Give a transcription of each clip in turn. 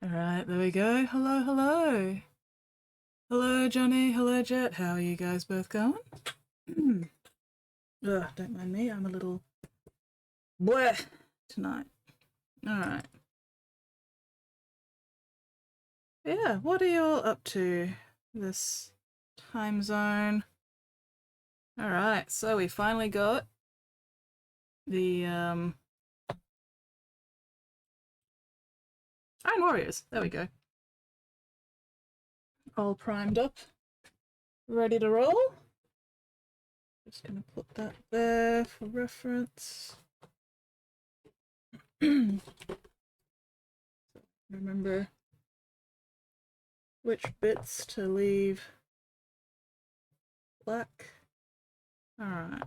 Alright, there we go. Hello, hello. Hello, Johnny. Hello, Jet. How are you guys both going? Ugh, don't mind me. I'm a little bleh tonight. Alright. Yeah, what are you all up to this time zone? Alright, so we finally got the Iron Warriors. There we go. All primed up. Ready to roll? Just gonna put that there for reference. Remember which bits to leave black. Alright.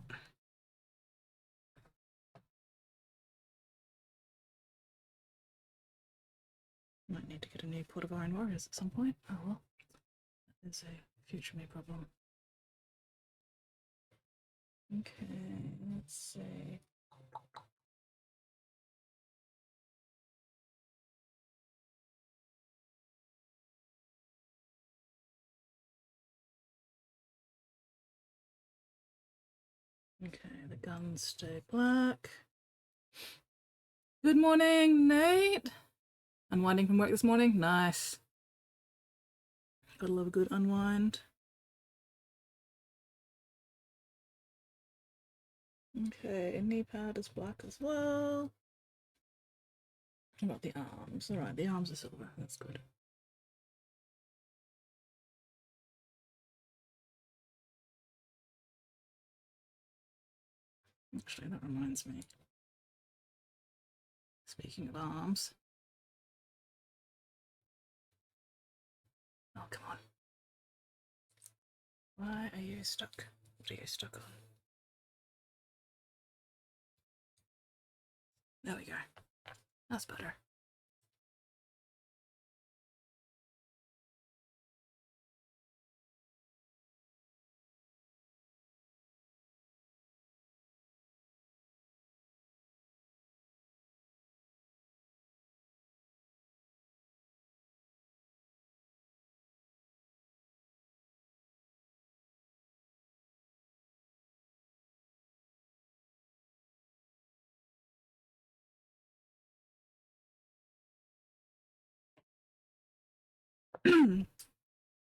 Might need to get a new pot of Iron Warriors at some point. Oh well. That is a future me problem. Okay, let's see. Okay, the guns stay black. Good morning, Nate! Unwinding from work this morning? Nice. Gotta love a good unwind. Okay, knee pad is black as well. What about the arms? Alright, the arms are silver. That's good. Actually, that reminds me. Speaking of arms. Oh, come on. Why are you stuck? What are you stuck on? There we go. That's better.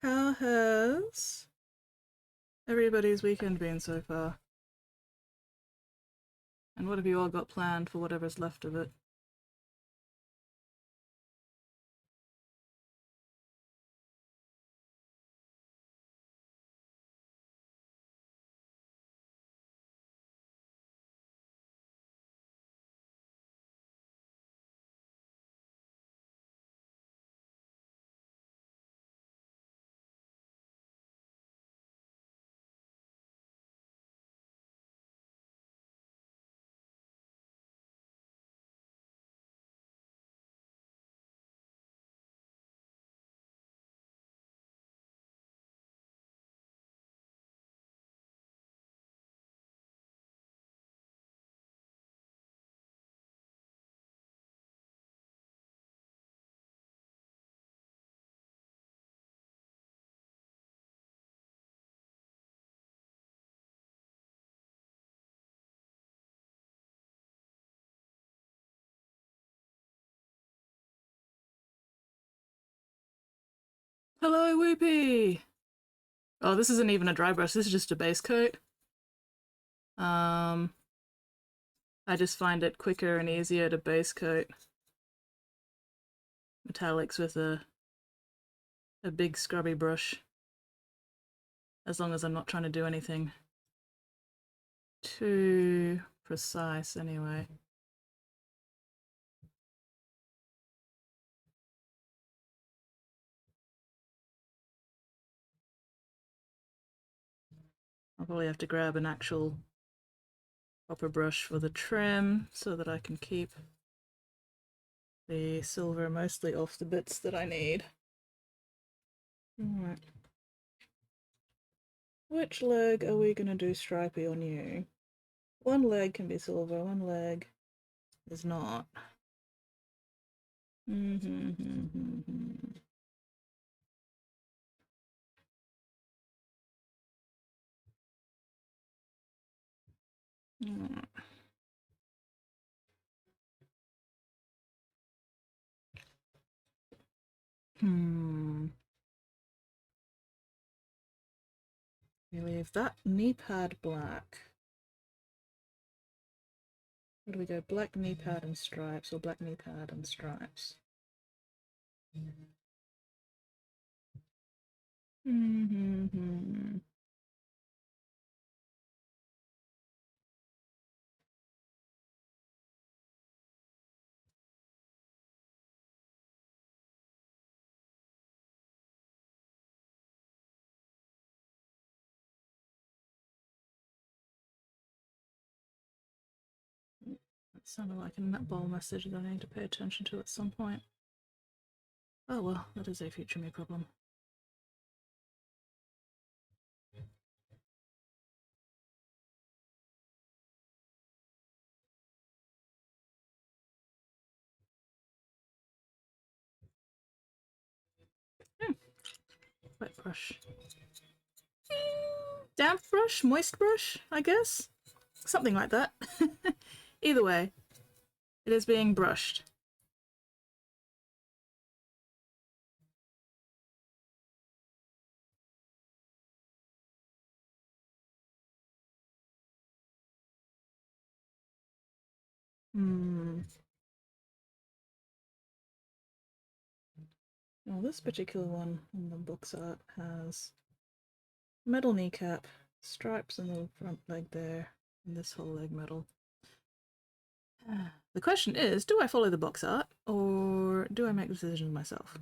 How has everybody's weekend been so far? And what have you all got planned for whatever's left of it? Hello, Whoopee! Oh, this isn't even a dry brush, this is just a base coat. I just find it quicker and easier to base coat metallics with a big scrubby brush. As long as I'm not trying to do anything too precise anyway. I'll probably have to grab an actual proper brush for the trim so that I can keep the silver mostly off the bits that I need. Alright. Which leg are we gonna do stripy on you? One leg can be silver, one leg is not. We leave that knee pad black. Where do we go? Black knee pad and stripes, or black knee pad and stripes? That sounded like a netball message that I need to pay attention to at some point. Oh well, that is a future me problem. Wet brush. Damp brush? Moist brush, I guess? Something like that. Either way, it is being brushed. Well, this particular one in the box art has metal kneecap, stripes in the front leg there, and this whole leg metal. The question is, do I follow the box art, or do I make the decision myself?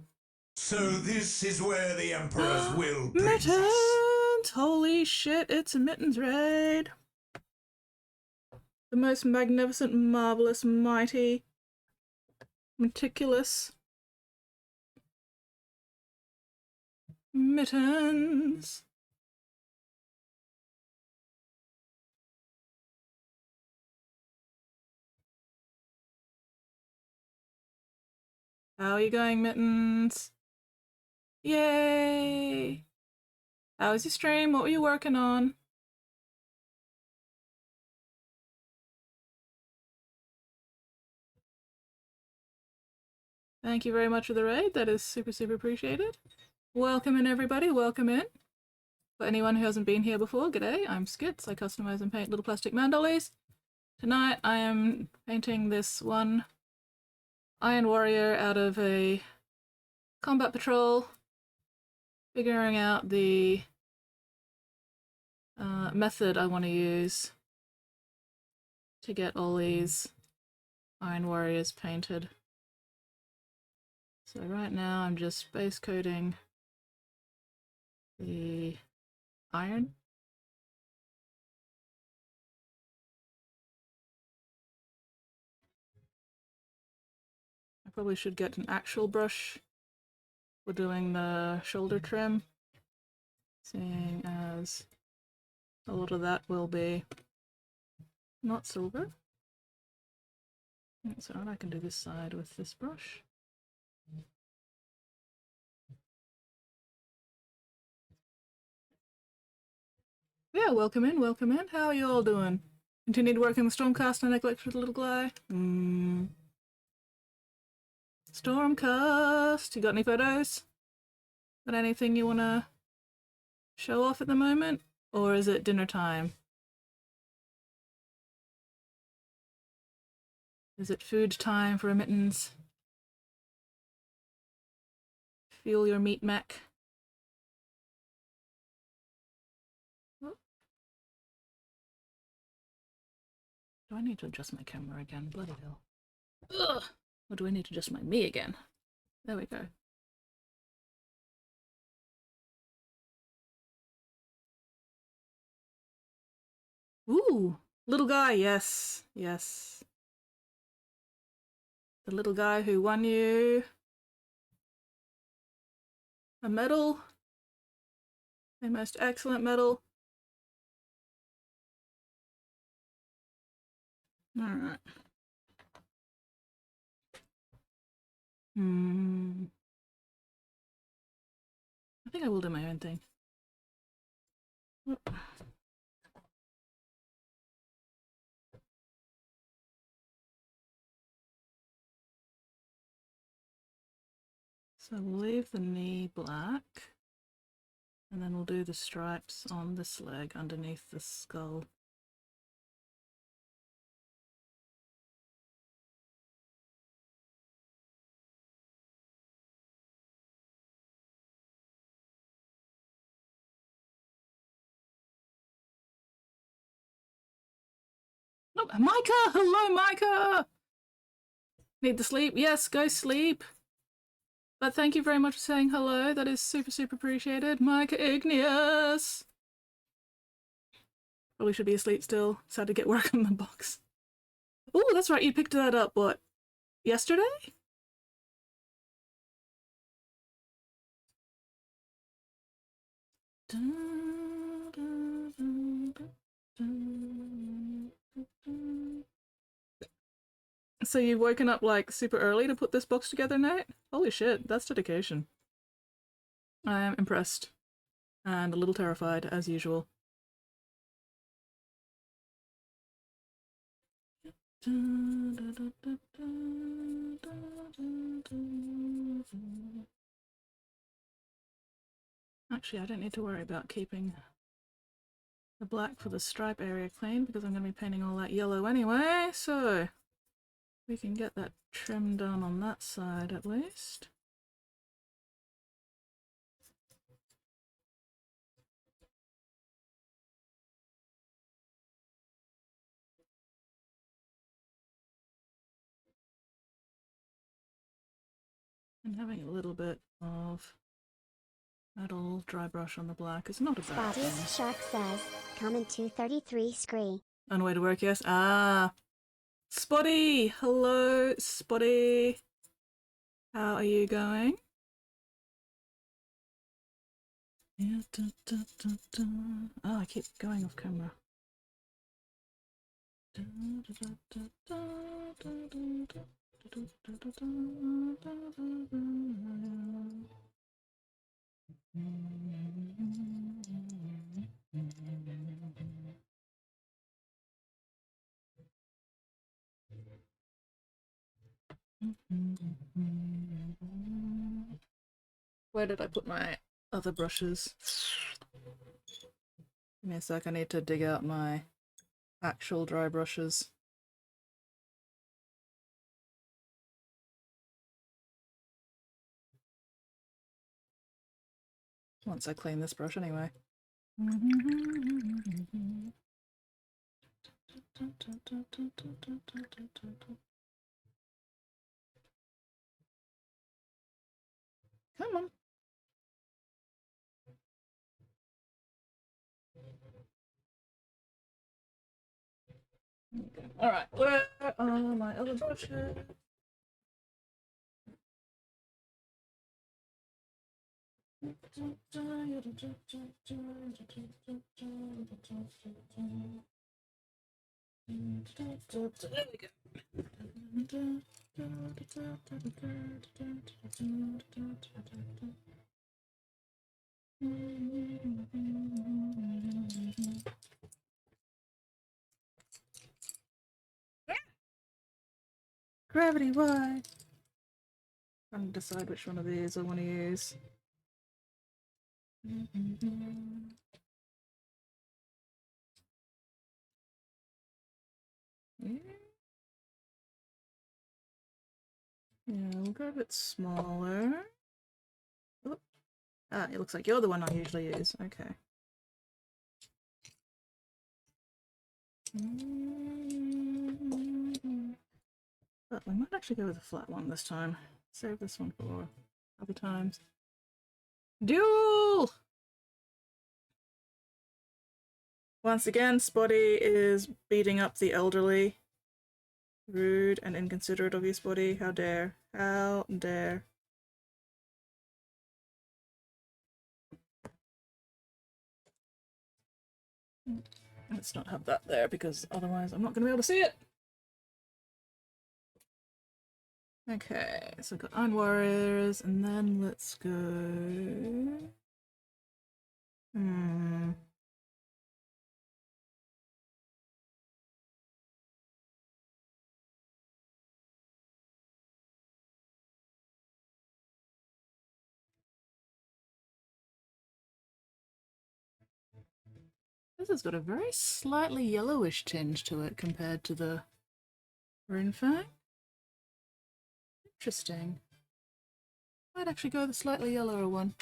So this is where the Emperor's will brings Mittens! us. Holy shit, it's a mittens raid! The most magnificent, marvelous, mighty, meticulous mittens. How are you going, Mittens? Yay! How was your stream? What were you working on? Thank you very much for the raid. That is super, super appreciated. Welcome in, everybody. Welcome in. For anyone who hasn't been here before, g'day. I'm Skits. I customize and paint little plastic man dollies. Tonight I am painting this one Iron Warrior out of a combat patrol, figuring out the method I want to use to get all these Iron Warriors painted. So right now I'm just base coating the iron. I probably should get an actual brush for doing the shoulder trim, seeing as a lot of that will be not silver. That's alright, I can do this side with this brush. Yeah, welcome in, welcome in. How are you all doing? Continued working the Stormcast and neglected little guy? Stormcast, you got any photos? Got anything you wanna show off at the moment? Or is it dinner time? Is it food time for Mittens? Fuel your meat mech. Oh. Do I need to adjust my camera again? Bloody hell. Ugh! Or do I need to adjust my me again? There we go. Ooh! Little guy, yes. Yes. The little guy who won you a medal. A most excellent medal. Alright. I think I will do my own thing. Whoop. So we'll leave the knee black, and then we'll do the stripes on this leg underneath the skull. Oh, Micah! Hello, Micah! Need to sleep? Yes, go sleep. But thank you very much for saying hello. That is super, super appreciated. Micah Igneous! Probably should be asleep still. Sad to get work on the box. Oh, that's right. You picked that up, what, yesterday? So you've woken up like super early to put this box together, Nate? Holy shit, that's dedication. I am impressed. And a little terrified, as usual. Actually, I don't need to worry about keeping the black for the stripe area clean because I'm going to be painting all that yellow anyway, so we can get that trim done on that side at least. And having a little bit of metal dry brush on the black is not a bad thing. Spottiest Shark says, coming 233 scree. On the way to work, yes. Ah, Spotty! Hello, Spotty. How are you going? Yeah, oh, I keep going off camera. Where did I put my other brushes? Give me a sec, I need to dig out my actual dry brushes. Once I clean this brush anyway. Come on. Alright, where are my other brushes? There we go. Gravity, why? Trying to decide which one of these I want to use. Yeah, we'll go a bit smaller. Oh. Ah, it looks like you're the one I usually use. Okay. But we might actually go with a flat one this time. Save this one for other times. Duel! Once again, Spotty is beating up the elderly. Rude and inconsiderate of you, Spotty. How dare. How dare. Let's not have that there because otherwise I'm not going to be able to see it. Okay, so we've got Iron Warriors, and then let's go. This has got a very slightly yellowish tinge to it compared to the Runefang. Interesting. Might actually go the slightly yellower one.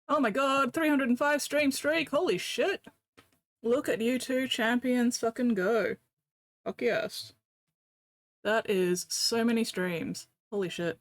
Oh my god, 305 stream streak, holy shit! Look at you two champions fucking go. Fuck yes. That is so many streams. Holy shit.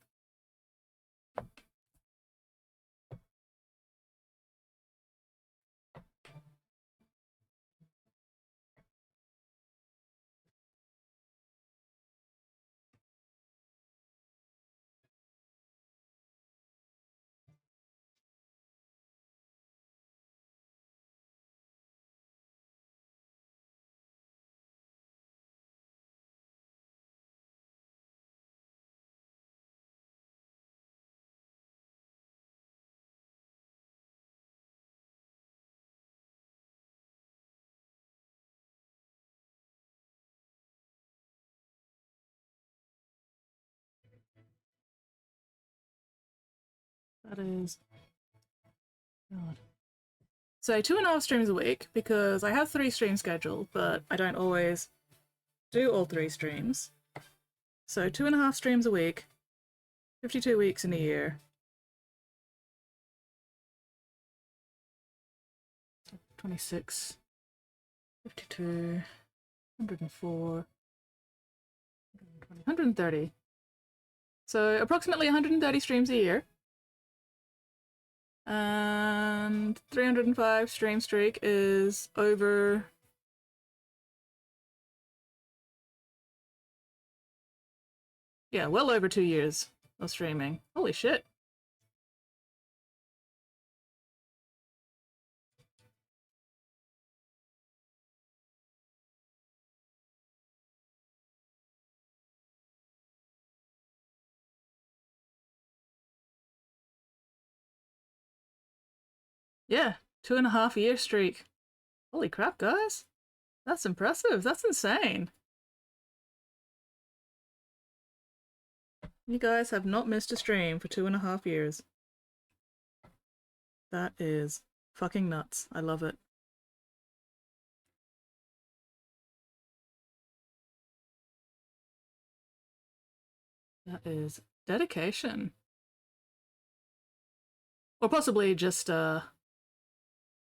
That is... God. So 2.5 streams a week, because I have 3 streams scheduled, but I don't always do all 3 streams. So 2.5 streams a week, 52 weeks in a year. 26, 52, 104, 130. So approximately 130 streams a year. And 305 stream streak is over... Yeah, well over 2 years of streaming. Holy shit. Yeah, 2.5 year streak. Holy crap, guys. That's impressive. That's insane. You guys have not missed a stream for 2.5 years. That is fucking nuts. I love it. That is dedication. Or possibly just,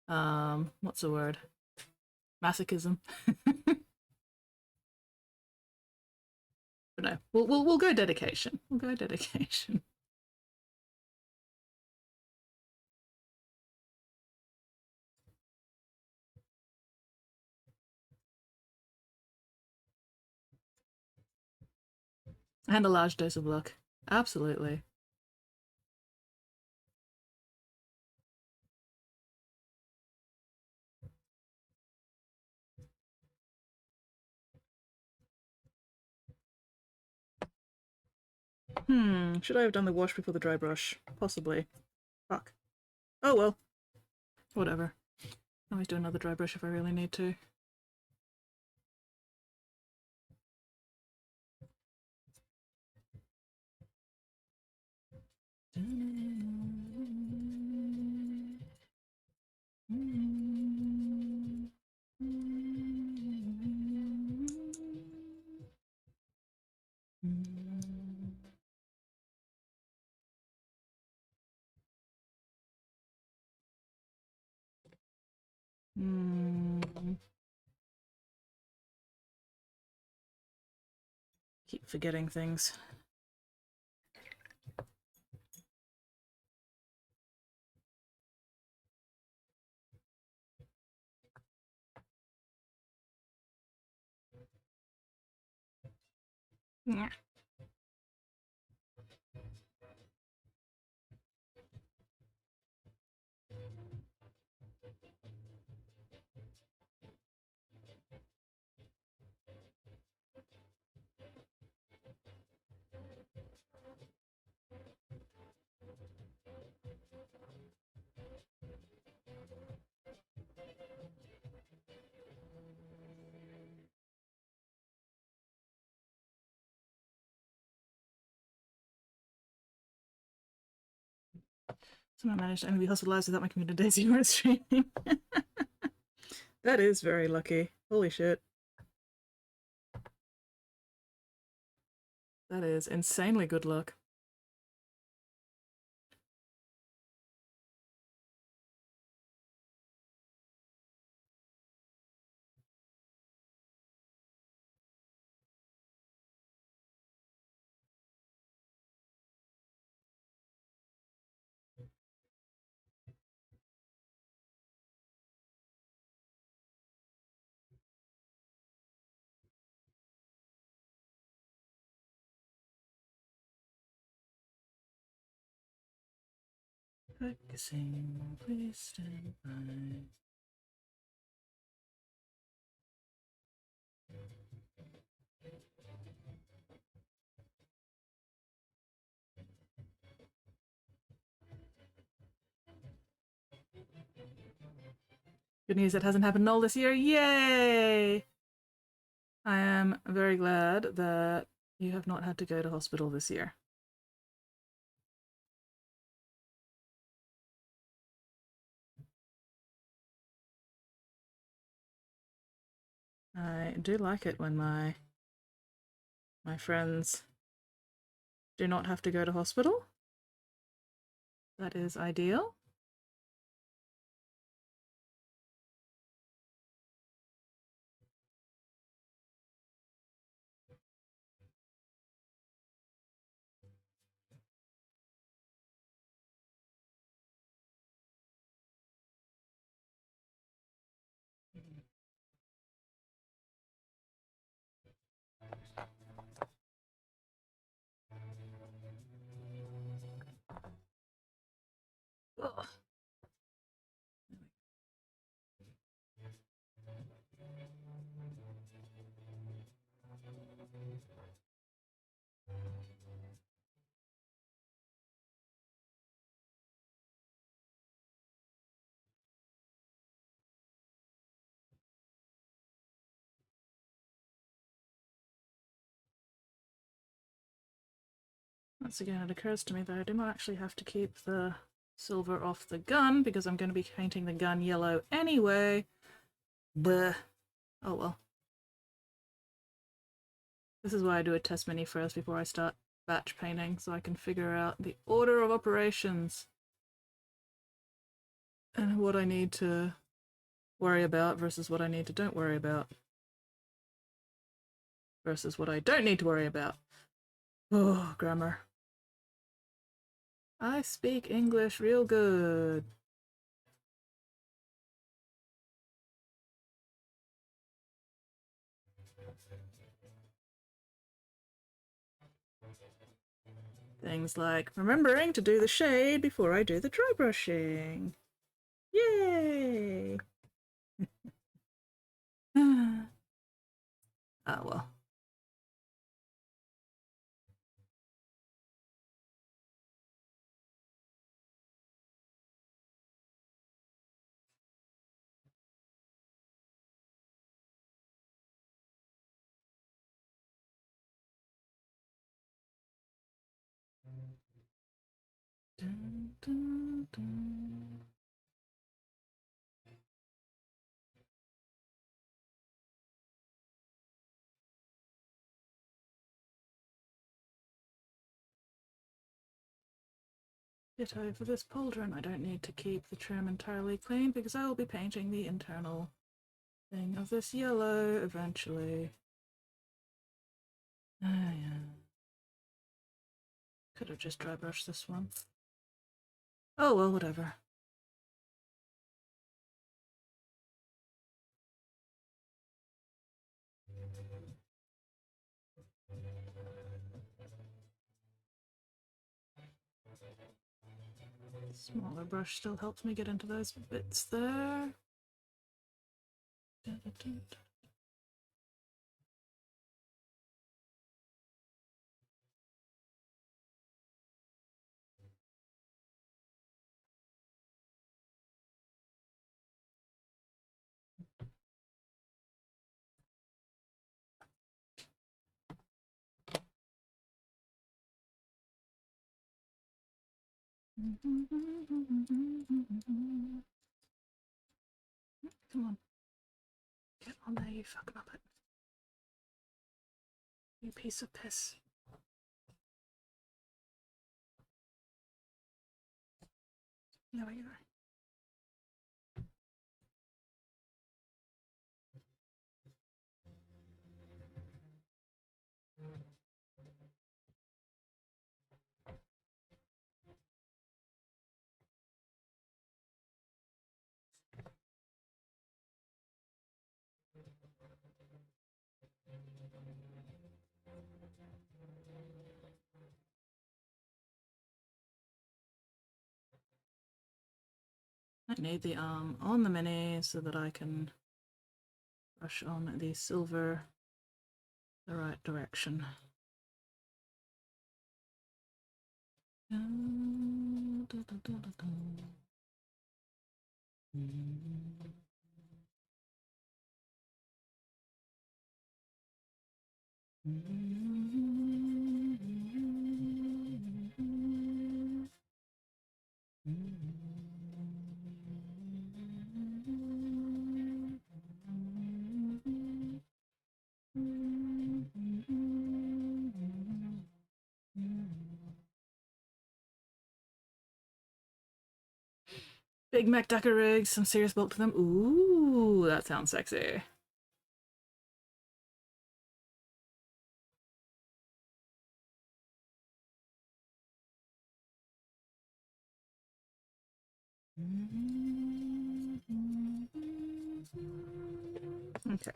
what's the word? Masochism. But no, we'll go dedication. We'll go dedication. And a large dose of luck. Absolutely. Should I have done the wash before the dry brush? Possibly. Fuck. Oh well. Whatever. Always do another dry brush if I really need to. Keep forgetting things. Yeah. Somehow managed to only be hospitalized without my computer daisy when streaming. That is very lucky. Holy shit. That is insanely good luck. Focusing, please stand by. Good news, that hasn't happened all this year. Yay! I am very glad that you have not had to go to hospital this year. I do like it when my friends do not have to go to hospital. That is ideal. Ugh. Once again, it occurs to me that I do not actually have to keep the silver off the gun because I'm going to be painting the gun yellow anyway. Bleh. Oh well. This is why I do a test mini first before I start batch painting, so I can figure out the order of operations and what I need to worry about versus what I need to don't worry about versus what I don't need to worry about. Oh, grammar. I speak English real good. Things like remembering to do the shade before I do the dry brushing. Yay! Oh well. Dun, dun, dun. Ditto for this pauldron. I don't need to keep the trim entirely clean because I will be painting the internal thing of this yellow eventually. Ah, yeah. Could have just dry brushed this one. Oh well, whatever. Smaller brush still helps me get into those bits there. Da, da, da, da. Come on. Get on there, you fucking muppet. You piece of piss. There we go. I need the arm on the mini so that I can brush on the silver the right direction. Big Mac Ducker rigs, some serious bulk to them. Ooh, that sounds sexy. Okay.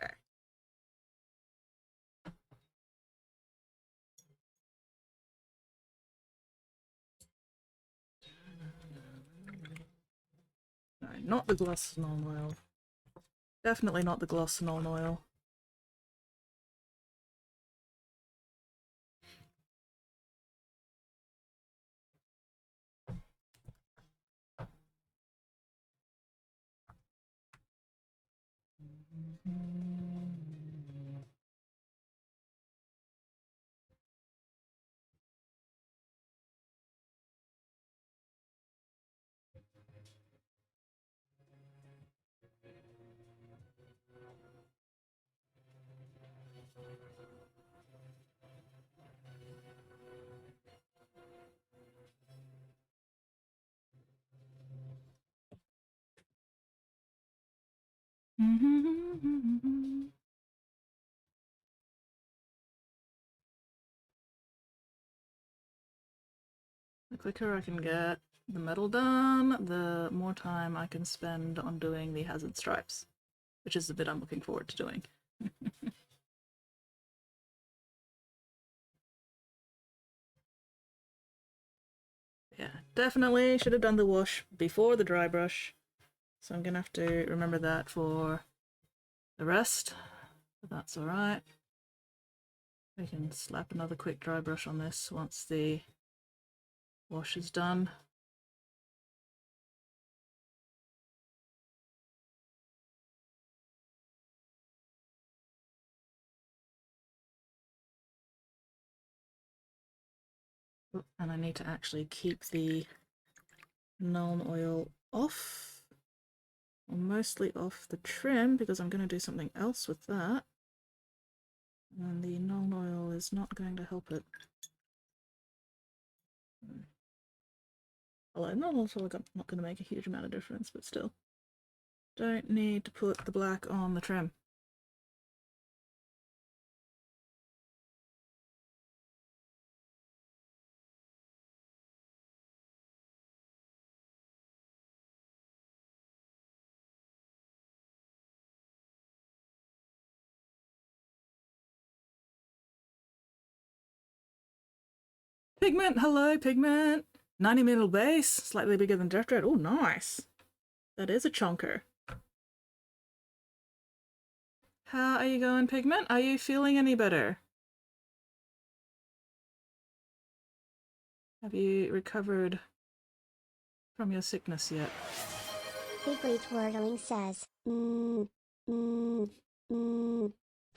No, not the gloss non-oil. Definitely not the gloss non-oil. The quicker I can get the metal done, the more time I can spend on doing the hazard stripes, which is the bit I'm looking forward to doing. Yeah, definitely should have done the wash before the dry brush, so I'm gonna have to remember that for the rest, but that's alright. We can slap another quick dry brush on this once the wash is done. And I need to actually keep the Nuln oil off, or mostly off the trim, because I'm going to do something else with that. And the Nuln oil is not going to help it. Although Nuln oil is not going to make a huge amount of difference, but still. Don't need to put the black on the trim. Pigment! Hello, Pigment! 90mm base, slightly bigger than Death Dread. Oh, nice! That is a chunker. How are you going, Pigment? Are you feeling any better? Have you recovered from your sickness yet? Big Reach Wordling says,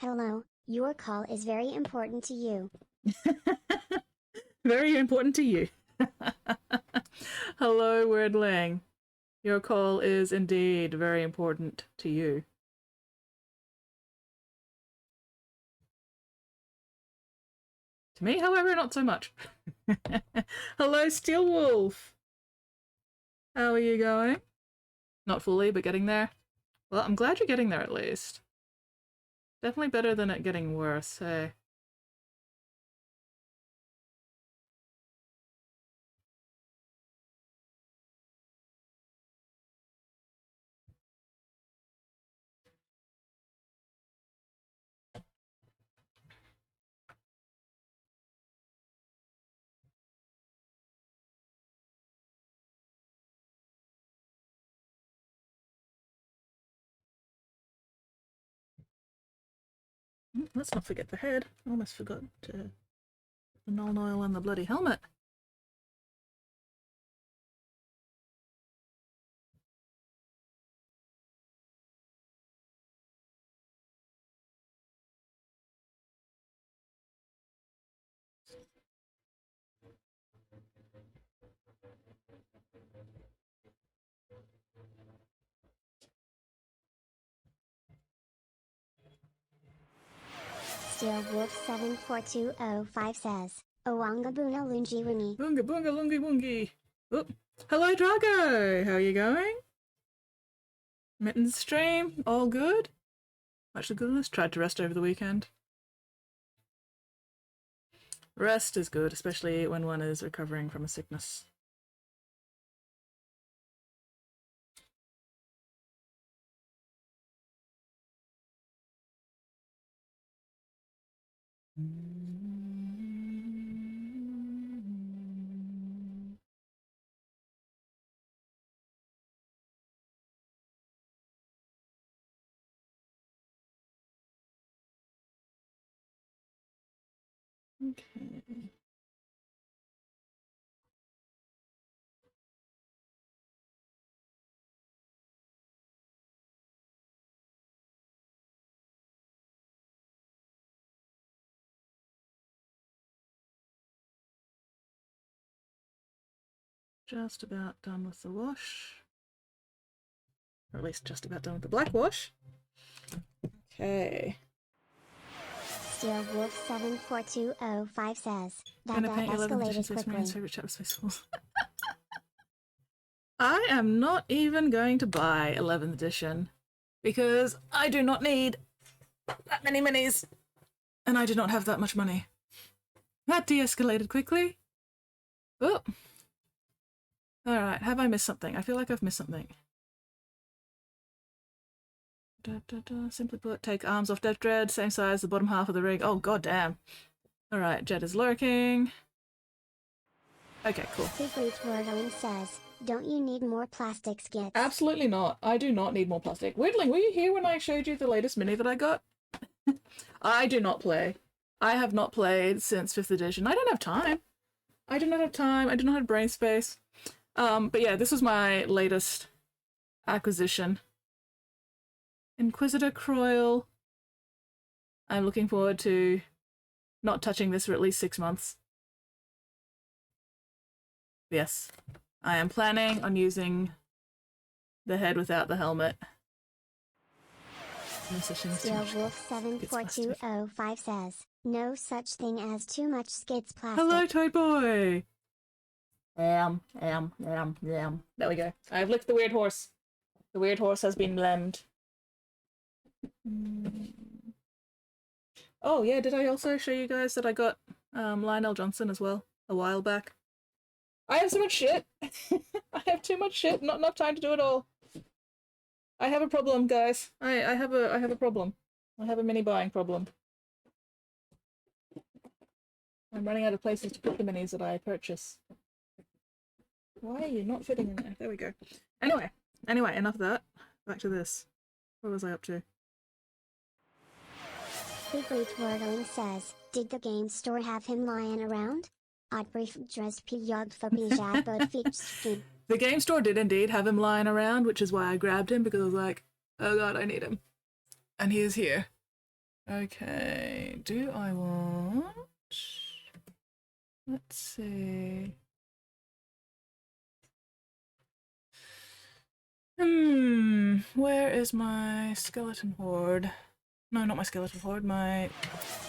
hello, your call is very important to you. Very important to you. Hello, Wordling. Your call is indeed very important to you. To me, however, not so much. Hello, Steelwolf. How are you going? Not fully, but getting there. Well, I'm glad you're getting there at least. Definitely better than it getting worse, hey. Let's not forget the head. I almost forgot the null oil on the bloody helmet. Steel Wolf 74205 says, Owanga Boona Lungi Wuni. Boonga boonga lungi woongi. Oh, hello, Drago. How are you going? Mittens stream, all good? Much the goodness. Tried to rest over the weekend. Rest is good, especially when one is recovering from a sickness. Okay. Just about done with the wash. Or at least just about done with the black wash. Okay. Steel Wolf 74205 says, that Gonna paint 11th edition escalated Space quickly. Marines favorite chapter Space Force. I am not even going to buy 11th edition because I do not need that many minis and I do not have that much money. That de-escalated quickly. Oh. Alright, have I missed something? I feel like I've missed something. Simply put, take arms off Death Dread, same size, the bottom half of the rig. Oh, goddamn. Alright, Jed is lurking. Okay, cool. Siegfried Wordling says, don't you need more plastic skits? Absolutely not. I do not need more plastic. Whittling, were you here when I showed you the latest mini that I got? I do not play. I have not played since 5th edition. I don't have time. I do not have time. I do not have brain space. But yeah, this was my latest acquisition. Inquisitor Croyle. I'm looking forward to not touching this for at least 6 months. Yes, I am planning on using the head without the helmet. Steel Wolf 74205 says, no such thing as too much skits plastic. Hello, Toy Boy! There we go. I've licked the weird horse. The weird horse has been lemmed. Oh yeah, did I also show you guys that I got Lionel Johnson as well a while back? I have so much shit. I have too much shit. Not enough time to do it all. I have a problem, guys. I have a problem. I have a mini buying problem. I'm running out of places to put the minis that I purchase. Why are you not fitting in there? There we go. Anyway, enough of that. Back to this. What was I up to? Siegfried Wordling says, did the game store have him lying around? The game store did indeed have him lying around, which is why I grabbed him, because I was like, oh god, I need him. And he is here. Okay, do I want... Let's see... Where is my skeleton horde? No, not my skeleton horde, my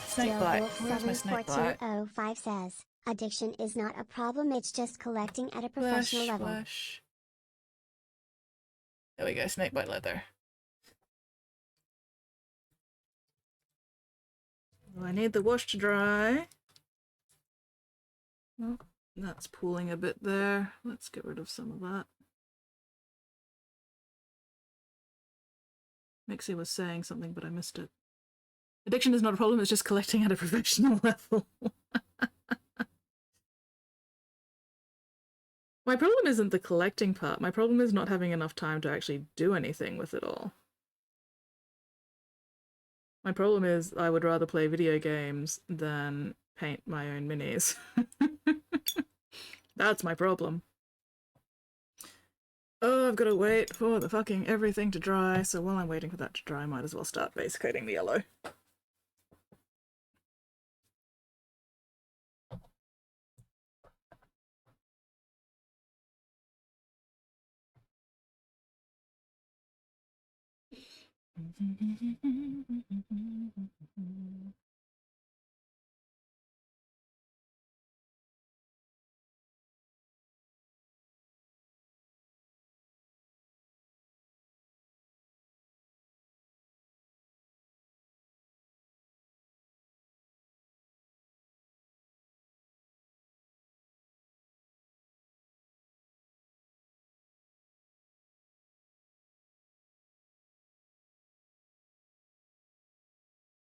snake bite. Where's my snake bite? 74205 says, addiction is not a problem, it's just collecting at a professional Flesh, level. flesh. There we go, snake bite leather. Well, I need the wash to dry. Well, that's pooling a bit there. Let's get rid of some of that. Mixie was saying something, but I missed it. Addiction is not a problem, it's just collecting at a professional level. My problem isn't the collecting part. My problem is not having enough time to actually do anything with it all. My problem is I would rather play video games than paint my own minis. That's my problem. Oh, I've got to wait for the fucking everything to dry, so while I'm waiting for that to dry, I might as well start base coating the yellow.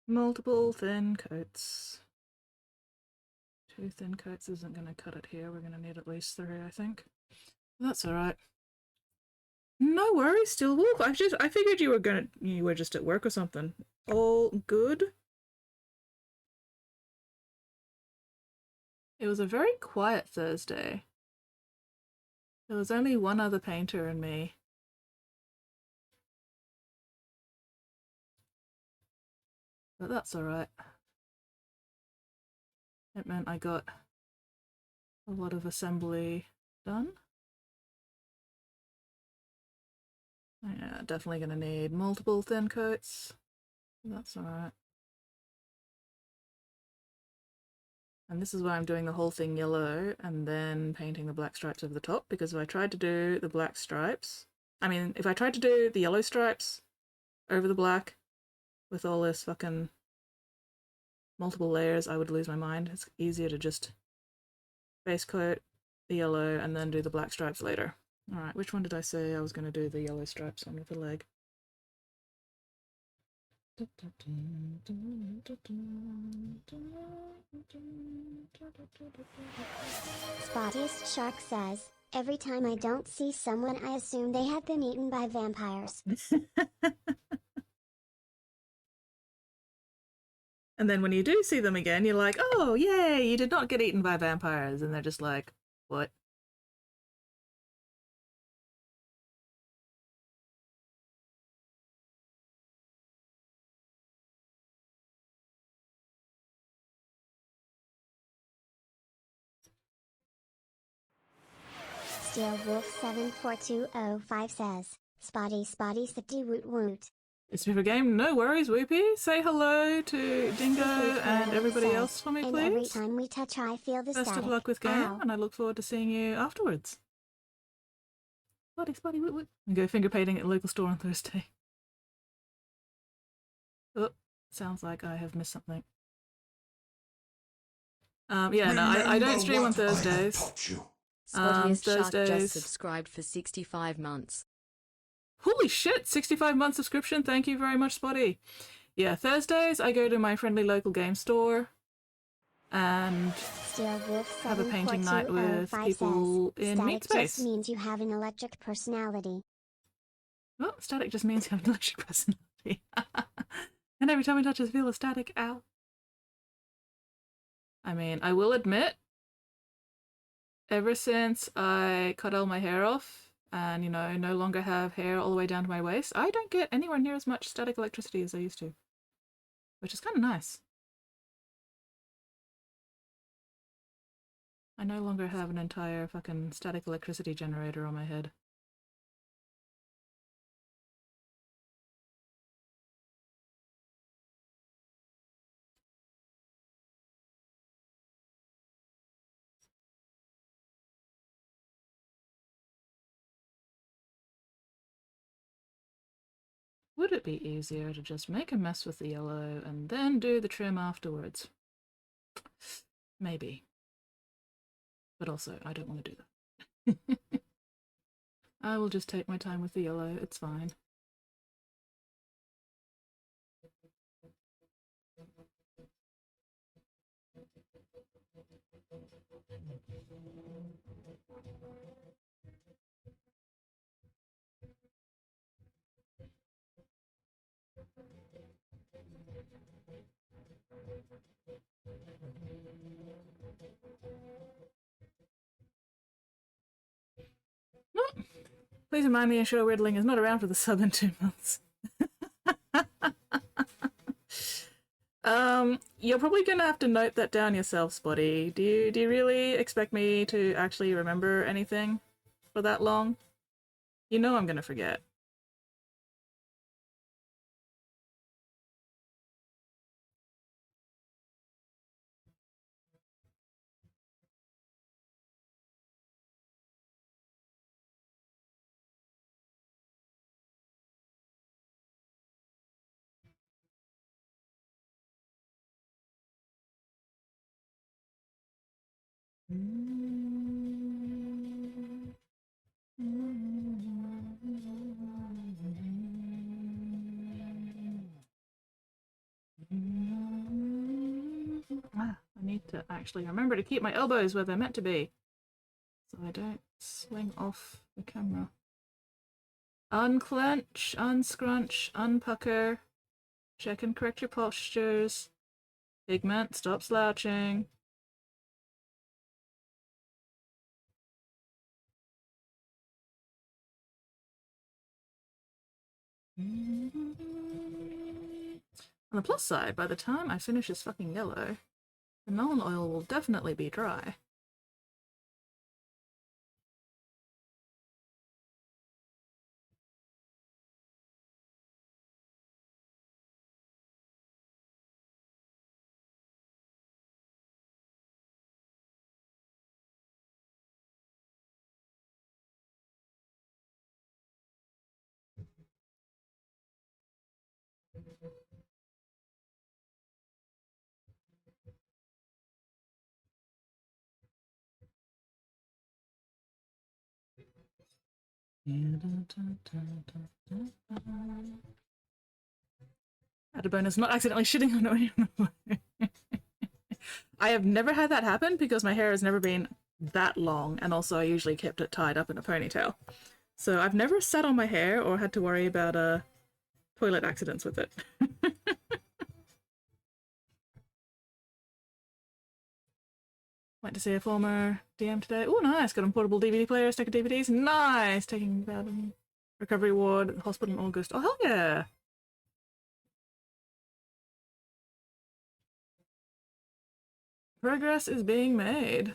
Multiple thin coats. 2 thin coats isn't going to cut it here. We're going to need at least 3, I think. That's alright. No worries, Still Wolf. I figured you were just at work or something. All good? It was a very quiet Thursday. There was only one other painter and me. But that's alright. It meant I got a lot of assembly done. Yeah, definitely gonna need multiple thin coats. That's alright. And this is why I'm doing the whole thing yellow and then painting the black stripes over the top, because if I tried to do the black stripes, if I tried to do the yellow stripes over the black with all this fucking multiple layers, I would lose my mind. It's easier to just base coat the yellow and then do the black stripes later. Alright, which one did I say I was going to do the yellow stripes on with the leg? Spottiest Shark says, every time I don't see someone I assume they have been eaten by vampires. And then when you do see them again, you're like, oh, yay, you did not get eaten by vampires. And they're just like, what? Steel Wolf 74205 says, Spotty 50 woot woot. It's a bit of a game, no worries, Whoopie. Say hello to Dingo and everybody else for me, and please. Every time we touch I feel the Best static. of luck with game, Ow. and I look forward to seeing you afterwards. Spotty, woot woot. And go finger painting at a local store on Thursday. Oh, sounds like I have missed something. Yeah, no, I don't stream on Thursdays. Spottiest Shark Thursdays. just subscribed for 65 months. Holy shit, 65-month subscription. Thank you very much, Spotty. Yeah, Thursdays I go to my friendly local game store and have a painting night with people in Meat Space. Static just means you have an electric personality. Well, static just means you have an electric personality. And every time I touch it, I feel a static. Ow. I mean, I will admit, ever since I cut all my hair off and, you know, no longer have hair all the way down to my waist, I don't get anywhere near as much static electricity as I used to. Which is kind of nice. I no longer have an entire fucking static electricity generator on my head. Would it be easier to just make a mess with the yellow and then do the trim afterwards? Maybe. But also, I don't want to do that. I will just take my time with the yellow, it's fine. Please remind me ensure Riddling is not around for the sub in 2 months. You're probably gonna have to note that down yourself, Spotty. Do you really expect me to actually remember anything for that long? You know I'm gonna forget. I need to actually remember to keep my elbows where they're meant to be, so I don't swing off the camera. Unclench, unscrunch, unpucker, check and correct your postures. Pigment, stop slouching. On the plus side, by the time I finish this fucking yellow, the melon oil will definitely be dry. Add a bonus, not accidentally shitting on it. I have never had that happen because my hair has never been that long, and also I usually kept it tied up in a ponytail. So I've never sat on my hair or had to worry about toilet accidents with it. Went to see a former DM today. Oh, nice. Got a portable DVD player, stack of DVDs. Nice. Taking about a recovery ward at the hospital in August. Oh, hell yeah. Progress is being made.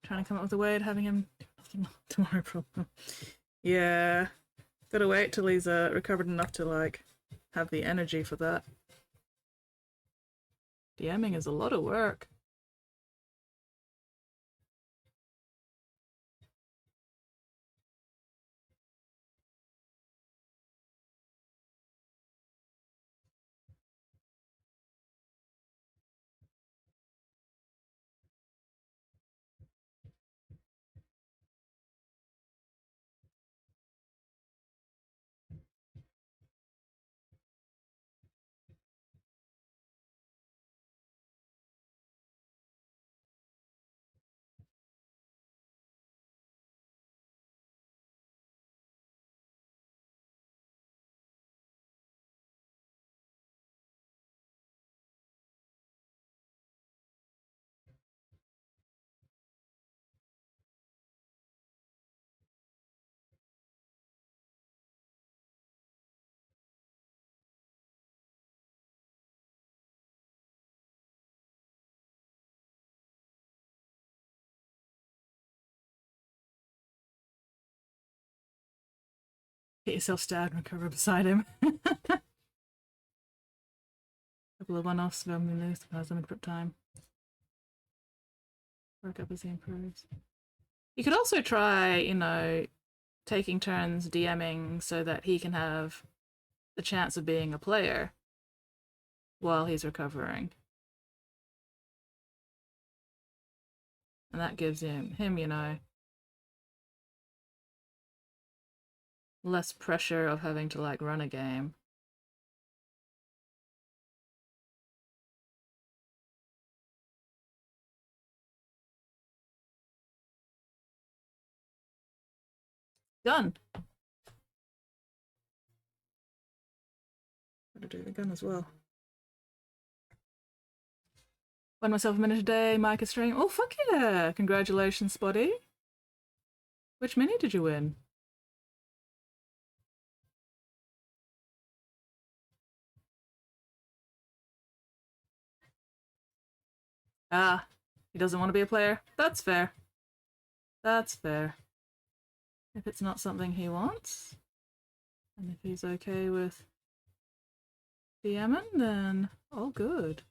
Trying to come up with a way of having him tomorrow problem. Yeah. Gotta wait till he's recovered enough to, like, have the energy for that. DMing is a lot of work. Get yourself stabbed and recover beside him. Couple of one-offs of them in this has limited time. Work up as he improves. You could also try, you know, taking turns DMing so that he can have the chance of being a player while he's recovering. And that gives him, you know, less pressure of having to, like, run a game. Done. Gotta do the gun as well. Won myself a minute a day, Micah stream. Oh, fuck yeah! Congratulations, Spotty. Which mini did you win? Ah, he doesn't want to be a player. That's fair. That's fair. If it's not something he wants, and if he's okay with DMing, then all good.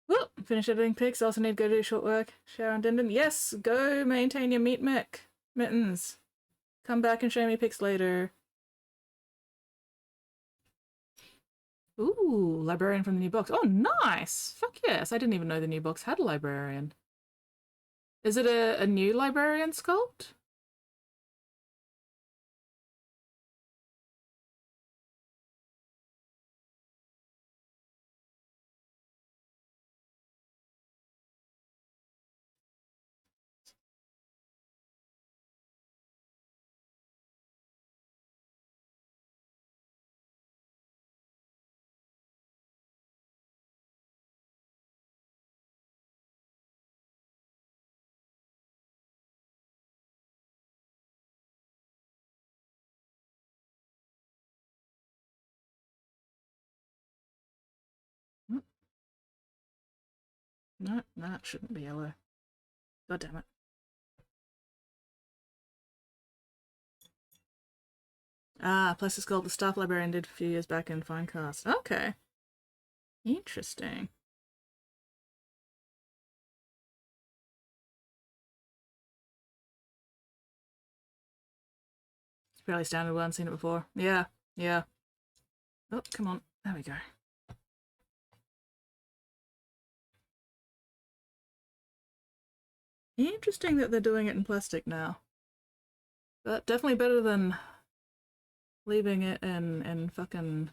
Well, finish editing pics. Also need to go do short work. Sharon Dindon. Yes, go maintain your meat mech, Mittens. Come back and show me pics later. Ooh, librarian from the new box. Oh, nice! Fuck yes, I didn't even know the new box had a librarian. Is it a new librarian sculpt? No, that shouldn't be yellow. God damn it. Ah, Plastic Sculpt, the staff librarian did a few years back in Finecast. Okay. Interesting. It's a fairly standard one, seen it before. Yeah, yeah. Oh, come on. There we go. Interesting that they're doing it in plastic now. But definitely better than leaving it in fucking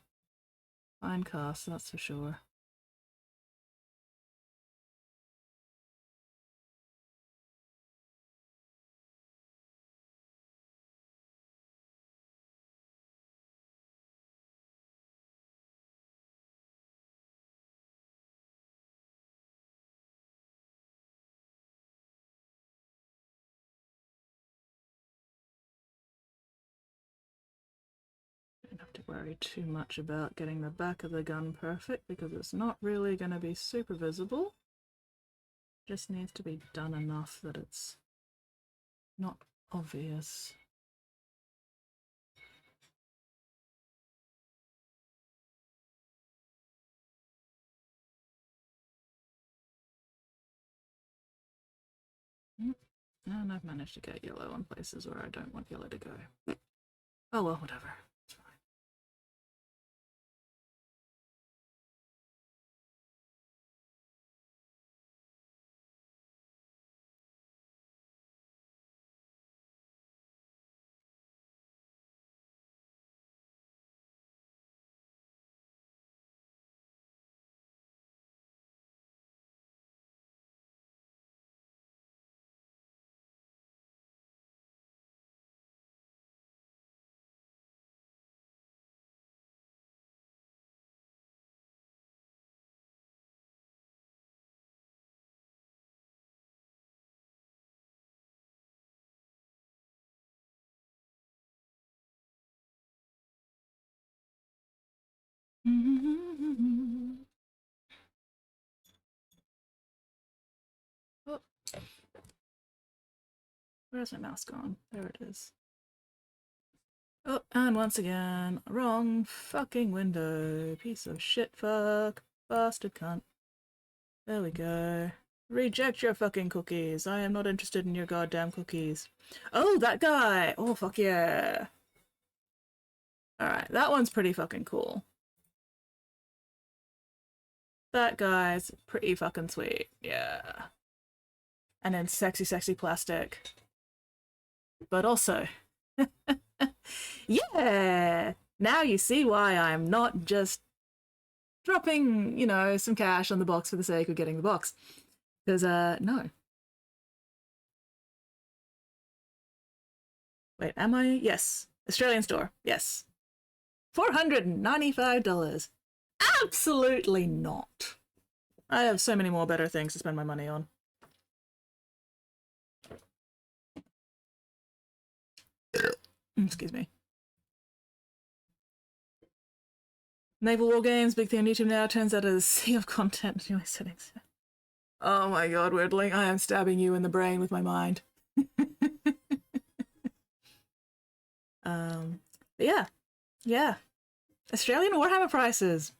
fine cast, that's for sure. Don't have to worry too much about getting the back of the gun perfect because it's not really going to be super visible. Just needs to be done enough that it's not obvious. And I've managed to get yellow on places where I don't want yellow to go. Oh well, whatever. It's fine. Oh, where's my mouse gone? There it is. Oh, and once again, wrong fucking window. Piece of shit fuck. Bastard cunt. There we go. Reject your fucking cookies. I am not interested in your goddamn cookies. Oh, that guy! Oh, fuck yeah. Alright, that one's pretty fucking cool. That guy's pretty fucking sweet. Yeah. And then sexy, sexy plastic. But also... yeah! Now you see why I'm not just dropping, you know, some cash on the box for the sake of getting the box. Because, no. Wait, am I? Yes. Australian store. Yes. $495. Absolutely not. I have so many more better things to spend my money on. Excuse me. Naval War Games, big thing on YouTube now, turns out a sea of content in my settings. Oh my god, Weirdling, I am stabbing you in the brain with my mind. But yeah. Australian Warhammer prices.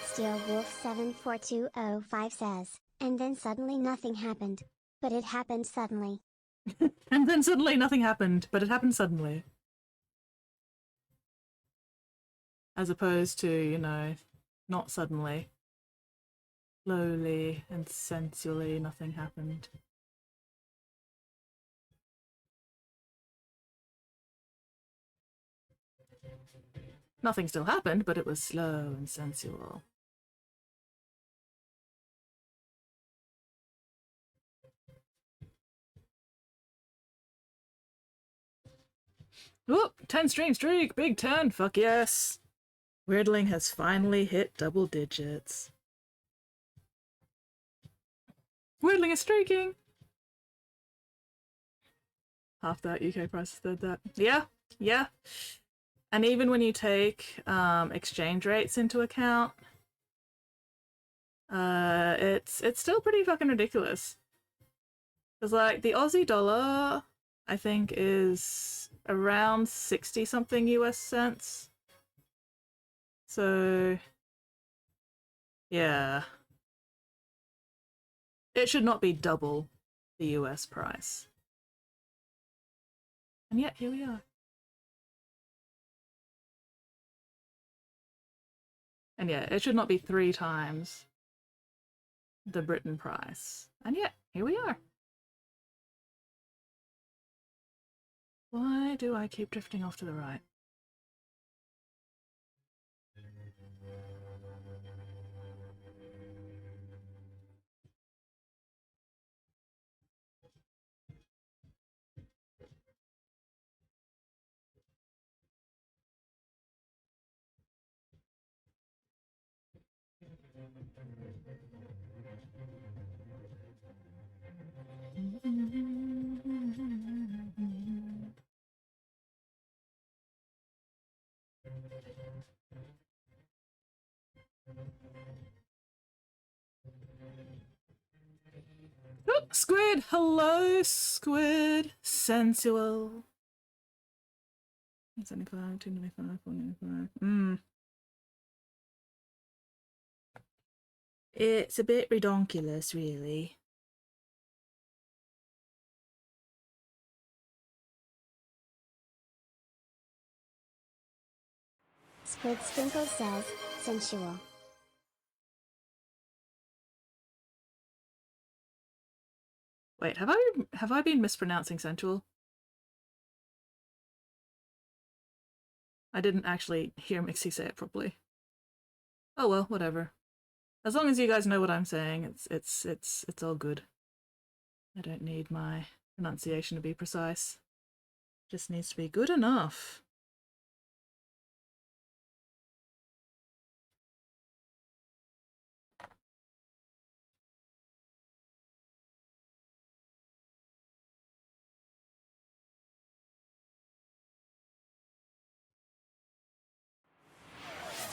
Steel Wolf 74205 says, and then suddenly nothing happened. But it happened suddenly. And then suddenly nothing happened, but it happened suddenly. As opposed to, you know, not suddenly. Slowly and sensually, nothing happened. Nothing still happened, but it was slow and sensual. Whoop! 10 stream streak! Big 10! Fuck yes! Weirdling has finally hit double digits. Weirdling is streaking! Half that UK price is third that. Yeah. And even when you take exchange rates into account, it's still pretty fucking ridiculous. Because like the Aussie dollar, I think, is around 60 something US cents. So yeah, it should not be double the US price. And yet, here we are. And yeah, it should not be 3 times the Britain price. And yet, here we are. Why do I keep drifting off to the right? Oh, squid! Hello, squid! Sensual. 75, 295, 495. It's a bit redonkulous, really. Squid Sprinkle says, sensual. Wait, have I been mispronouncing sensual? I didn't actually hear Mixie say it properly. Oh well, whatever. As long as you guys know what I'm saying, it's all good. I don't need my pronunciation to be precise. It just needs to be good enough.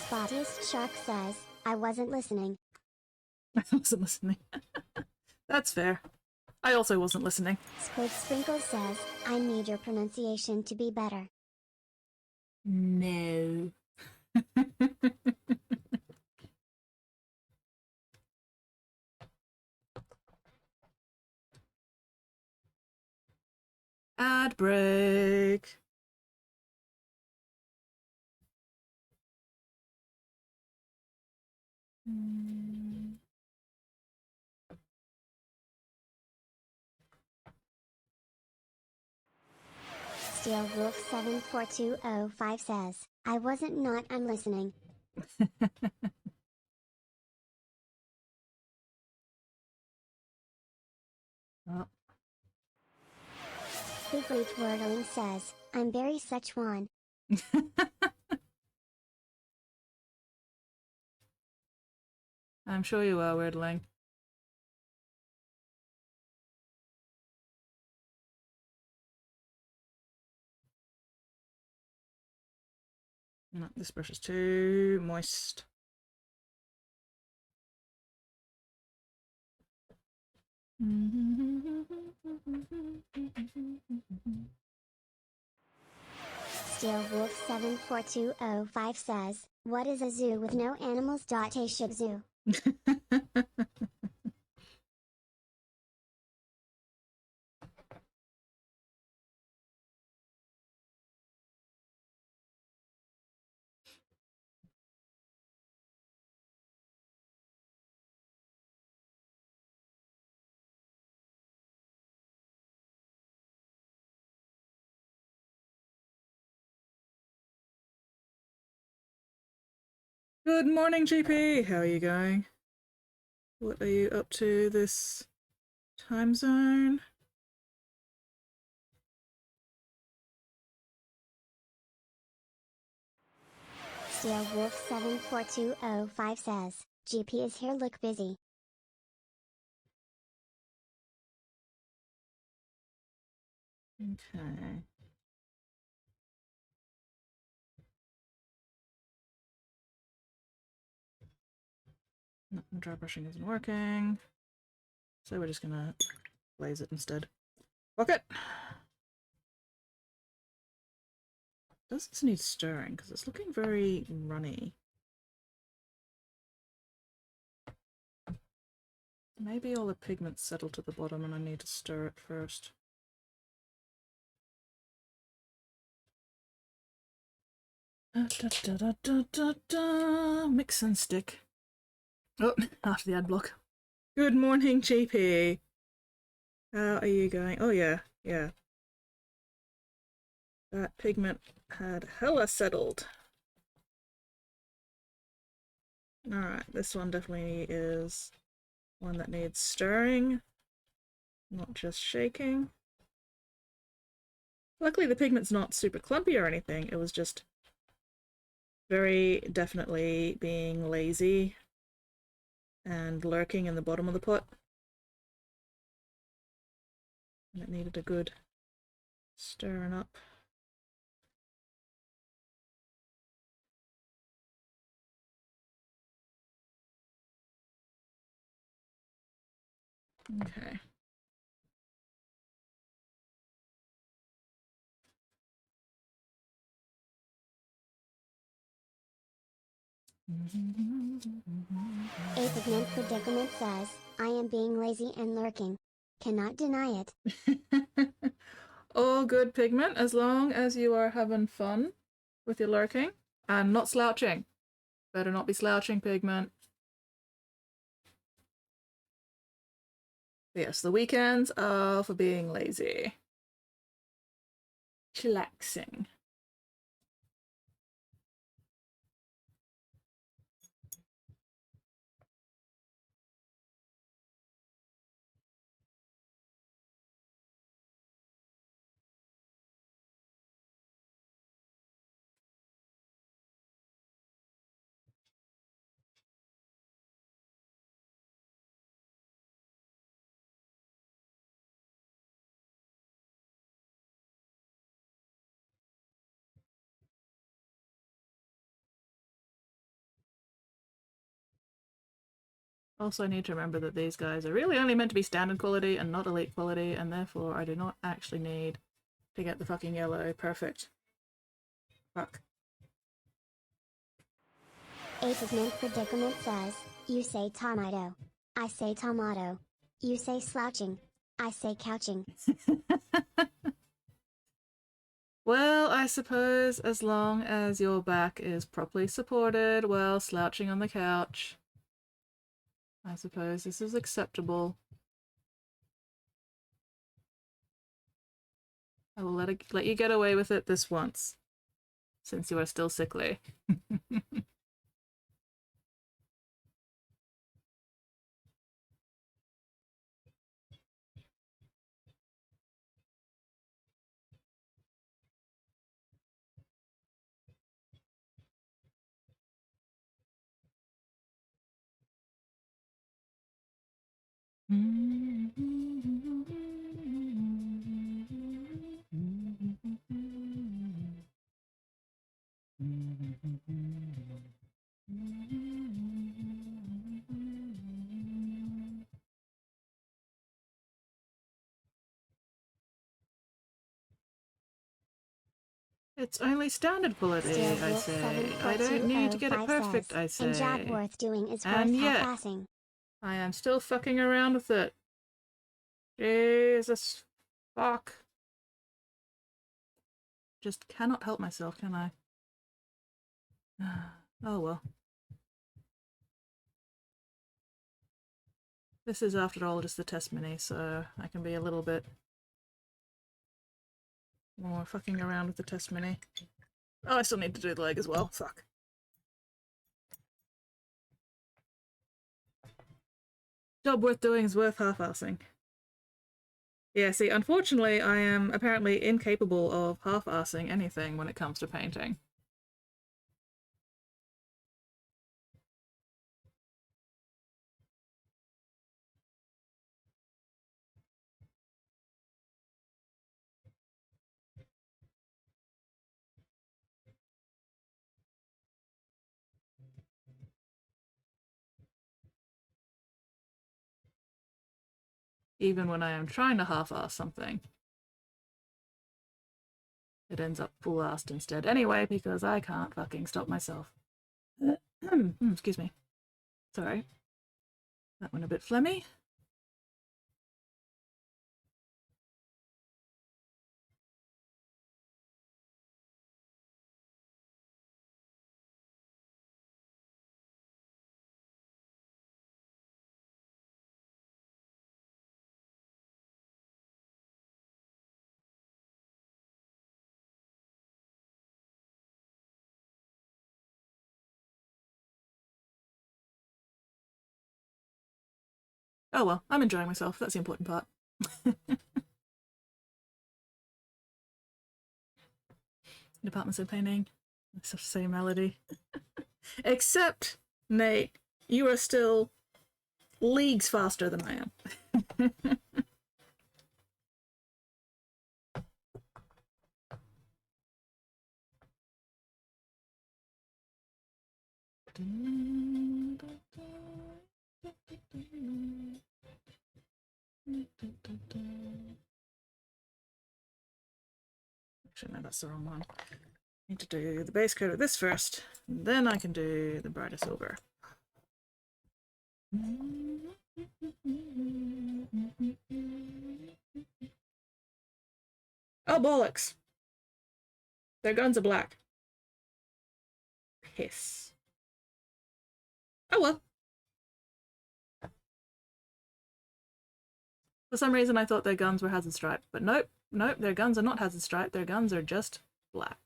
Spottiest Shark says, I wasn't listening. I wasn't listening. That's fair. I also wasn't listening. Squid Sprinkle says, I need your pronunciation to be better. No. Ad break. Steel Wolf 74205 says, I wasn't not I'm listening. Oh. Big Reach Wordling says, I'm very Szechuan. I'm sure you are, Weirdling. No, this brush is too moist. Steel Wolf 74205 says, what is a zoo with no animals? A Shih Tzu. Good morning, GP. How are you going? What are you up to this time zone? Steel Wolf 74205 says, GP is here, look busy. Okay. No, dry brushing isn't working. So we're just gonna glaze it instead. Okay. Does this need stirring? Because it's looking very runny. Maybe all the pigments settle to the bottom and I need to stir it first. Mix and stick. Oh, after the ad block. Good morning, GP. How are you going? Oh yeah, yeah. That pigment had hella settled. Alright, this one definitely is one that needs stirring, not just shaking. Luckily the pigment's not super clumpy or anything, it was just very definitely being lazy and lurking in the bottom of the pot. And it needed a good stirring up. Okay. A pigment predicament says, I am being lazy and lurking. Cannot deny it. All good, pigment, as long as you are having fun with your lurking and not slouching. Better not be slouching, pigment. Yes, the weekends are for being lazy. Chillaxing. Also, I need to remember that these guys are really only meant to be standard quality and not elite quality, and therefore I do not actually need to get the fucking yellow perfect. Fuck. A pigment predicament says, you say tomato. I say tomato. You say slouching. I say couching. Well, I suppose as long as your back is properly supported while slouching on the couch, I suppose this is acceptable. I will let you get away with it this once, since you are still sickly. It's only standard quality, Still I Wolf say. I don't need to get it 74205 perfect, says, I say. and job worth doing is worth And yet, half-assing. I am still fucking around with it. Jesus fuck. Just cannot help myself, can I? Oh well. This is, after all, just the test mini, so I can be a little bit more fucking around with the test mini. Oh, I still need to do the leg as well. Fuck. Job worth doing is worth half-assing. Yeah, see, unfortunately, I am apparently incapable of half-assing anything when it comes to painting. Even when I am trying to half-ass something, it ends up full-assed instead anyway, because I can't fucking stop myself. Excuse me. Sorry. That went a bit phlegmy. Oh well, I'm enjoying myself. That's the important part. Departments of painting. It's the same melody. Except, Nate, you are still leagues faster than I am. Actually, no, that's the wrong one. I need to do the base coat of this first, and then I can do the brighter silver. Oh, bollocks! Their guns are black. Piss. Oh well. For some reason I thought their guns were hazard stripe, but nope, nope, their guns are not hazard stripe, their guns are just black.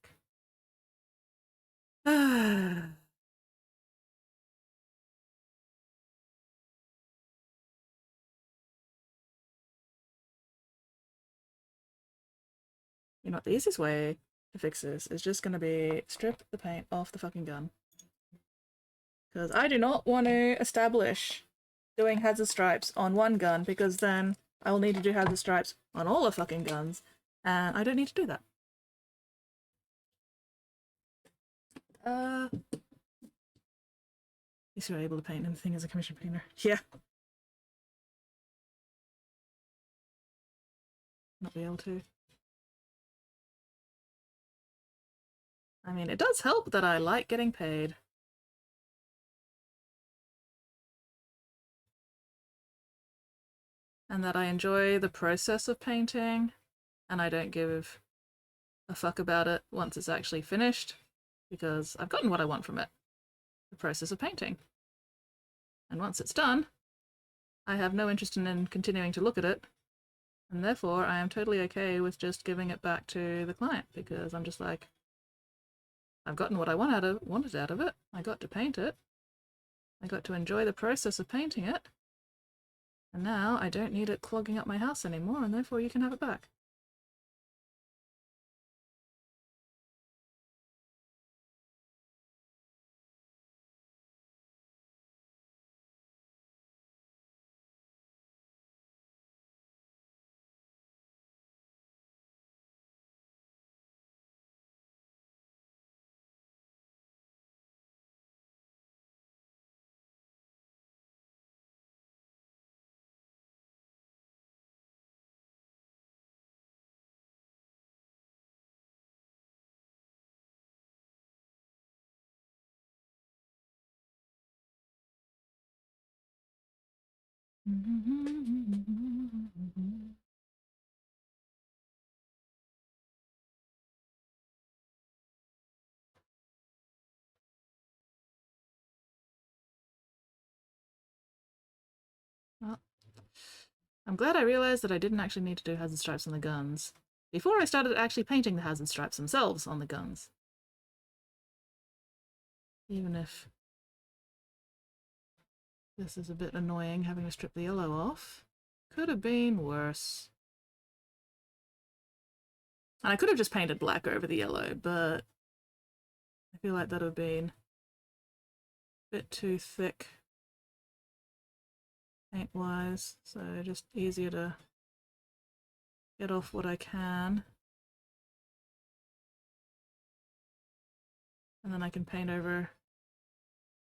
Ah. You know what, the easiest way to fix this is just gonna be strip the paint off the fucking gun. Because I do not want to establish doing hazard stripes on one gun, because then I will need to do hazard stripes on all the fucking guns, and I don't need to do that. At least you're able to paint anything as a commission painter. Yeah. Not be able to. I mean, it does help that I like getting paid. And that I enjoy the process of painting, and I don't give a fuck about it once it's actually finished, because I've gotten what I want from it. The process of painting. And once it's done, I have no interest in continuing to look at it, and therefore I am totally okay with just giving it back to the client, because I'm just like, I've gotten what I wanted out of it. I got to paint it. I got to enjoy the process of painting it. And now I don't need it clogging up my house anymore, and therefore you can have it back. Well, I'm glad I realized that I didn't actually need to do hazard stripes on the guns before I started actually painting the hazard stripes themselves on the guns. Even if this is a bit annoying, having to strip the yellow off. Could have been worse. And I could have just painted black over the yellow, but I feel like that would have been a bit too thick paint-wise, so just easier to get off what I can. And then I can paint over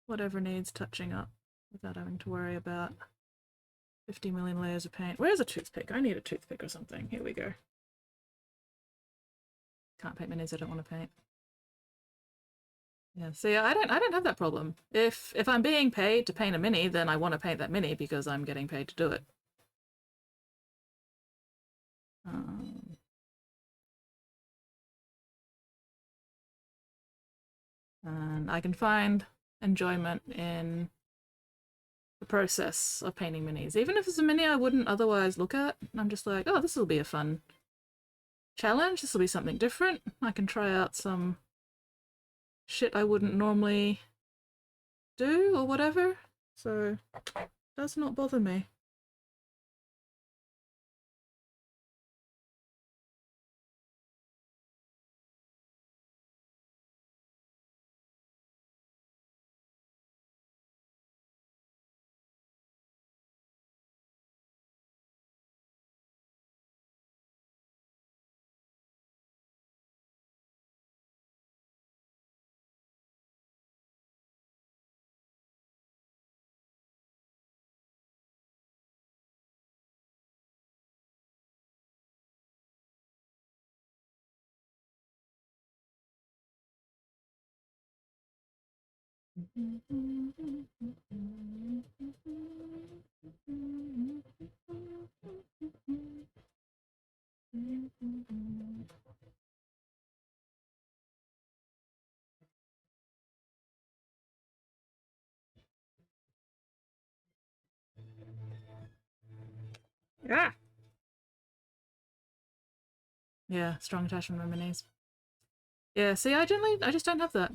whatever needs touching up without having to worry about 50 million layers of paint. Where's a toothpick? I need a toothpick or something. Here we go. Can't paint minis I don't want to paint. Yeah, see, I don't have that problem. If I'm being paid to paint a mini, then I want to paint that mini because I'm getting paid to do it. And I can find enjoyment in the process of painting minis. Even if it's a mini I wouldn't otherwise look at, I'm just like, oh, this will be a fun challenge. This will be something different. I can try out some shit I wouldn't normally do or whatever. So it does not bother me. Yeah. Yeah, strong attachment with minis. Yeah, see, I just don't have that.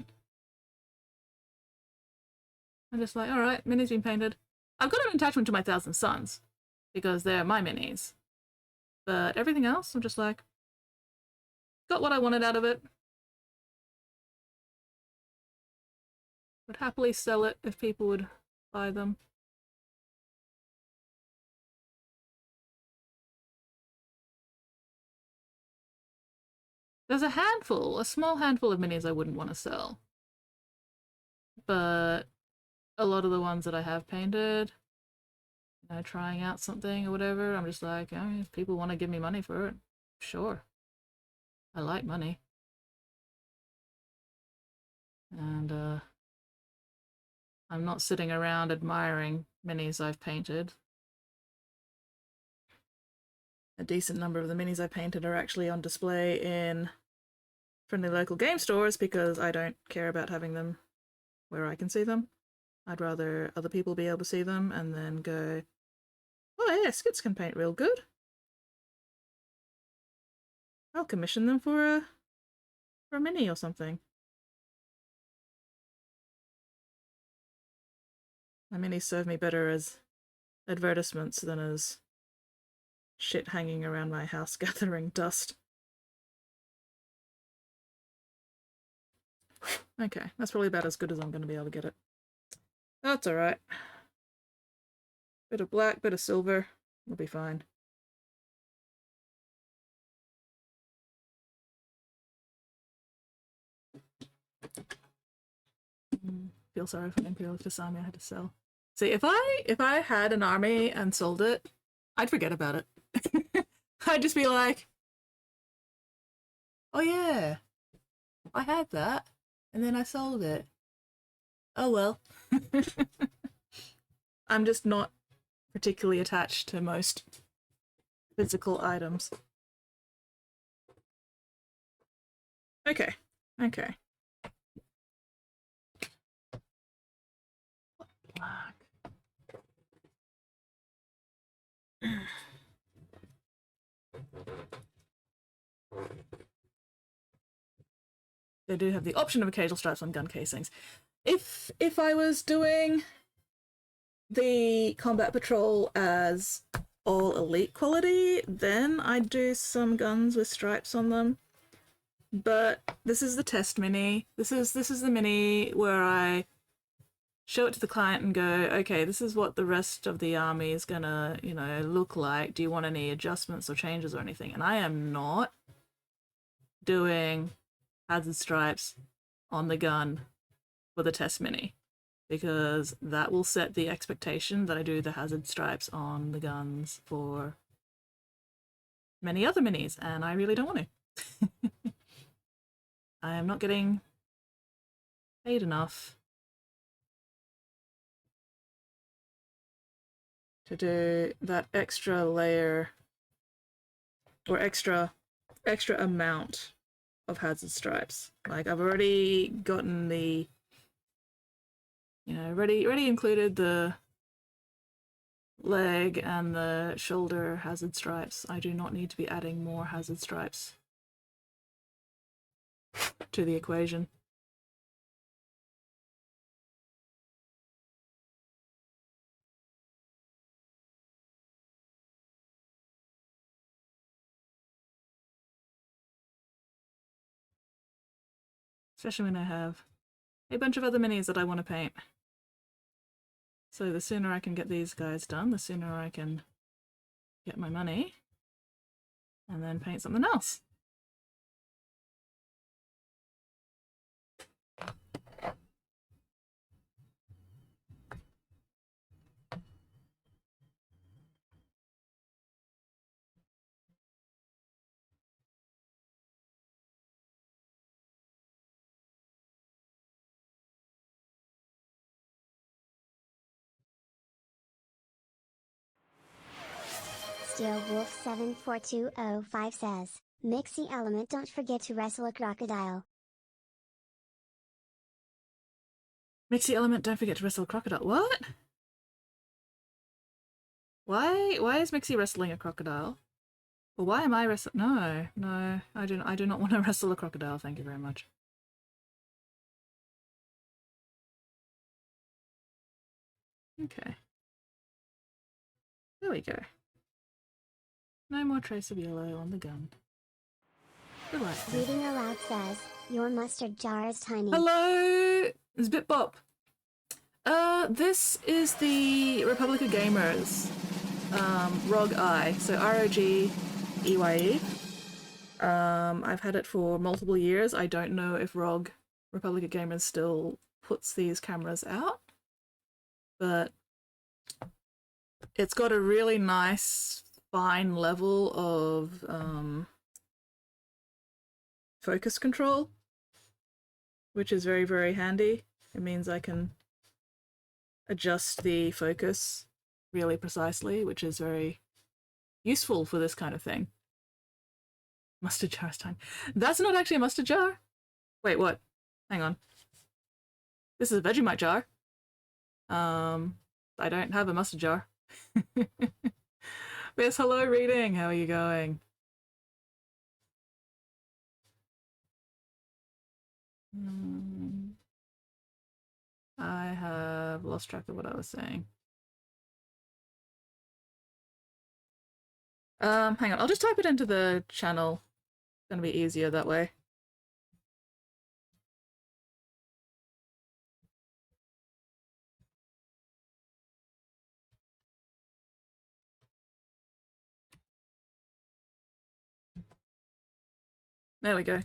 I'm just like, alright, mini's been painted. I've got an attachment to my Thousand Suns, because they're my minis. But everything else, I'm just like, got what I wanted out of it. Would happily sell it if people would buy them. There's a small handful of minis I wouldn't want to sell. But a lot of the ones that I have painted, you know, trying out something or whatever, I'm just like, I mean, if people want to give me money for it, sure. I like money. And I'm not sitting around admiring minis I've painted. A decent number of the minis I painted are actually on display in friendly local game stores because I don't care about having them where I can see them. I'd rather other people be able to see them and then go, oh yeah, Skits can paint real good. I'll commission them for a mini or something. My minis serve me better as advertisements than as shit hanging around my house gathering dust. Okay, that's probably about as good as I'm going to be able to get it. That's alright. Bit of black, bit of silver, we'll be fine. Feel sorry for an imperialist army I had to sell. See, if I had an army and sold it, I'd forget about it. I'd just be like, oh yeah, I had that, and then I sold it. Oh well. I'm just not particularly attached to most physical items. Okay, okay. Black. They do have the option of occasional stripes on gun casings. If I was doing the combat patrol as all elite quality, then I'd do some guns with stripes on them. But this is the test mini. This is the mini where I show it to the client and go, okay, this is what the rest of the army is gonna, you know, look like. Do you want any adjustments or changes or anything? And I am not doing hazard stripes on the gun for the test mini, because that will set the expectation that I do the hazard stripes on the guns for many other minis, and I really don't want to. I am not getting paid enough to do that extra layer or extra amount of hazard stripes. Like, I've already gotten the, you know, already included the leg and the shoulder hazard stripes. I do not need to be adding more hazard stripes to the equation. Especially when I have a bunch of other minis that I want to paint. So the sooner I can get these guys done, the sooner I can get my money and then paint something else. Celestial Wolf 74205 says, Mixie Element, don't forget to wrestle a crocodile. Mixie Element, don't forget to wrestle a crocodile. What? Why is Mixie wrestling a crocodile? Well, why am I wrestling? No, I do not want to wrestle a crocodile, thank you very much. Okay. There we go. No more trace of yellow on the gun. Delightful. Reading Aloud says, your mustard jar is tiny. Hello! It's Bitbop. This is the Republic of Gamers, ROG I, so ROG-EYE. I've had it for multiple years. I don't know if ROG, Republic of Gamers, still puts these cameras out, but it's got a really nice, fine level of focus control, which is very, very handy. It means I can adjust the focus really precisely, which is very useful for this kind of thing. Mustard jar is time. That's not actually a mustard jar. Wait, what? Hang on. This is a Vegemite jar. I don't have a mustard jar. Yes, hello, Reading. How are you going? I have lost track of what I was saying. Hang on, I'll just type it into the channel. It's gonna be easier that way. There we go.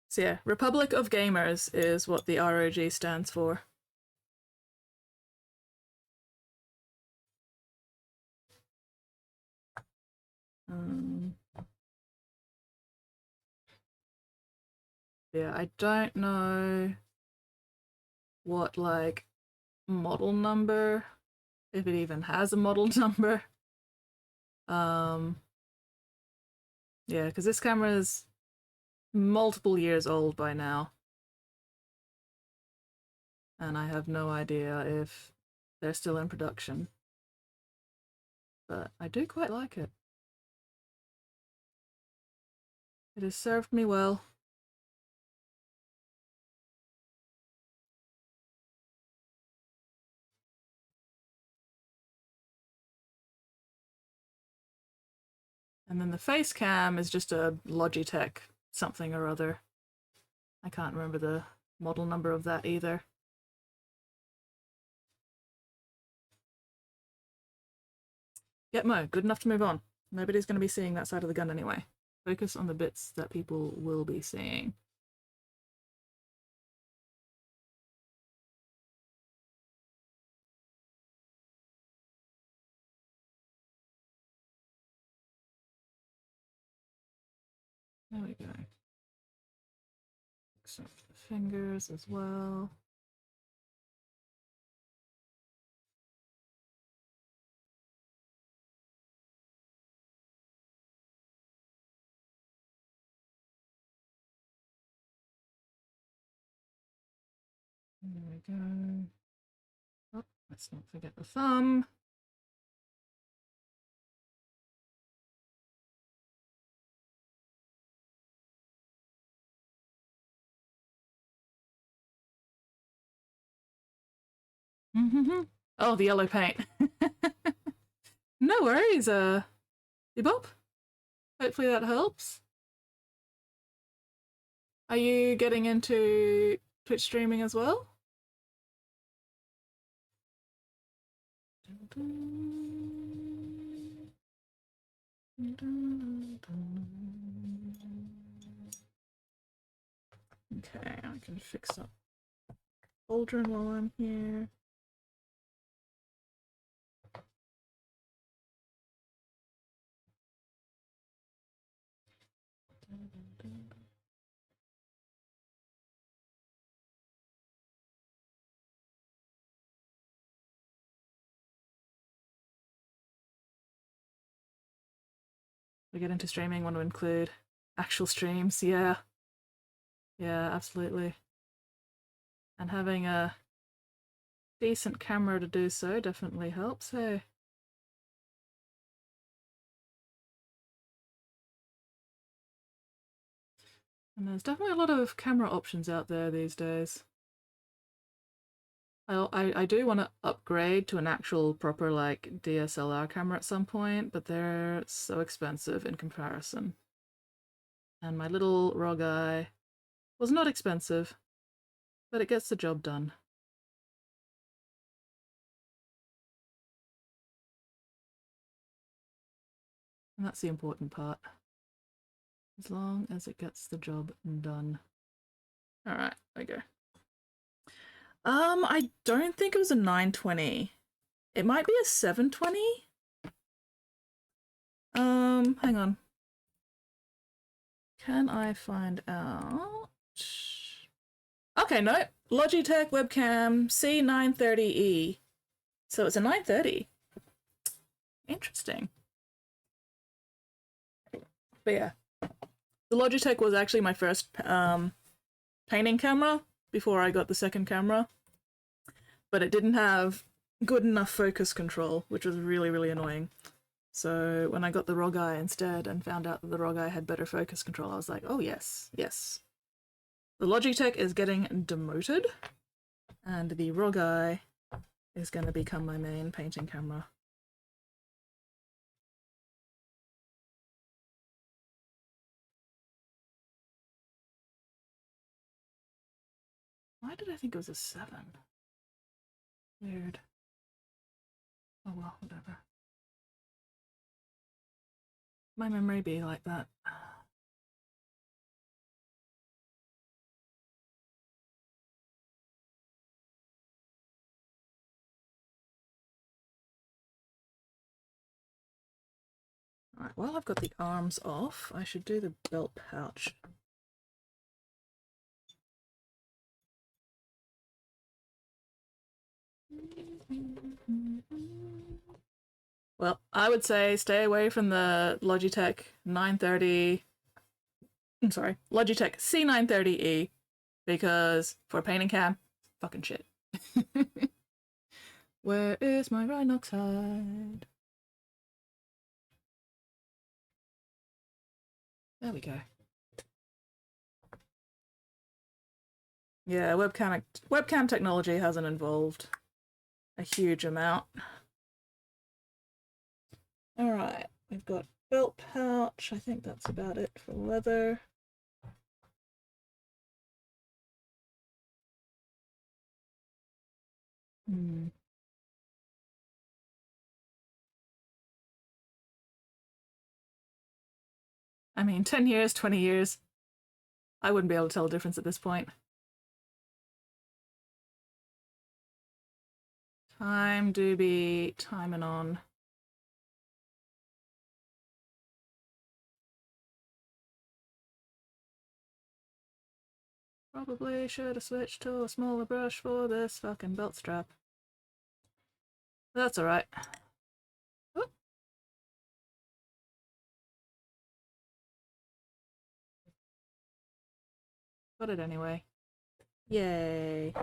So yeah, Republic of Gamers is what the ROG stands for. Yeah, I don't know what, like, model number, if it even has a model number. Yeah, because this camera is multiple years old by now. And I have no idea if they're still in production. But I do quite like it. It has served me well. And then the face cam is just a Logitech something or other. I can't remember the model number of that either. Gitmo, good enough to move on. Nobody's going to be seeing that side of the gun anyway. Focus on the bits that people will be seeing. There we go. Except the fingers as well. There we go. Oh, let's not forget the thumb. Oh, the yellow paint. No worries, Bebop. Hopefully that helps. Are you getting into Twitch streaming as well? Okay, I can fix up Aldrin while I'm here. we get into streaming, want to include actual streams. Yeah. Yeah, absolutely. And having a decent camera to do so definitely helps, hey? And there's definitely a lot of camera options out there these days. I do want to upgrade to an actual proper like DSLR camera at some point, but they're so expensive in comparison. And my little RAW guy was not expensive, but it gets the job done. And that's the important part. As long as it gets the job done. Alright, there we go. I don't think it was a 920. It might be a 720. Hang on. Can I find out? Okay, no. Logitech webcam C930E. So it's a 930. Interesting. But yeah. The Logitech was actually my first painting camera before I got the second camera. But it didn't have good enough focus control, which was really, really annoying. So when I got the RAW guy instead and found out that the RAW guy had better focus control, I was like, oh yes, yes. The Logitech is getting demoted, and the RAW guy is going to become my main painting camera. Why did I think it was a 7? Weird. Oh well, whatever. My memory be like that. Alright, while I've got the arms off, I should do the belt pouch. Well, I would say stay away from the Logitech 930. I'm sorry, Logitech C930E, because for a painting cam, fucking shit. Where is my Rhinox hide? There we go. Yeah, webcam technology hasn't evolved a huge amount. Alright, we've got belt pouch. I think that's about it for leather. I mean, 10 years, 20 years. I wouldn't be able to tell the difference at this point. Time do be timing on. Probably should have switched to a smaller brush for this fucking belt strap. That's alright. Got it anyway. Yay.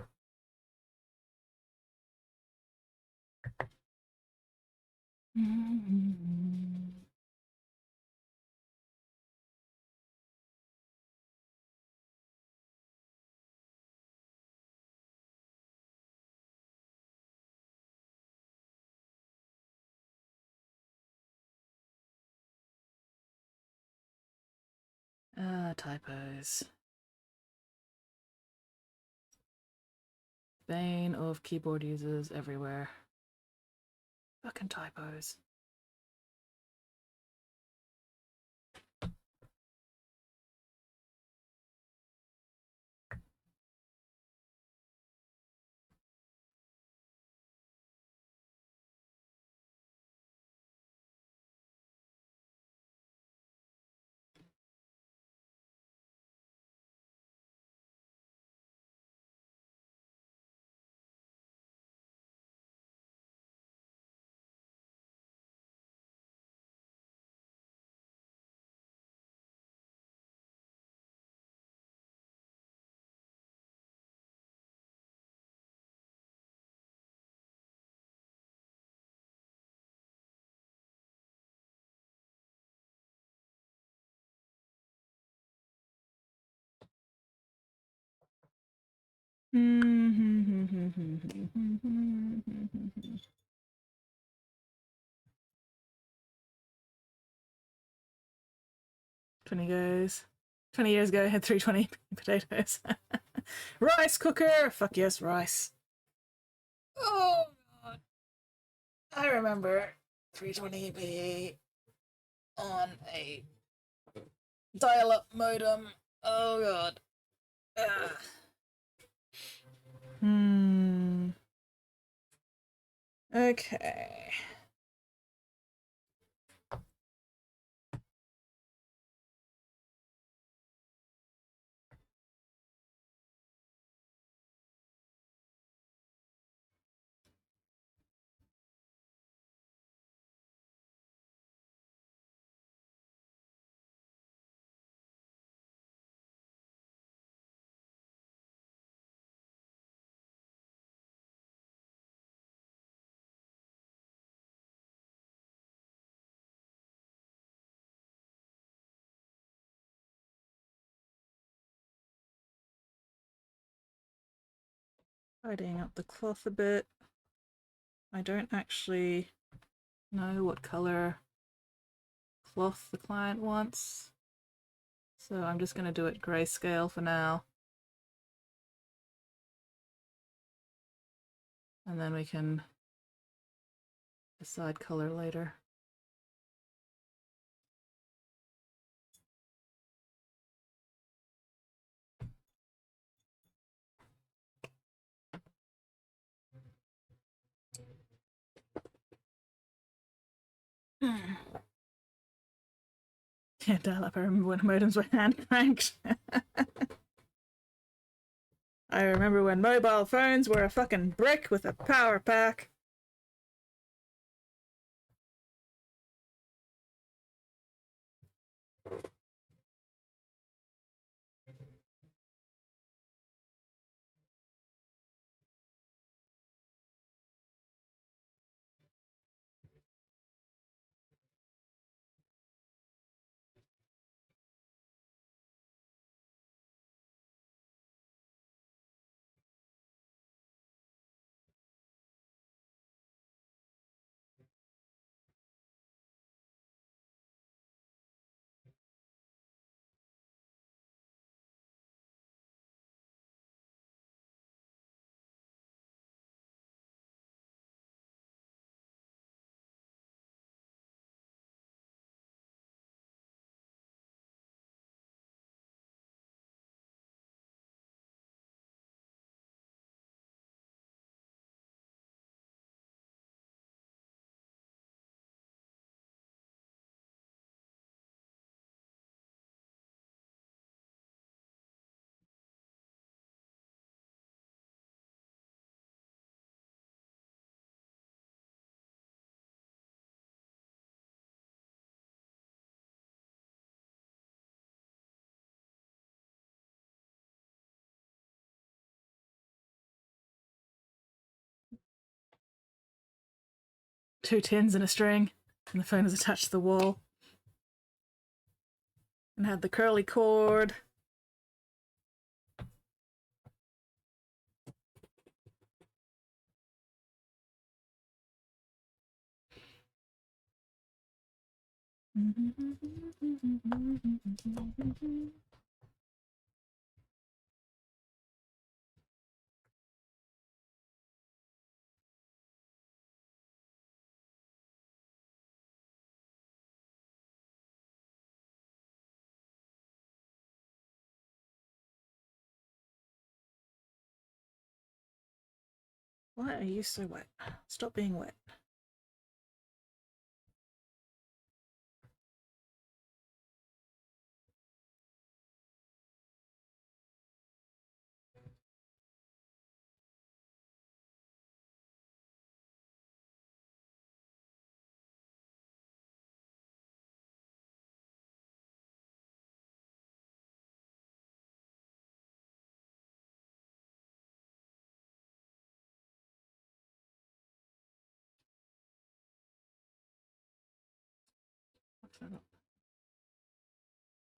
Typos. Bane of keyboard users everywhere. Fucking typos. goes. 20 years ago, I had 320 potatoes. Rice cooker! Fuck yes, rice. Oh, God. I remember 320p on a dial-up modem. Oh, God. Ugh. Okay. Tidying up the cloth a bit. I don't actually know what color cloth the client wants, so I'm just going to do it grayscale for now. And then we can decide color later. Yeah, dial up. I remember when modems were hand cranked. I remember when mobile phones were a fucking brick with a power pack. Two tins and a string, and the phone is attached to the wall. And had the curly cord. Why are you so wet? Stop being wet. Fix that up.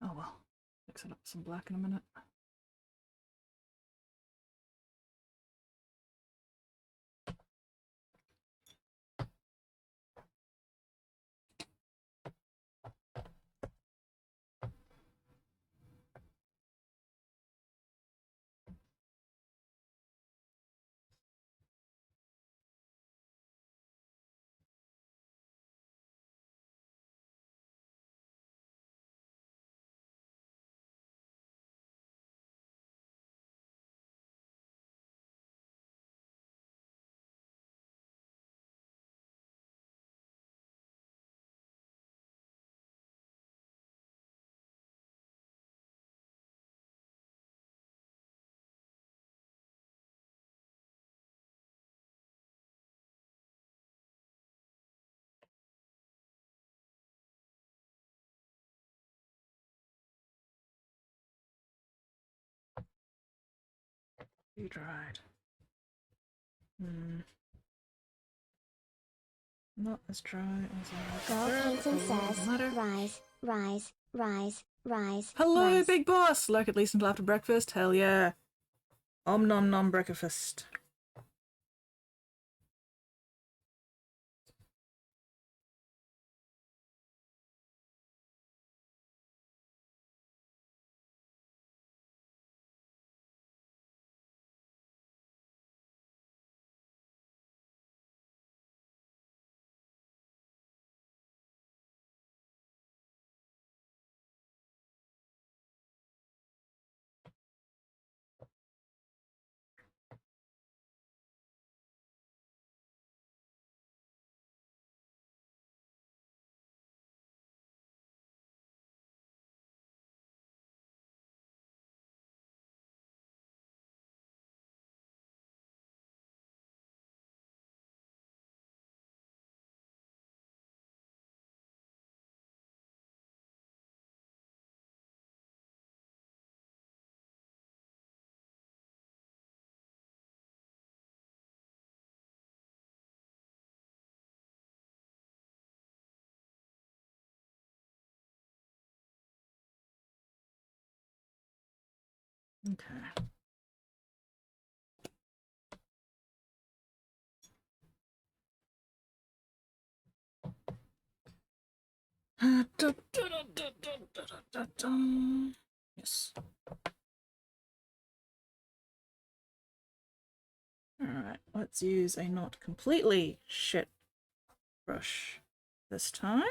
Oh well. Fix it up with some black in a minute. Be dried. Hmm. Not as dry as I Girl prefer, Painting but a little says, matter. rise, rise, rise, rise. Hello, rise. big boss! Lurk at least until after breakfast? Hell yeah. Om nom nom breakfast. Okay. Yes. Alright, let's use a not completely shit brush this time.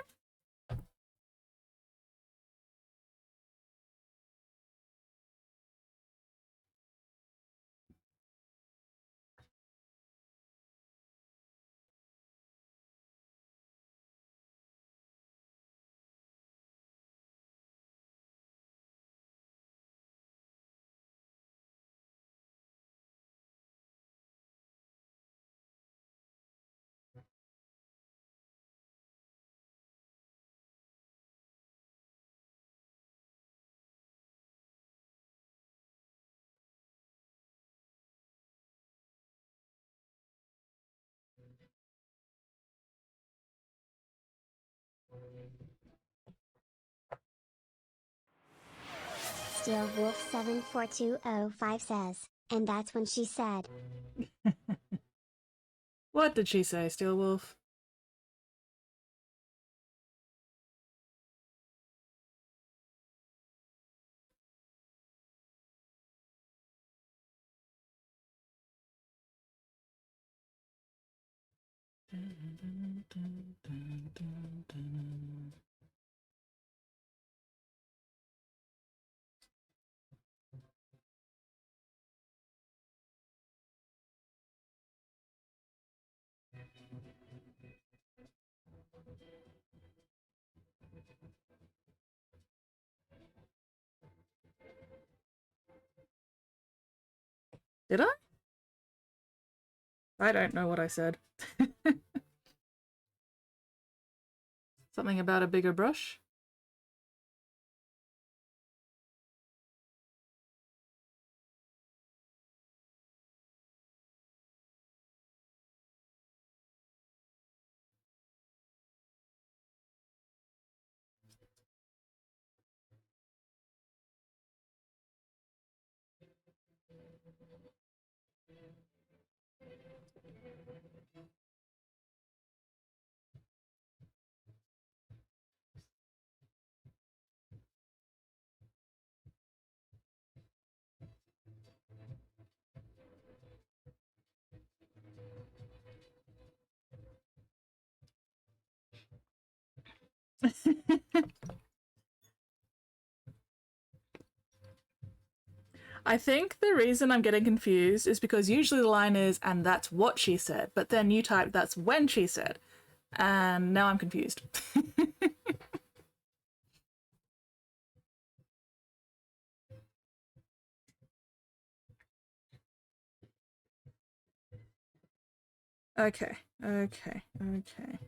Steel Wolf 74205 says, and that's when she said. What did she say, Steel Wolf? Did I? I don't know what I said. Something about a bigger brush? I think the reason I'm getting confused is because usually the line is, and that's what she said, but then you typed, that's when she said. And now I'm confused. Okay, okay, okay.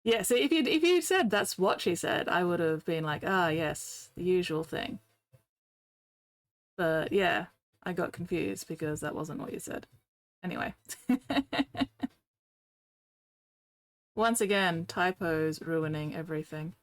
Yeah, so if you said that's what she said, I would have been like, ah, yes, the usual thing. But yeah, I got confused because that wasn't what you said. Anyway. Once again, typos ruining everything.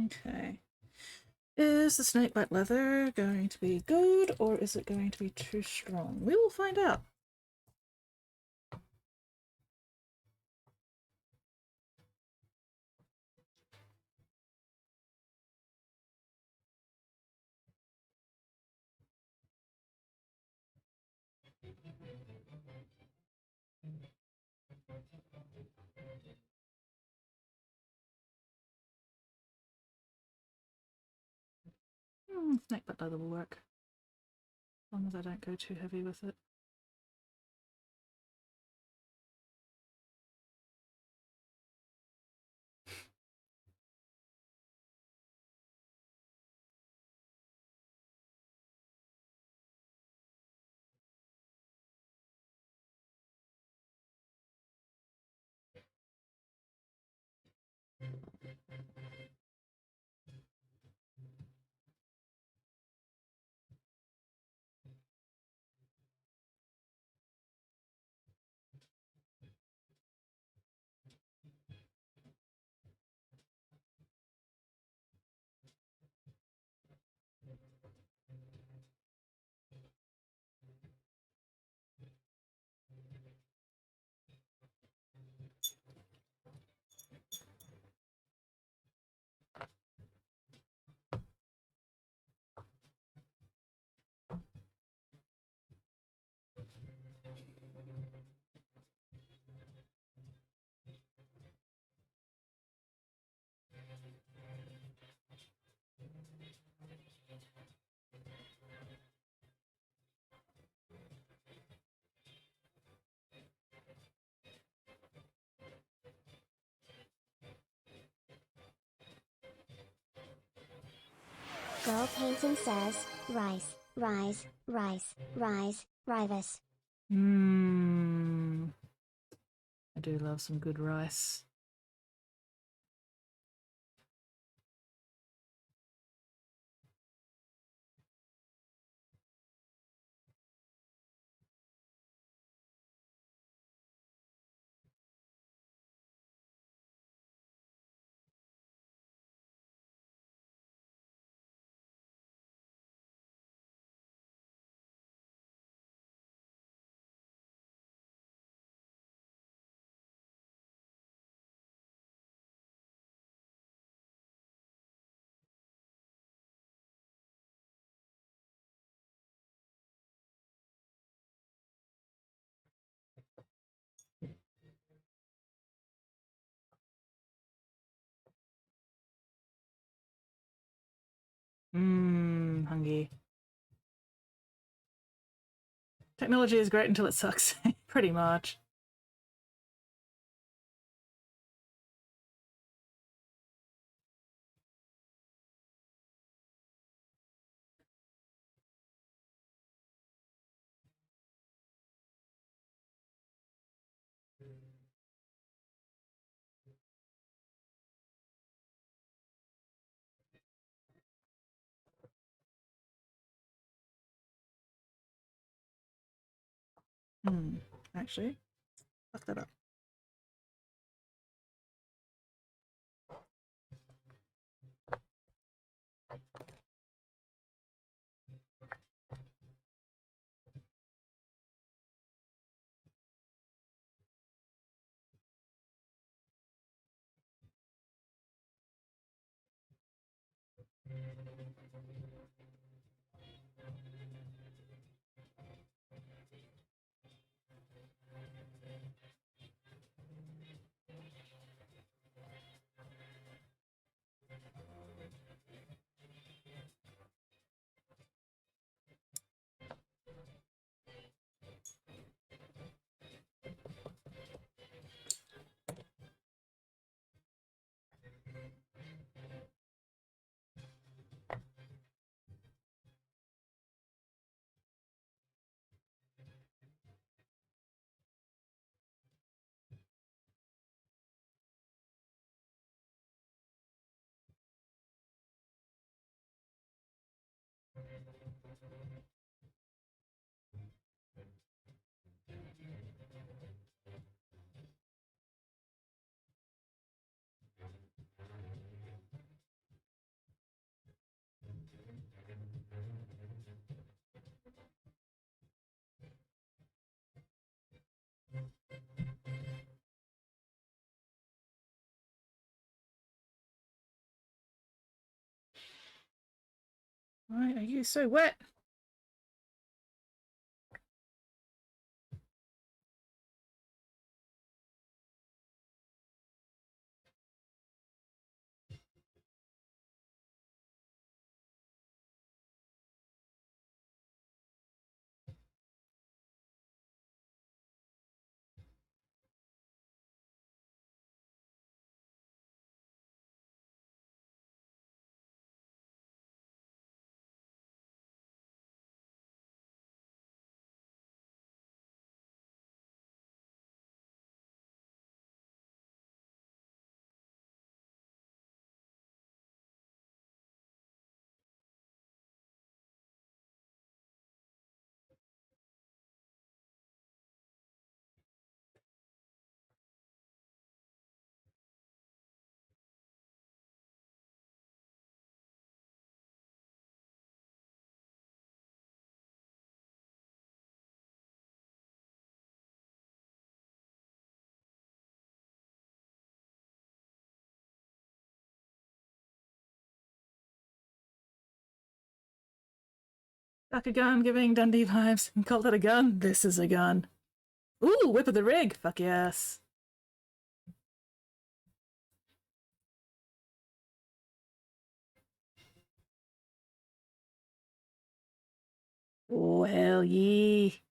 Okay. Is the snakebite leather going to be good or is it going to be too strong? We will find out. Snakebite leather will work. As long as I don't go too heavy with it. Girl painting says, rice, rise, rice, rise, rivis. I do love some good rice. Hungry. Technology is great until it sucks, pretty much. Actually, fuck that up. Why are you so wet? Duck a gun, giving Dundee vibes. And call that a gun? This is a gun. Ooh, whip of the rig. Fuck yes. Oh, hell yee.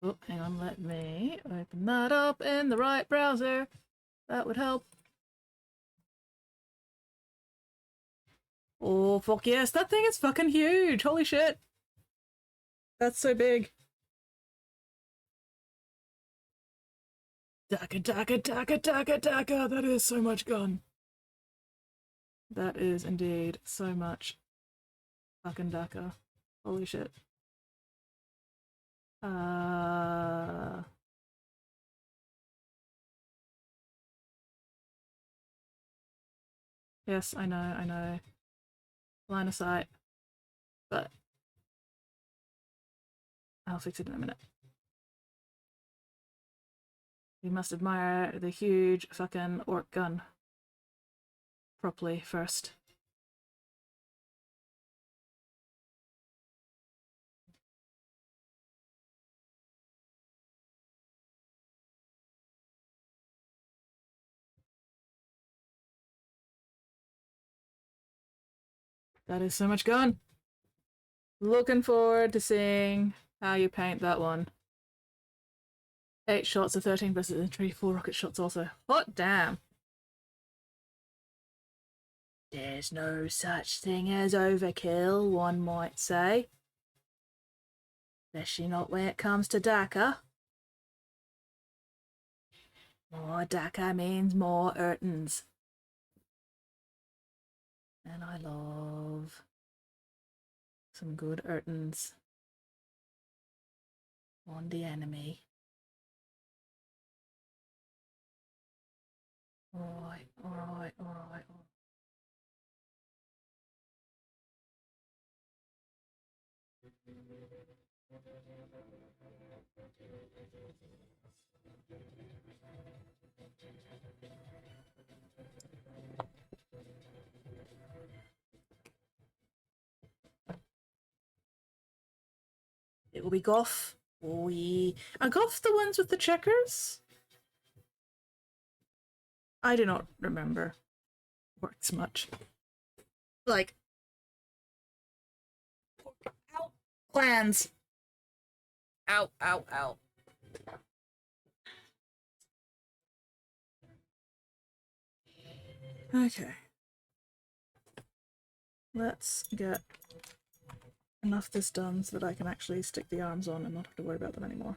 Oh, hang on, let me open that up in the right browser. That would help. Oh, fuck yes, that thing is fucking huge. Holy shit. That's so big. Daka, daka, daka, daka, daka. That is so much gun. That is indeed so much fucking daka. Holy shit. Yes, I know, I know. Line of sight. But I'll fix it in a minute. You must admire the huge fucking orc gun properly first. That is so much gun. Looking forward to seeing how you paint that one. 8 shots of 13 versus entry, 4 rocket shots also. Hot damn. There's no such thing as overkill, one might say. Especially not when it comes to Dakar. More Dakar means more Urtons. And I love some good Urtons. on the enemy. Alright, alright, alright. It will be Goth. Are Goth the ones with the checkers? I do not remember. Works much. Like, ow, clans. Ow, ow, ow. Okay. Let's get enough of this done so that I can actually stick the arms on and not have to worry about them anymore.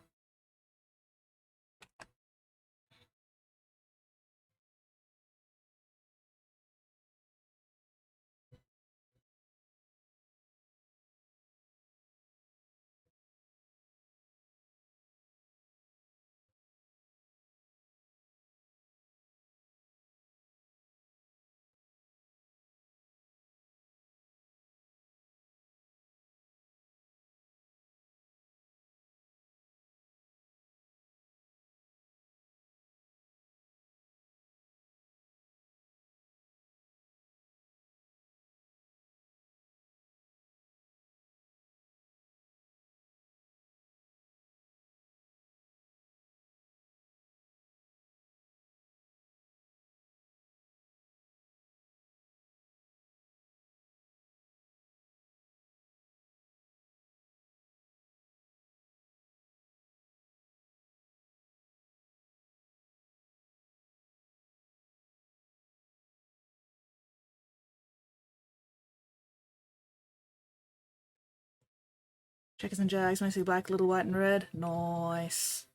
Checkers and jags, mostly black, little white and red. Nice.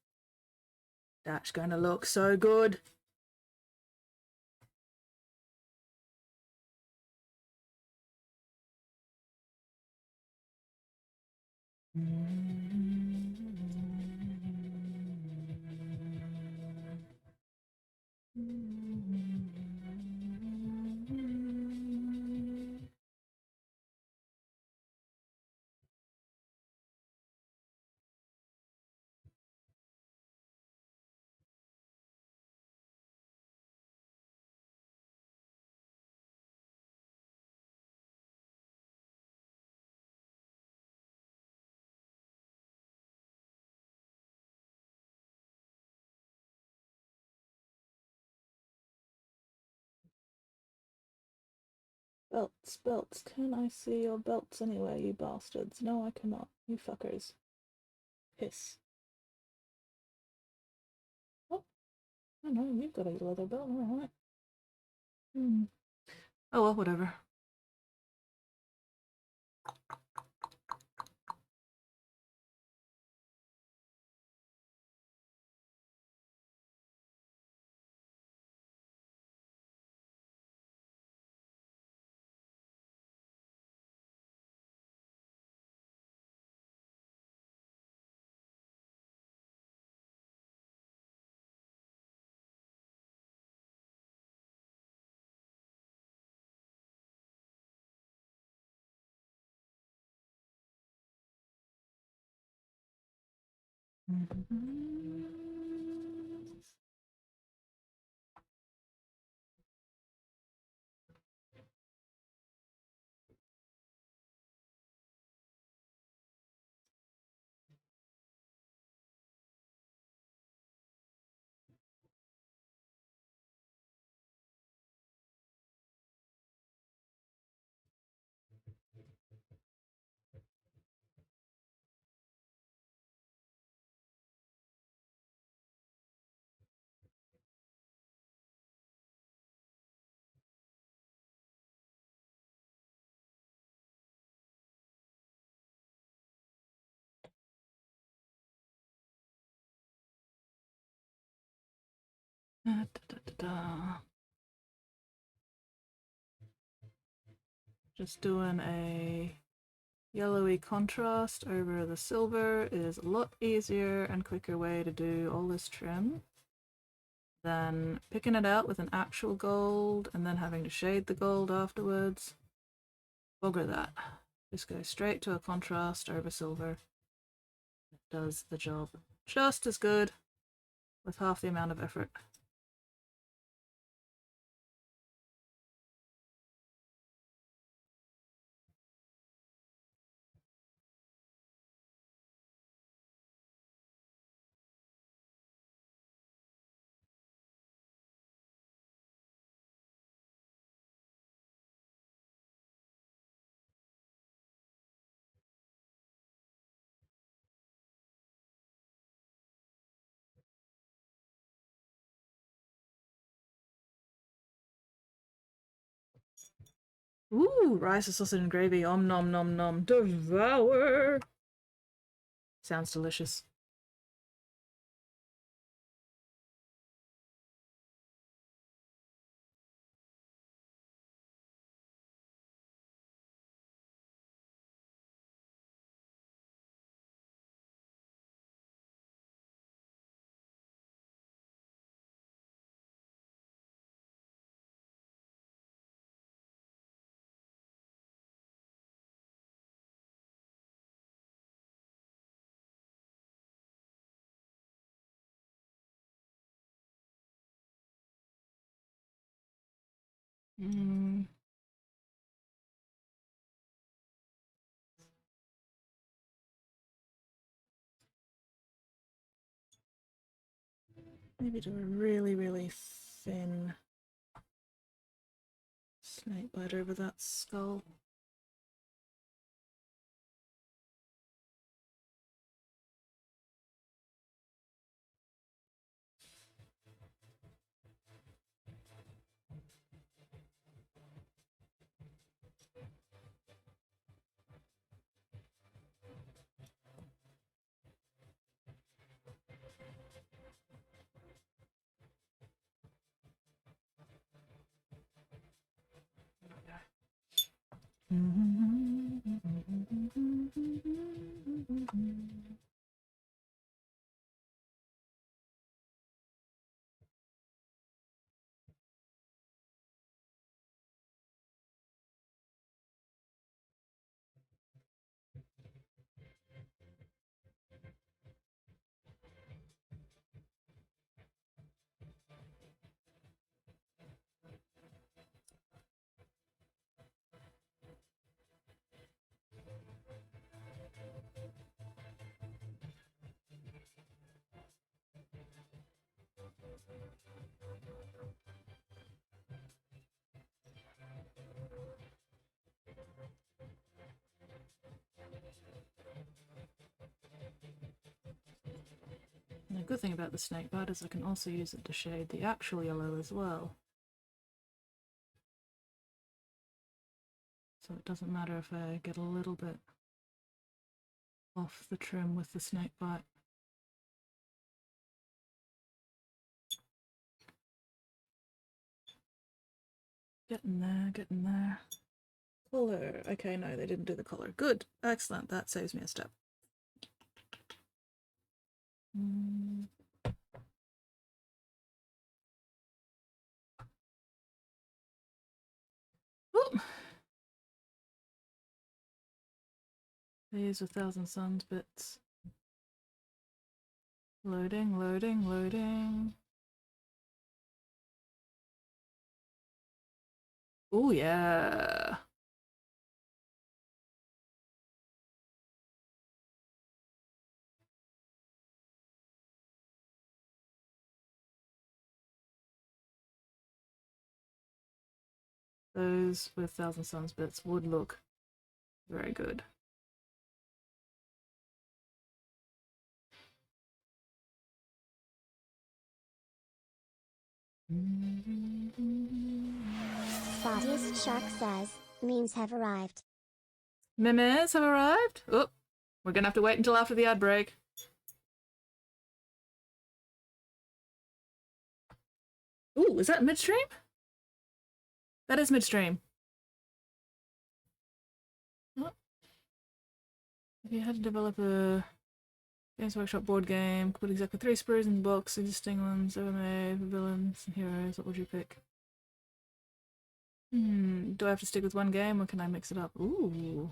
That's gonna look so good. Belts, belts. Can I see your belts anywhere, you bastards? No, I cannot. You fuckers. Piss. Oh, I know, you've got a leather belt, alright. Oh well, whatever. Just doing a yellowy contrast over the silver is a lot easier and quicker way to do all this trim than picking it out with an actual gold and then having to shade the gold afterwards. Bugger that. Just go straight to a contrast over silver. It does the job just as good with half the amount of effort. Ooh, rice, sausage, and gravy. Om nom nom nom. Devour! Sounds delicious. Maybe do a really, really thin snake bite over that skull. The good thing about the snake bite is I can also use it to shade the actual yellow as well. So it doesn't matter if I get a little bit off the trim with the snake bite. Getting there, getting there. Color. Okay, no, they didn't do the color. Good. Excellent. That saves me a step. Oh. These 1,000 Suns bits. Loading, loading, loading. Oh yeah. Those with 1,000 Suns bits would look very good. Spottiest Shark says, memes have arrived. Memes have arrived? Oh, we're gonna have to wait until after the ad break. Ooh, is that midstream? That is midstream. Oh. If you had to develop a Games Workshop board game, put exactly 3 sprues in the box, existing ones ever made, villains and heroes, what would you pick? Do I have to stick with one game or can I mix it up? Ooh.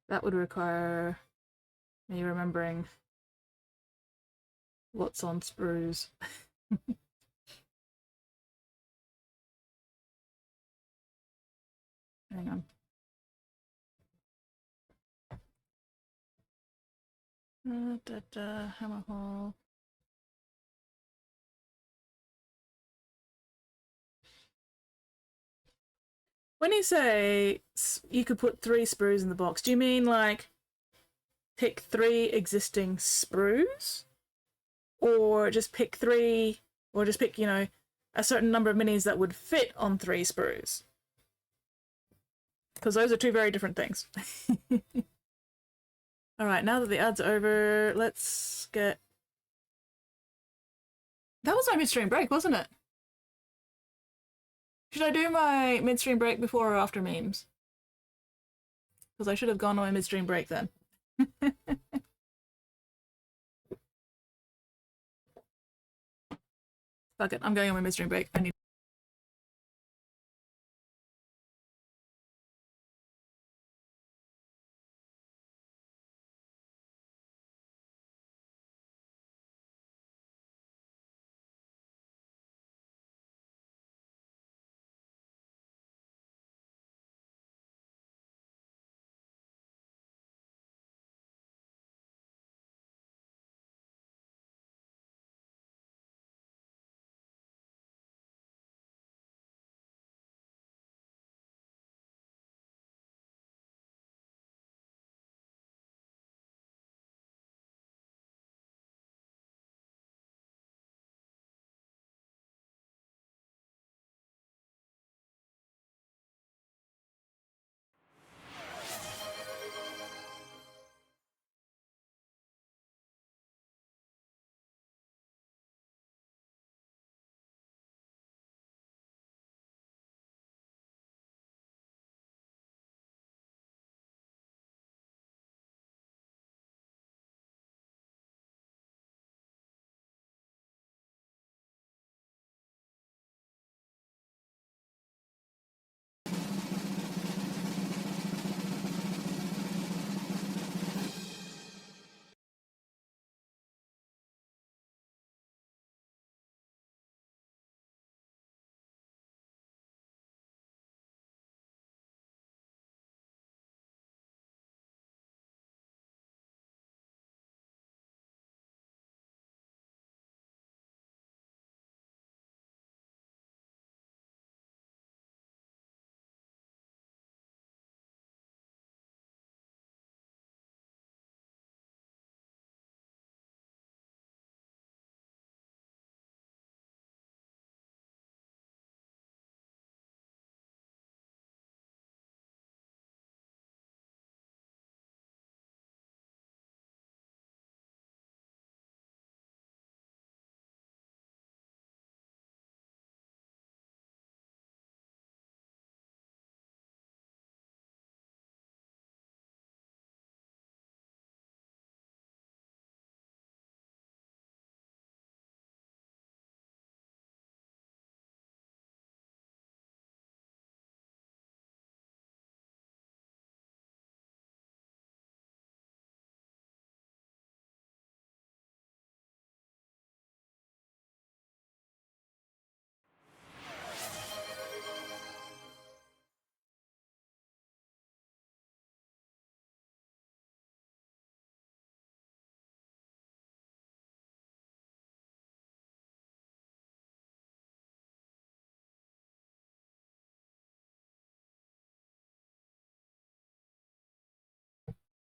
That would require me remembering what's on sprues. Hang on. Hammer hole. When you say you could put 3 sprues in the box, do you mean like pick 3 existing sprues? Or just pick 3, or just pick, you know, a certain number of minis that would fit on 3 sprues? Because those are 2 very different things. Alright, now that the ad's over, let's get... That was my midstream break, wasn't it? Should I do my midstream break before or after memes? Because I should have gone on my midstream break then. Fuck it, I'm going on my midstream break. I need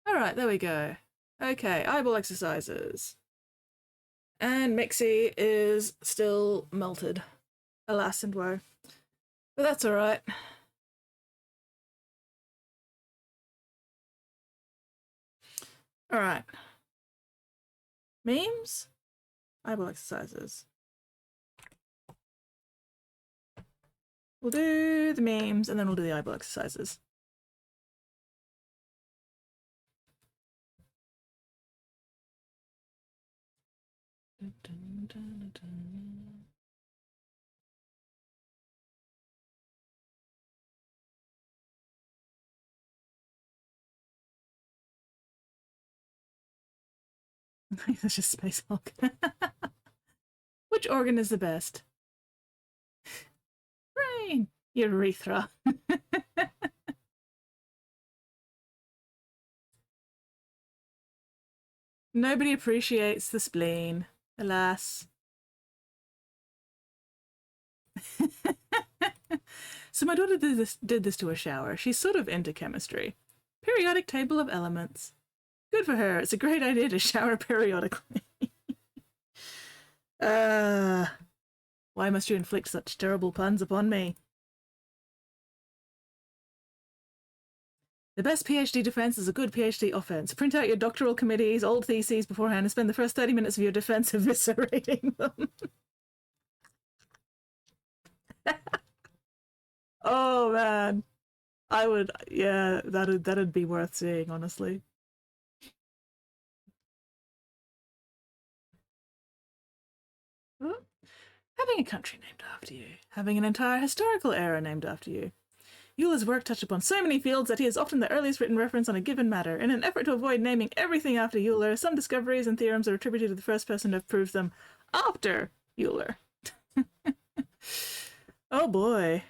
Alright, there we go. Okay, eyeball exercises. And Mixie is still melted. Alas and woe. But that's alright. Alright. Memes? Eyeball exercises. We'll do the memes and then we'll do the eyeball exercises. It's just Space Hulk. Which organ is the best? Brain! Urethra. Nobody appreciates the spleen, alas. So my daughter did this to a shower. She's sort of into chemistry. Periodic table of elements. Good for her. It's a great idea to shower periodically. Why must you inflict such terrible puns upon me? The best PhD defense is a good PhD offense. Print out your doctoral committees, old theses beforehand, and spend the first 30 minutes of your defense eviscerating them. Oh man, I would. Yeah, that'd be worth seeing, honestly. Having a country named after you, having an entire historical era named after you. Euler's work touched upon so many fields that he is often the earliest written reference on a given matter. In an effort to avoid naming everything after Euler, some discoveries and theorems are attributed to the first person to have proved them after Euler. Oh boy.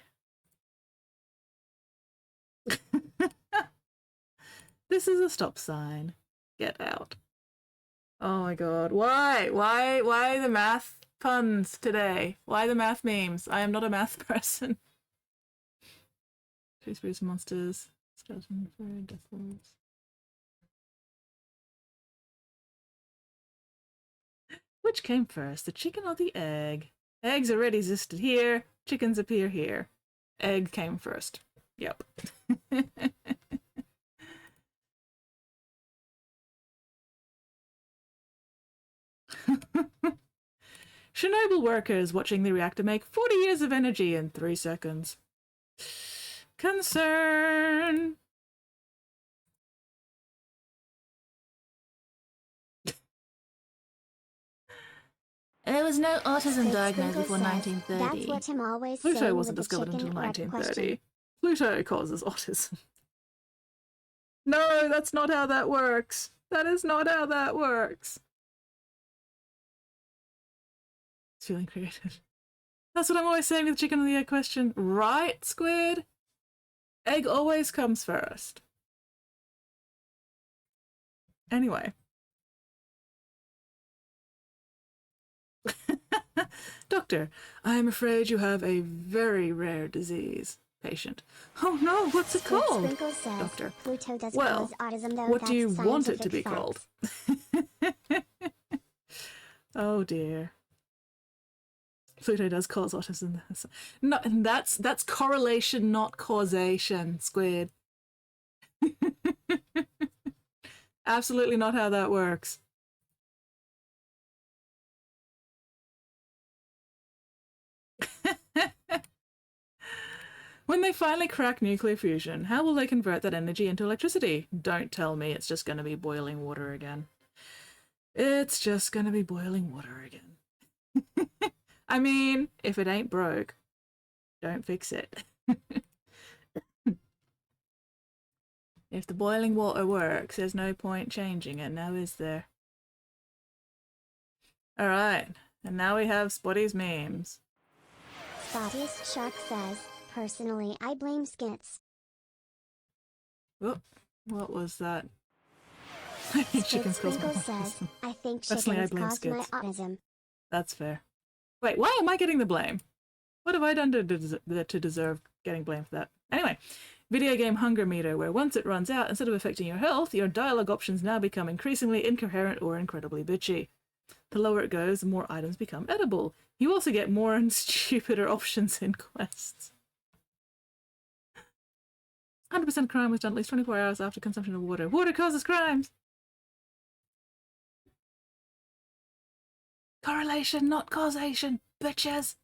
This is a stop sign. Get out. Oh my god. Why? Why the math puns today? Why the math memes? I am not a math person. Two spirits monsters. Skeleton for deathwolves. Which came first, the chicken or the egg? Eggs already existed here. Chickens appear here. Egg came first. Yep. Chernobyl workers watching the reactor make 40 years of energy in 3 seconds. Concern. There was no autism diagnosed before 1930. That's what Tim always Pluto saying wasn't with the discovered until chicken red 1930. question. Pluto causes autism. No, that's not how that works. That is not how that works. It's feeling creative. That's what I'm always saying with the chicken and the egg question. Right, Squid? Egg always comes first. Anyway. Doctor, I am afraid you have a very rare disease. Patient. Oh no, what's it called? Says, Doctor. Pluto does Well, cause autism, though. what do you That's want it to be scientific called? Oh dear. Pluto does cause autism. No, that's correlation, not causation, Squid. Absolutely not how that works. When they finally crack nuclear fusion, how will they convert that energy into electricity? Don't tell me it's just going to be boiling water again. It's just going to be boiling water again. I mean, if it ain't broke, don't fix it. If the boiling water works, there's no point changing it, now is there? Alright, and now we have Spotty's memes. Spottiest Shark says, personally, I blame skits. Whoop, what was that? I think chickens cause my says, autism. I think Personally, I chickens blame cause my skits. autism. That's fair. Wait, why am I getting the blame? What have I done to deserve getting blamed for that? Anyway, video game hunger meter, where once it runs out, instead of affecting your health, your dialogue options now become increasingly incoherent or incredibly bitchy. The lower it goes, the more items become edible. You also get more and stupider options in quests. 100% crime was done at least 24 hours after consumption of water. Water causes crimes! Correlation, not causation, bitches!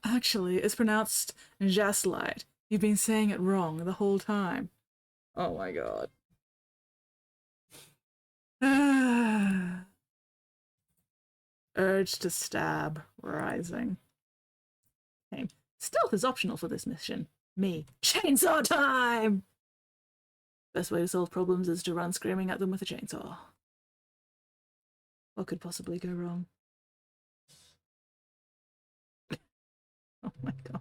Actually, it's pronounced jaslight. You've been saying it wrong the whole time. Oh my god. Urge to stab rising. Okay. Stealth is optional for this mission. Me. Chainsaw time! Best way to solve problems is to run screaming at them with a chainsaw. What could possibly go wrong? Oh my god.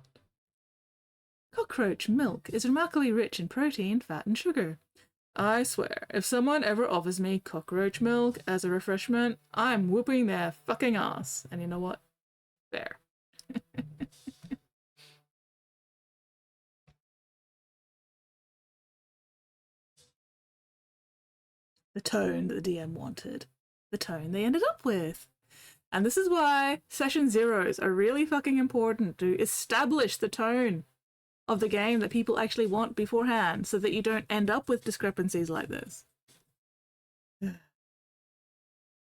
Cockroach milk is remarkably rich in protein, fat, and sugar. I swear, if someone ever offers me cockroach milk as a refreshment, I'm whooping their fucking ass. And you know what? Fair. The tone that the DM wanted. The tone they ended up with. And this is why session zeros are really fucking important, to establish the tone of the game that people actually want beforehand, so that you don't end up with discrepancies like this.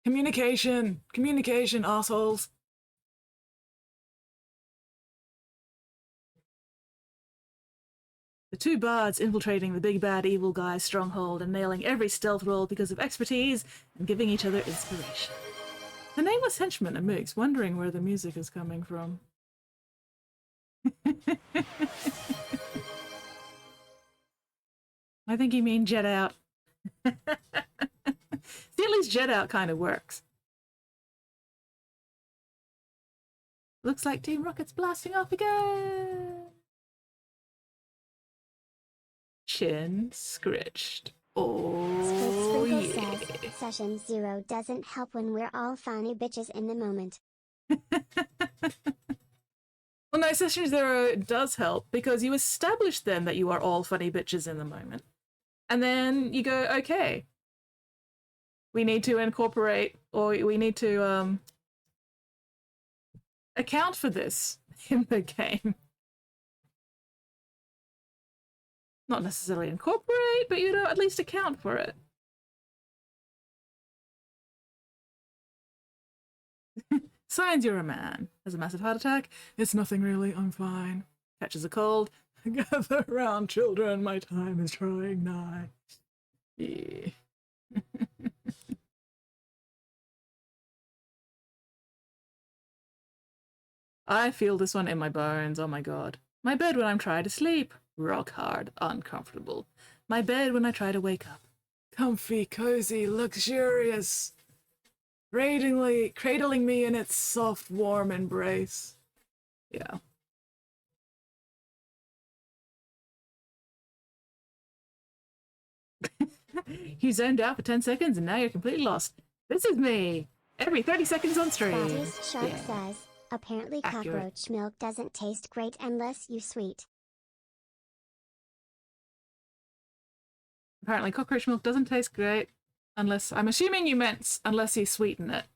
Communication! Communication, assholes! The two bards infiltrating the big bad evil guy's stronghold and nailing every stealth roll because of expertise and giving each other inspiration. The nameless henchman are mooks, wondering where the music is coming from. I think you mean jet out. See, at least jet out kind of works. Looks like Team Rocket's blasting off again. Chin scritched. Oh, yeah. Says, Session 0 doesn't help when we're all funny bitches in the moment. Well, no, Session 0 does help, because you establish then that you are all funny bitches in the moment. And then you go, okay, we need to incorporate, or we need to account for this in the game. Not necessarily incorporate, but, you know, at least account for it. Signs you're a man. Has a massive heart attack. It's nothing really, I'm fine. Catches a cold. Gather round, children, my time is drawing nigh. Yeah. I feel this one in my bones, oh my god. My bed when I'm trying to sleep. Rock hard, uncomfortable. My bed when I try to wake up. Comfy, cozy, luxurious. Cradling me in its soft, warm embrace. Yeah. You zoned out for 10 seconds and now you're completely lost. This is me! Every 30 seconds on stream. Spottiest Shark says, apparently Accurate. cockroach milk doesn't taste great unless you sweet. Apparently cockroach milk doesn't taste great unless... I'm assuming you meant unless you sweeten it.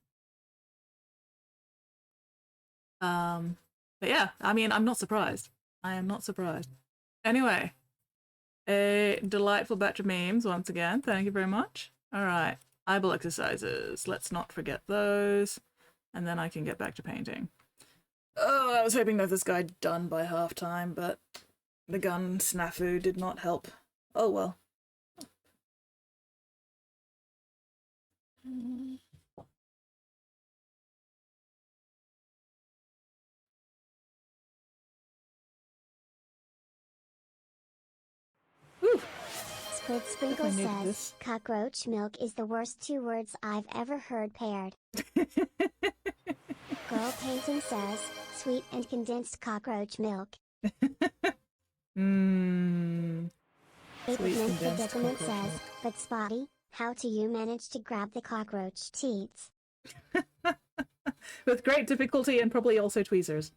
But yeah, I mean, I'm not surprised. I am not surprised. Anyway, a delightful batch of memes once again. Thank you very much. All right, eyeball exercises. Let's not forget those. And then I can get back to painting. Oh, I was hoping to have this guy done by half-time, but the gun snafu did not help. Oh well. Whew. Squid Sprinkle I needed says, this. cockroach milk is the worst two words I've ever heard paired. Girl Painting says, sweet and condensed cockroach milk. Mmm. Ape Sweet Mint condensed Predicament cockroach says, milk. but Spotty, how do you manage to grab the cockroach teats? With great difficulty and probably also tweezers.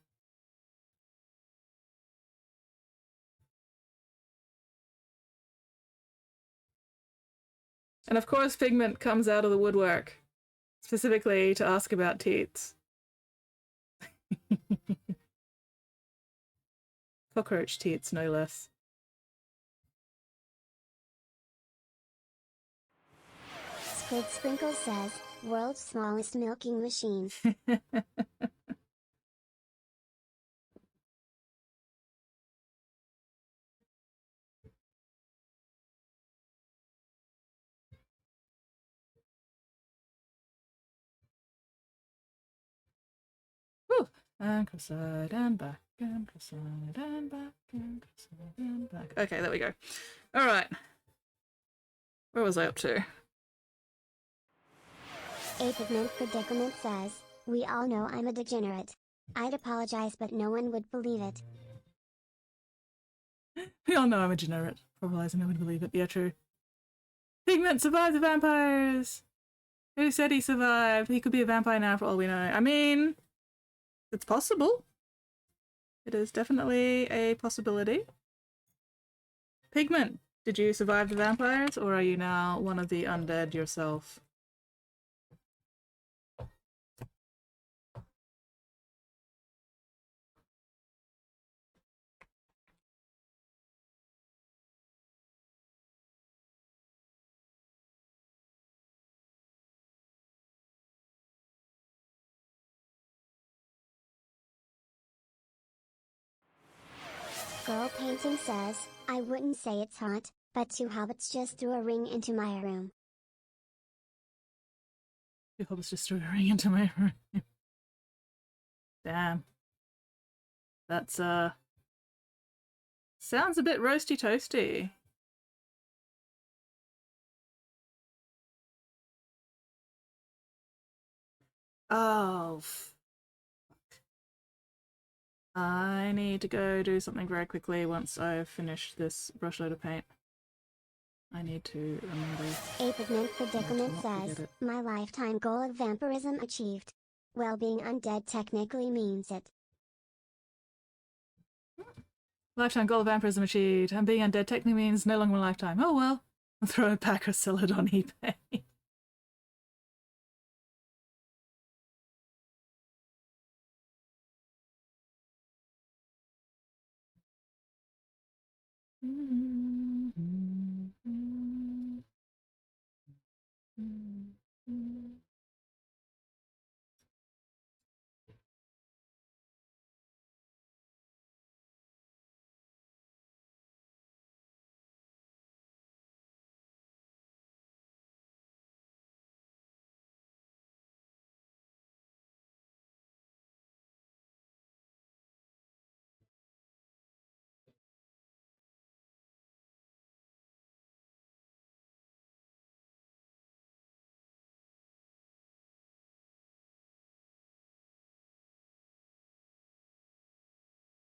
And of course, Pigment comes out of the woodwork, specifically to ask about teats. Cockroach teats, no less. Squid Sprinkle says, world's smallest milking machine. Whew. And cross-side and back, and cross-side and back, and cross-side and back. Okay, there we go. All right. Where was I up to? A Pigment Predicament says, we all know I'm a degenerate. I'd apologize but no one would believe it. We all know I'm a degenerate. Probably no one would believe it. Yeah, true. Pigment survived the vampires! Who said he survived? He could be a vampire now for all we know. I mean, it's possible. It is definitely a possibility. Pigment, did you survive the vampires, or are you now one of the undead yourself? Girl Painting says, I wouldn't say it's hot, but two hobbits just threw a ring into my room. Two hobbits just threw a ring into my room. Damn. That's, sounds a bit roasty toasty. Oh, I need to go do something very quickly once I've finished this brushload of paint. I need to remember. A Pigment Predicament not forget says, it. my lifetime goal of vampirism achieved. Well, being undead technically means it. Lifetime goal of vampirism achieved, and being undead technically means no longer a lifetime. Oh well, I'll throw it back or sell it on eBay.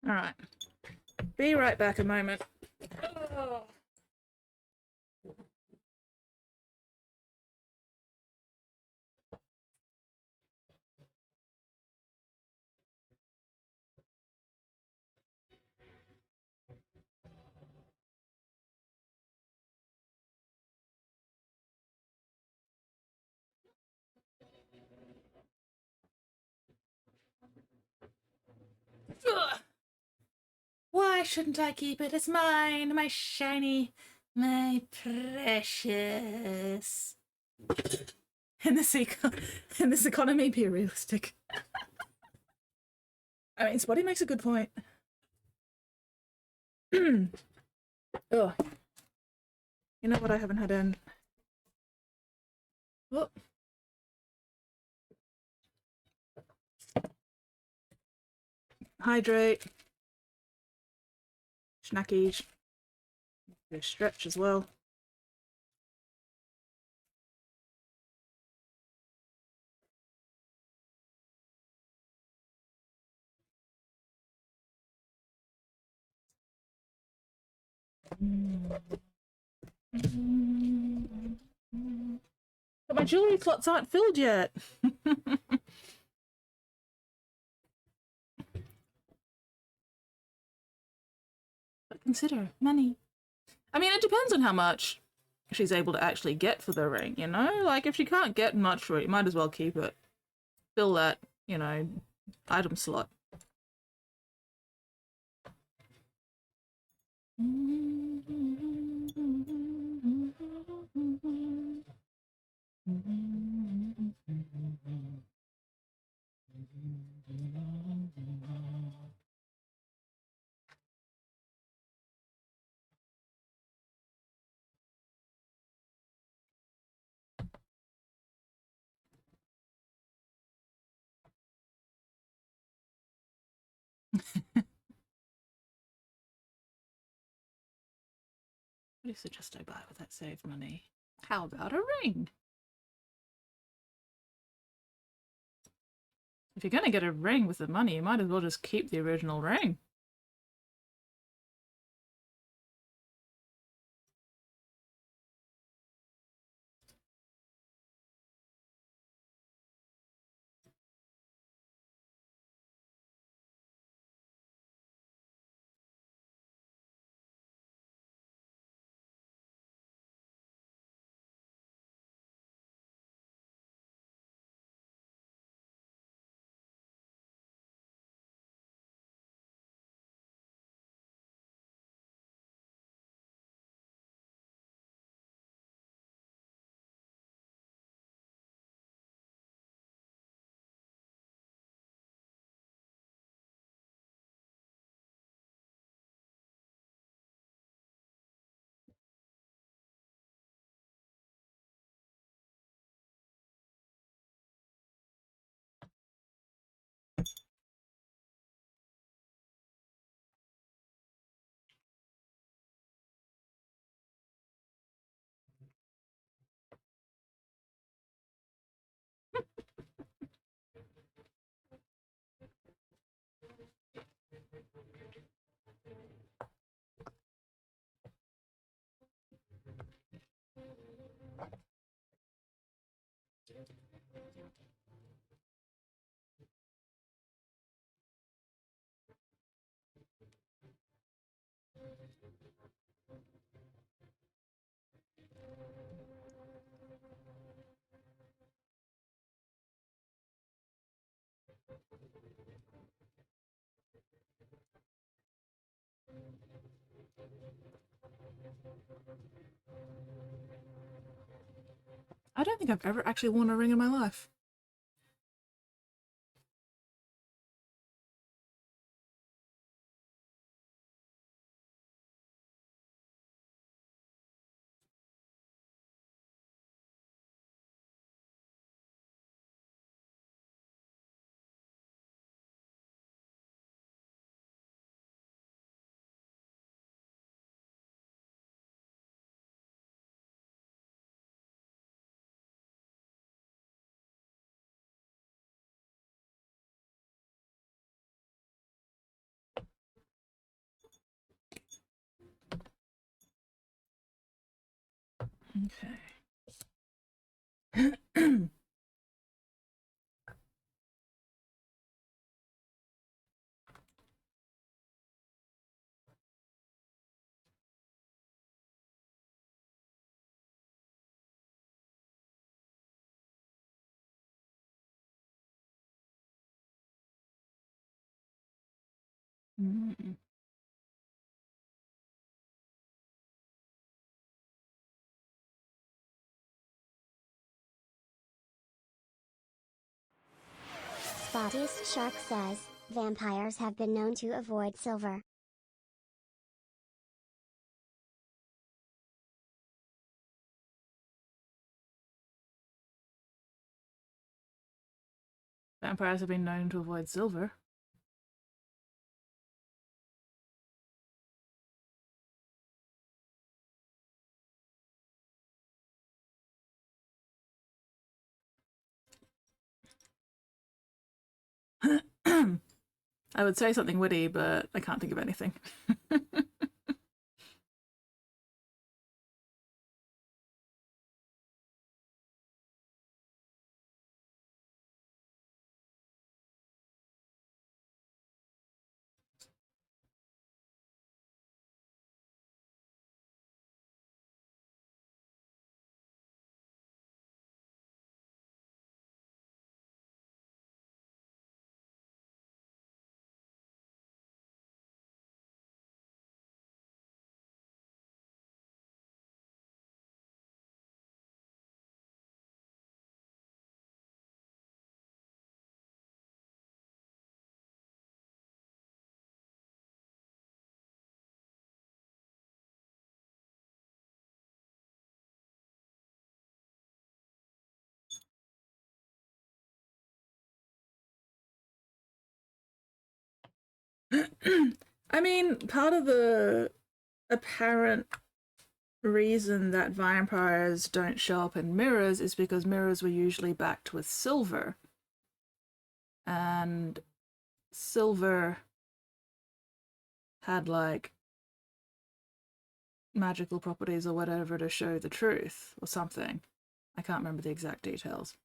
Alright. Be right back a moment. Oh. Ugh. Why shouldn't I keep it? It's mine, my shiny, my precious. In this economy, be realistic. I mean, Spotty makes a good point. Oh, you know what I haven't had in? Oh. Hydrate. Snackies. Stretch as well. But my jewelry slots aren't filled yet. But consider money. I mean, it depends on how much. she's able to actually get for the ring, you know? Like, if she can't get much for it, you might as well keep it. Fill that, you know, item slot. What do you suggest I buy with that saved money? How about a ring? If you're gonna get a ring with the money, you might as well just keep the original ring. I don't think I've ever actually worn a ring in my life. Okay. Mm. Spottiest Shark says, vampires have been known to avoid silver. Vampires have been known to avoid silver. I would say something witty, but I can't think of anything. I mean, part of the apparent reason that vampires don't show up in mirrors is because mirrors were usually backed with silver. And silver had, like, magical properties or whatever to show the truth or something. I can't remember the exact details.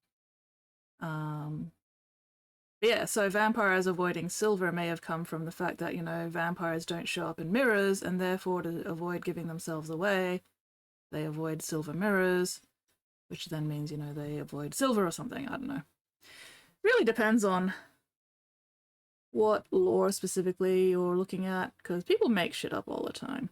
Yeah, so vampires avoiding silver may have come from the fact that, you know, vampires don't show up in mirrors, and therefore to avoid giving themselves away, they avoid silver mirrors, which then means, you know, they avoid silver or something. I don't know. Really depends on what lore specifically you're looking at, because people make shit up all the time.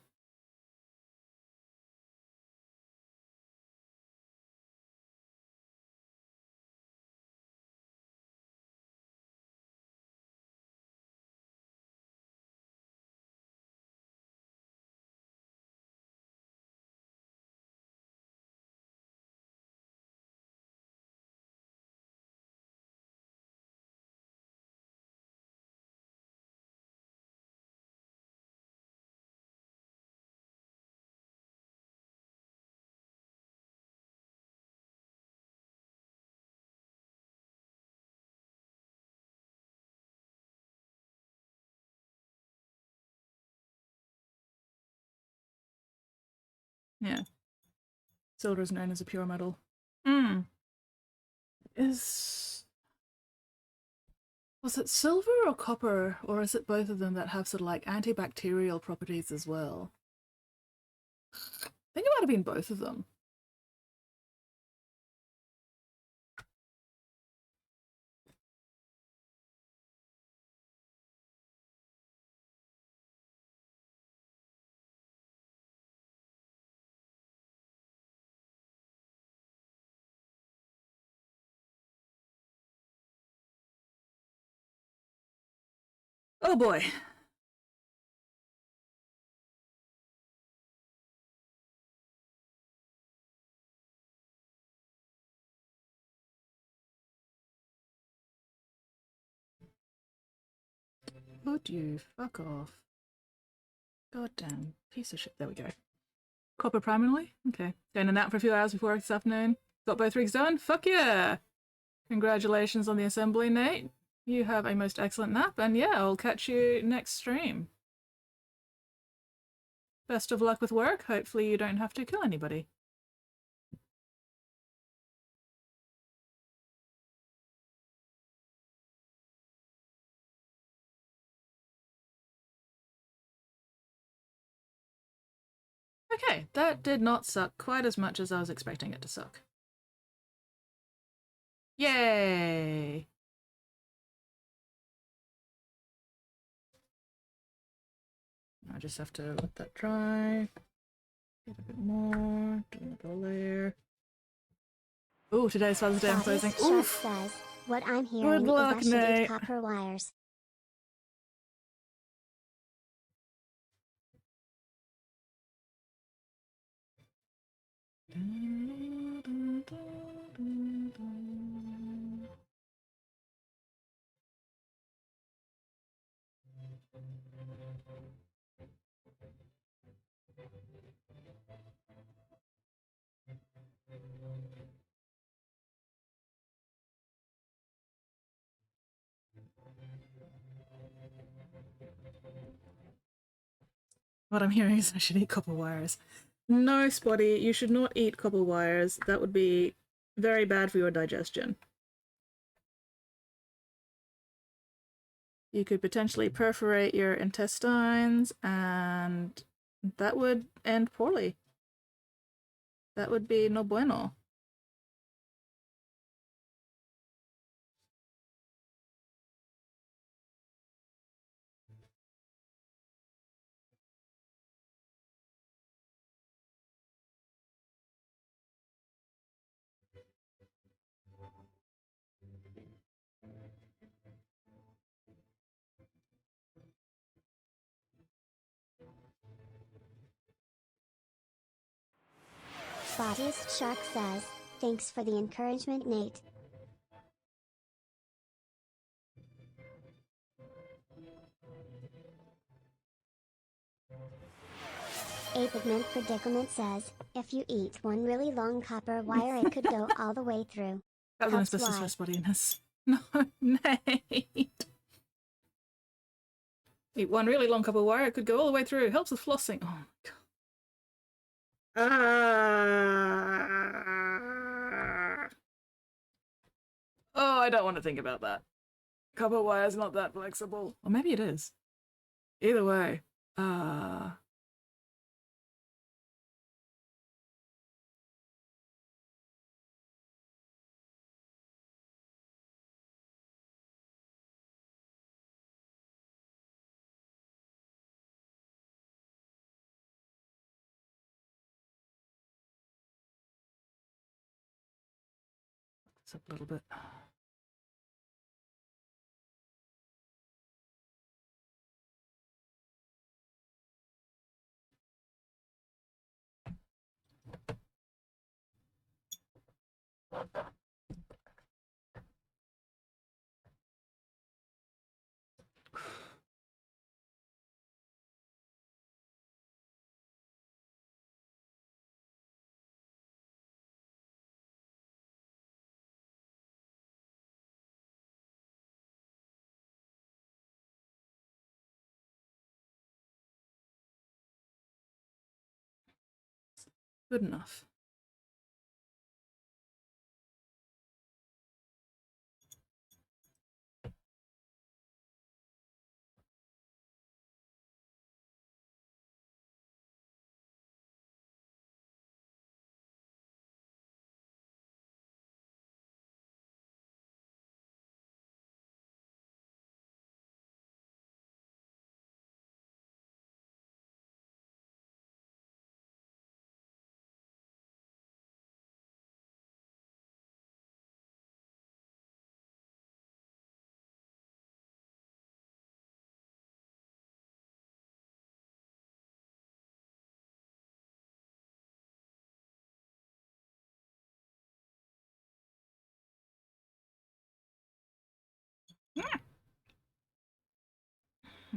Yeah. Silver is known as a pure metal. Was it silver or copper, or is it both of them that have sort of like antibacterial properties as well? I think it might have been both of them. Oh boy. Would you fuck off? Goddamn piece of shit. There we go. Copper primarily? Okay. Going a nap for a few hours before work this afternoon. Got both rigs done? Fuck yeah! Congratulations on the assembly, Nate. You have a most excellent nap, and yeah, I'll catch you next stream. Best of luck with work. Hopefully you don't have to kill anybody. Okay, that did not suck quite as much as I was expecting it to suck. Yay! I just have to let that dry. Get a bit more. Do another layer. Ooh, today's Father's Day. I'm closing. Oof! Says, what I'm hearing Good luck, is I should eat Nate. copper wires. What I'm hearing is I should eat copper wires. No, Spotty, you should not eat copper wires. That would be very bad for your digestion. You could potentially perforate your intestines, and that would end poorly. That would be no bueno. Bodyist Shark says, thanks for the encouragement, Nate. A pigment predicament says, if you eat one really long copper wire it could go all the way through. That was an That's asbestos why. rust bodiness. No, Nate. Eat one really long copper wire, it could go all the way through. Helps with flossing. Oh my god. Oh, I don't want to think about that. Copper wire's not that flexible. Or maybe it is. Either way. This up a little bit. Good enough.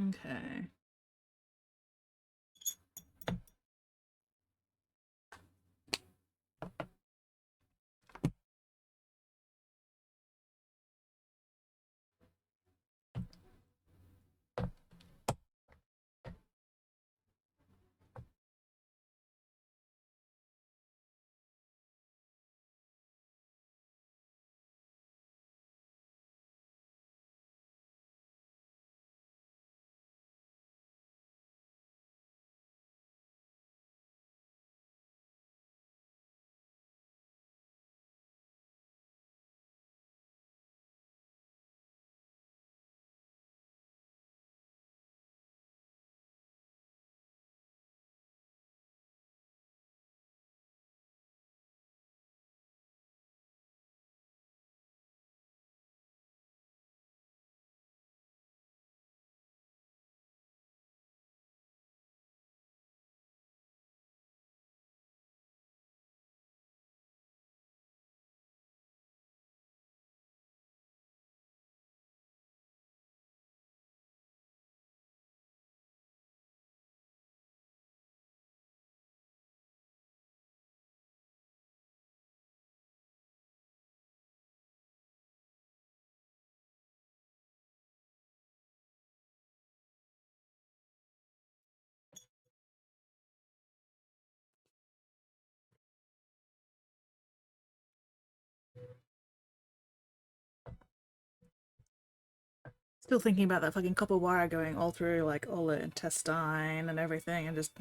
Okay. Still thinking about that fucking copper wire going all through, like, all the intestine and everything, and just...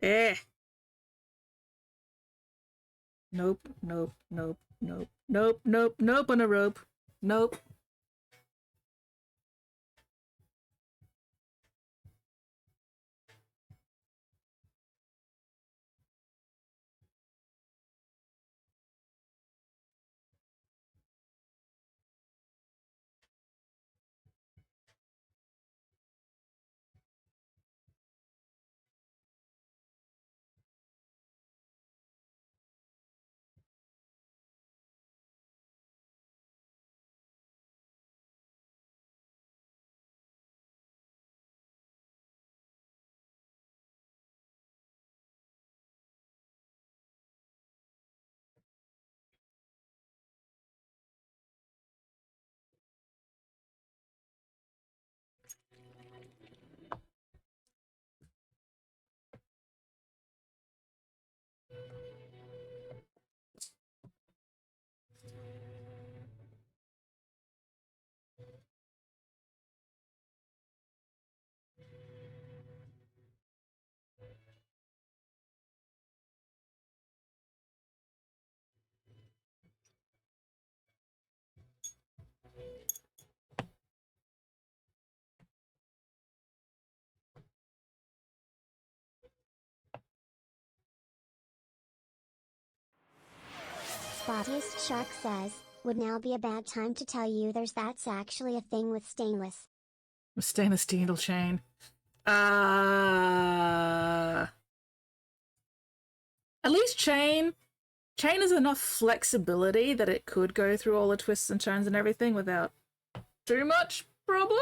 Eh. Nope, nope, nope, nope, nope, nope, nope on a rope. Nope. Spottiest Shark says, would now be a bad time to tell you that's actually a thing with stainless. Stainless steel chain. At least chain has enough flexibility that it could go through all the twists and turns and everything without too much problem.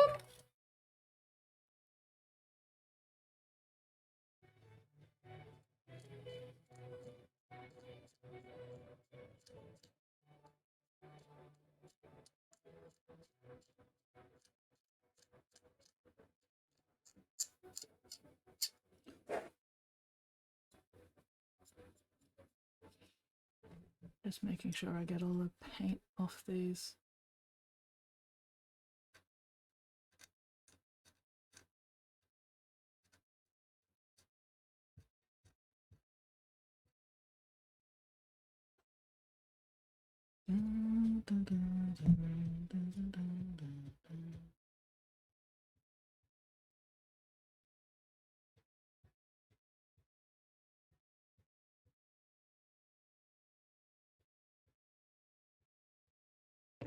Just making sure I get all the paint off these.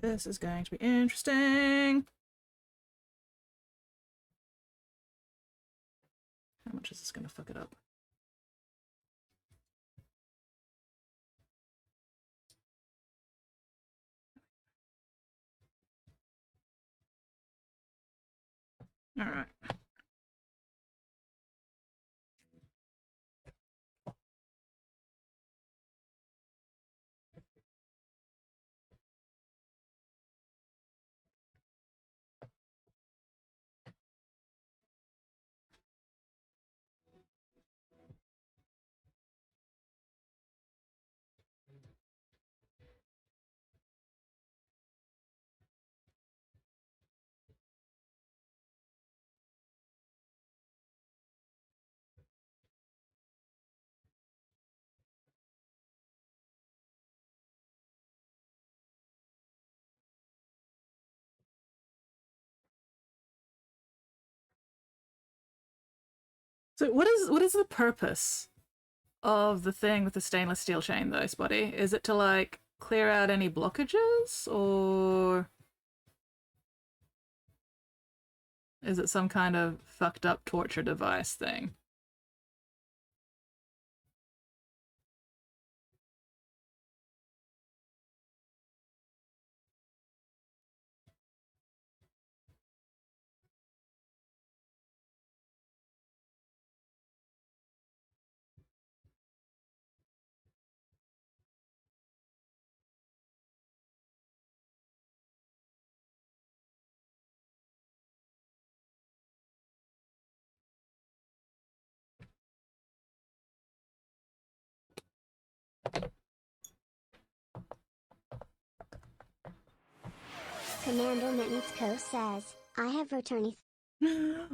This is going to be interesting. How much is this going to fuck it up? All right. So what is the purpose of the thing with the stainless steel chain though, Spotty? Is it to like clear out any blockages, or is it some kind of fucked up torture device thing? Commander Mittens Co says, I have returned.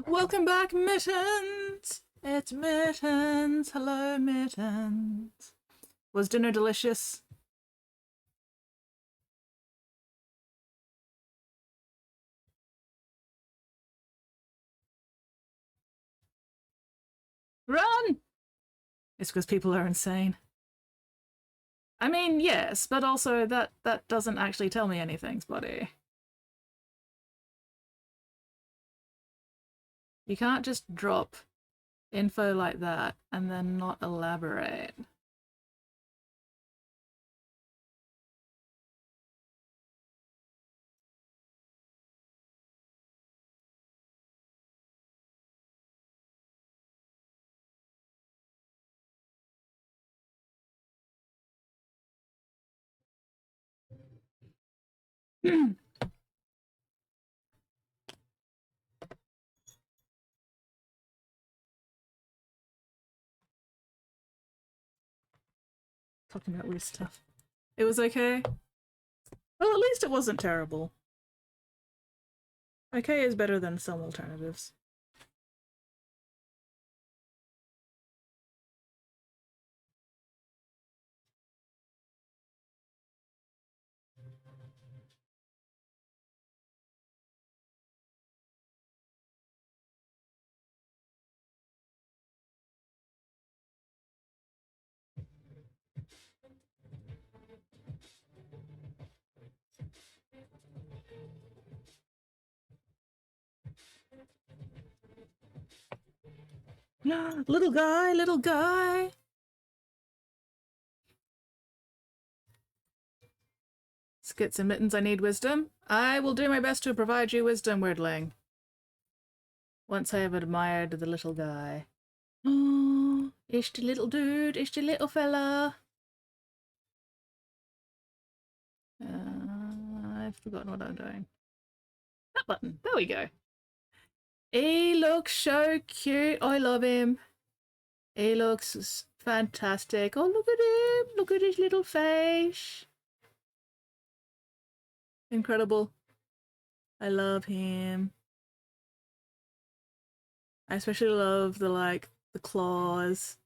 Welcome back, Mittens! It's Mittens. Hello, Mittens. Was dinner delicious? Run! It's because people are insane. I mean, yes, but also that doesn't actually tell me anything, Spotty. You can't just drop info like that and then not elaborate. Talking about weird stuff. It was okay? Well, at least it wasn't terrible. Okay is better than some alternatives. Little guy, little guy. Skits and mittens, I need wisdom. I will do my best to provide you wisdom, Wordling. Once I have admired the little guy. Oh, it's the little dude, it's the little fella. I've forgotten what I'm doing. That button, there we go. He looks so cute, I love him. He looks fantastic. Oh, look at him, look at his little face. Incredible. I love him. I especially love the claws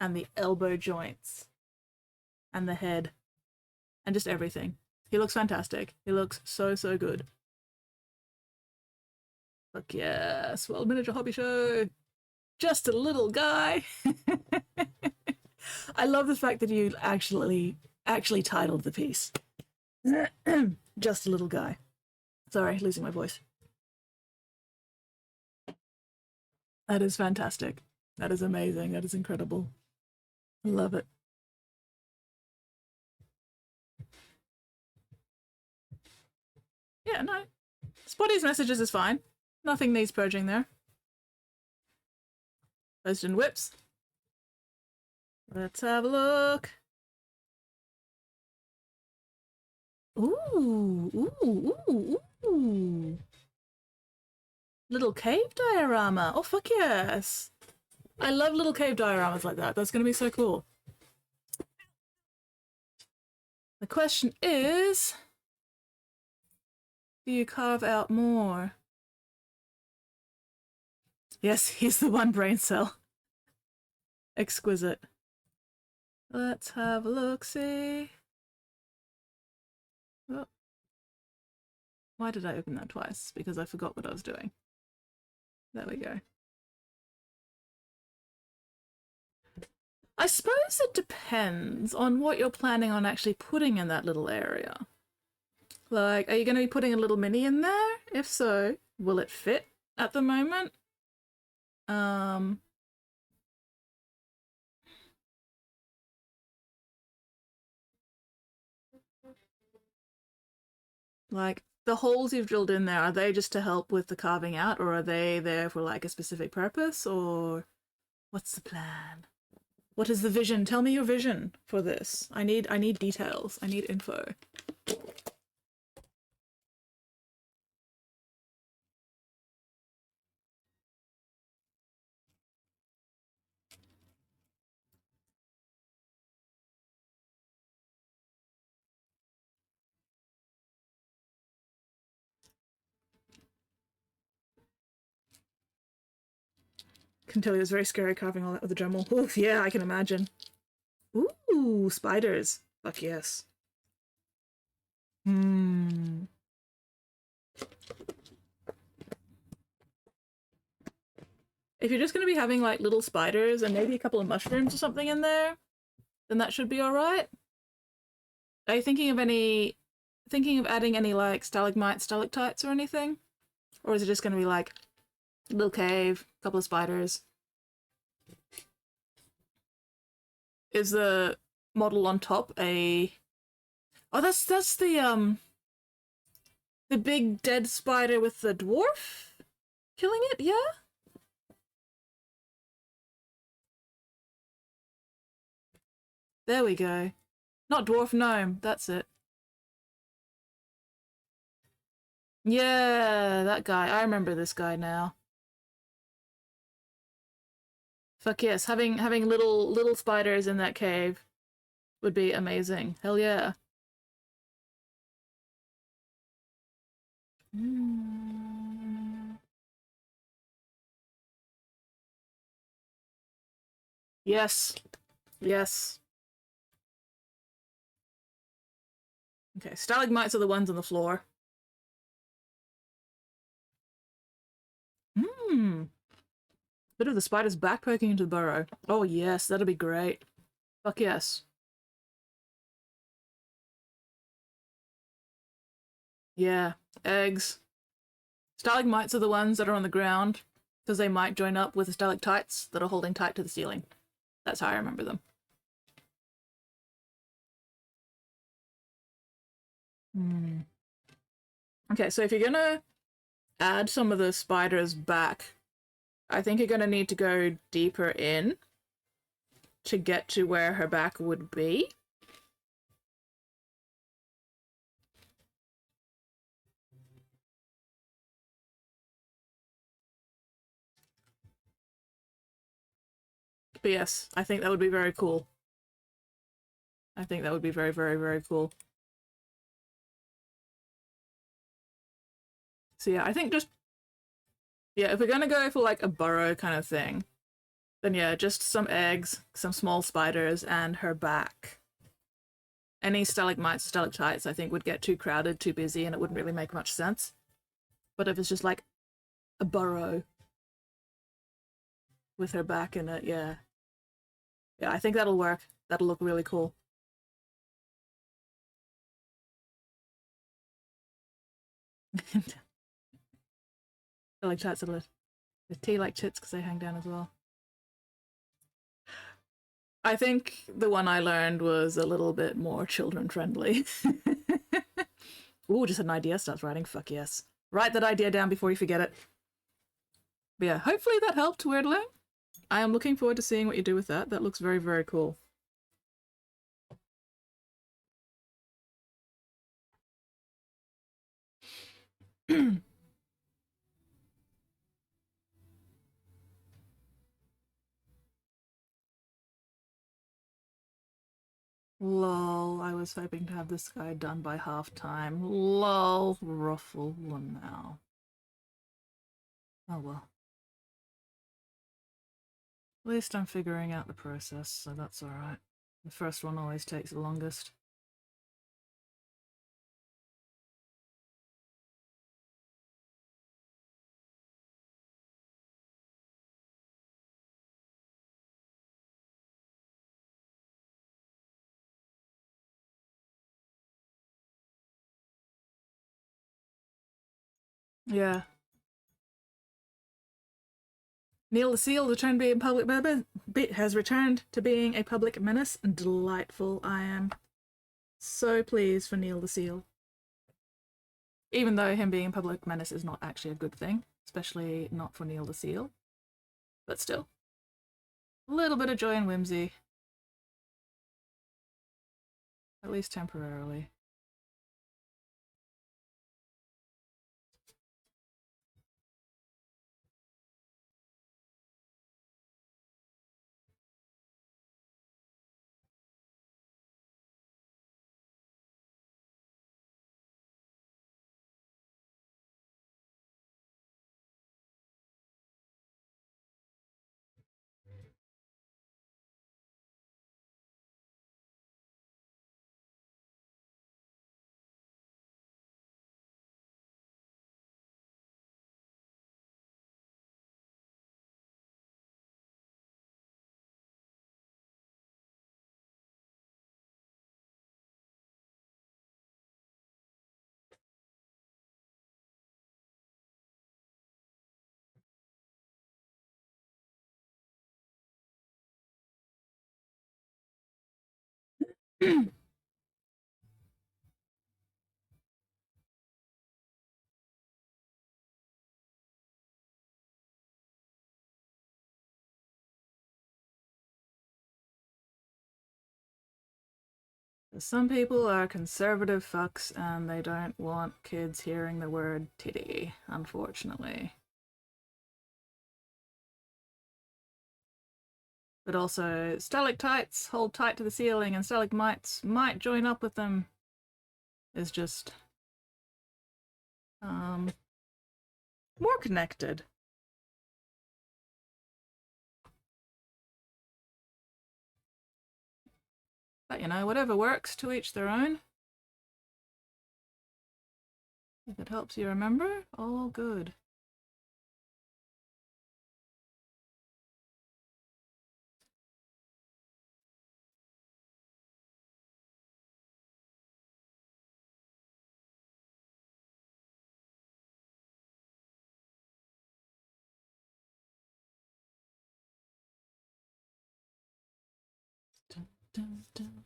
and the elbow joints and the head and just everything. He looks fantastic. He looks so, so good. Fuck yes. Well, miniature hobby show. Just a little guy. I love the fact that you actually titled the piece. Just a little guy. Sorry, losing my voice. That is fantastic. That is amazing. That is incredible. I love it. Yeah, no. Spotty's messages is fine. Nothing needs purging there. Post and whips. Let's have a look. Ooh, ooh, ooh, ooh. Little cave diorama. Oh, fuck yes. I love little cave dioramas like that. That's going to be so cool. The question is, do you carve out more? Yes, he's the one brain cell. Exquisite. Let's have a look-see. Oh. Why did I open that twice? Because I forgot what I was doing. There we go. I suppose it depends on what you're planning on actually putting in that little area. Like, are you going to be putting a little mini in there? If so, will it fit at the moment? Like, the holes you've drilled in there, are they just to help with the carving out, or are they there for like a specific purpose, or what's the plan? What is the vision? Tell me your vision for this. I need details. I need info. Can tell you it was very scary carving all that with a Dremel. Oof, yeah, I can imagine. Ooh, spiders. Fuck yes. Hmm. If you're just going to be having like little spiders and maybe a couple of mushrooms or something in there, then that should be alright. Are you thinking of adding any like stalagmites, stalactites or anything? Or is it just going to be like a little cave, a couple of spiders? Is the model on top a... Oh, that's the big dead spider with the dwarf killing it, yeah? There we go. Not dwarf gnome, that's it. Yeah, that guy. I remember this guy now. Fuck yes, having little spiders in that cave would be amazing. Hell yeah. Yes. Yes. Okay, stalagmites are the ones on the floor. Bit of the spider's back poking into the burrow. Oh yes, that'll be great. Fuck yes. Yeah, eggs. Stalagmites are the ones that are on the ground. because they might join up with the stalactites that are holding tight to the ceiling. That's how I remember them. Okay, so if you're gonna add some of the spiders back, I think you're gonna need to go deeper in to get to where her back would be. But yes, I think that would be very cool. I think that would be very, very, very cool. So yeah, I think just... yeah, if we're gonna go for like a burrow kind of thing, then yeah, just some eggs, some small spiders, and her back. Any stalagmites, stalactites, I think would get too crowded, too busy, and it wouldn't really make much sense. But if it's just like a burrow with her back in it, yeah. Yeah, I think that'll work. That'll look really cool. Stalactites are lit. The tea like chits because they hang down as well. I think the one I learned was a little bit more children friendly. Ooh, just an idea starts writing. Fuck yes. Write that idea down before you forget it. But yeah, hopefully that helped, Weirdling. I am looking forward to seeing what you do with that. That looks very, very cool. Lol, I was hoping to have this guy done by half time. Lol, ruffle one now. Oh well. At least I'm figuring out the process, so that's alright. The first one always takes the longest. Yeah. Neil the Seal returned to being public has returned to being a public menace. Delightful. I am so pleased for Neil the Seal. Even though him being a public menace is not actually a good thing, especially not for Neil the Seal. But still. A little bit of joy and whimsy. At least temporarily. Some people are conservative fucks and they don't want kids hearing the word titty, unfortunately. But also, stalactites hold tight to the ceiling and stalagmites might join up with them. Is just more connected. But you know, whatever works, to each their own. If it helps you remember, all good. dun, dun,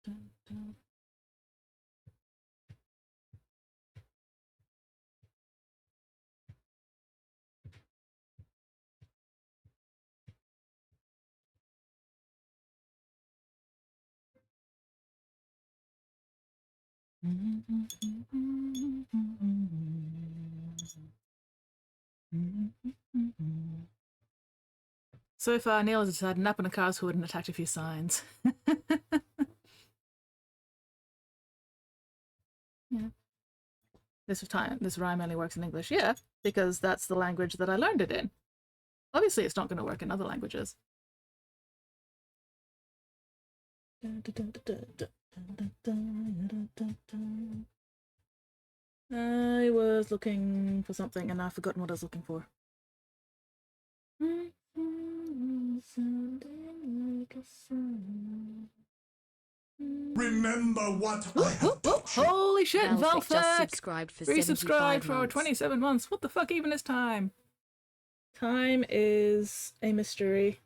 dun, dun. So far, Neil has decided nap on a car's hood and attacked a few signs. Yeah. This rhyme only works in English. Yeah, because that's the language that I learned it in. Obviously, it's not going to work in other languages. I was looking for something and I've forgotten what I was looking for. Remember what I have taught you. Holy shit, Valfic just Valfic! subscribed for Resubscribed 75 for months. 27 months. What the fuck even is time? Time is a mystery.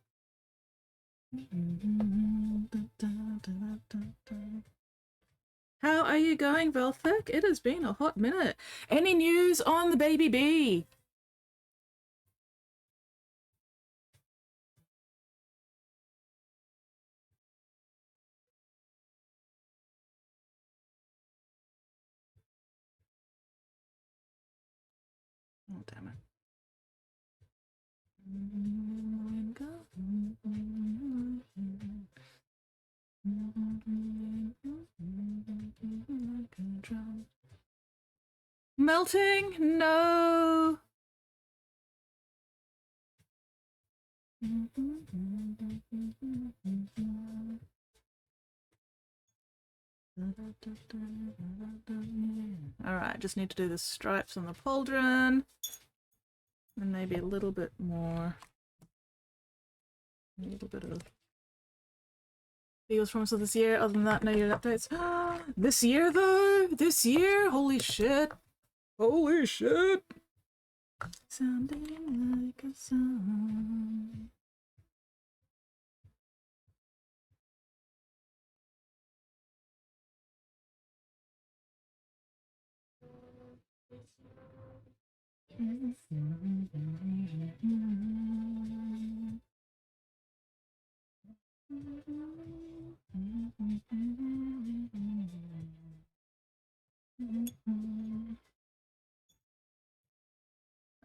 How are you going, Velfic? It has been a hot minute. Any news on the baby bee? Oh, damn it. Melting? No. Alright, just need to do the stripes on the pauldron. And maybe a little bit more. A little bit of Eagles from us this year. Other than that, no year updates. This year though? This year? Holy shit. Holy shit. Sounding like a song.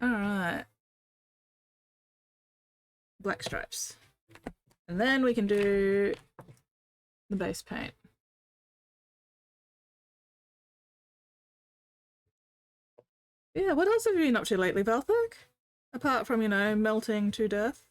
Alright. Black stripes. And then we can do the base paint. Yeah, what else have you been up to lately, Valthik? Apart from, you know, melting to death.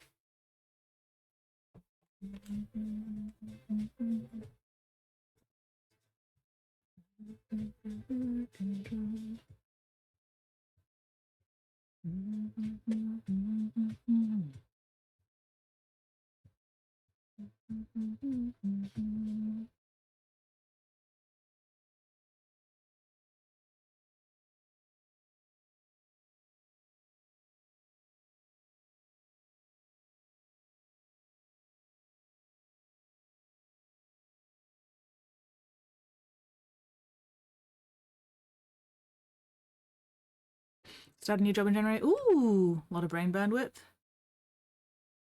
Start a new job in January. Ooh, a lot of brain bandwidth.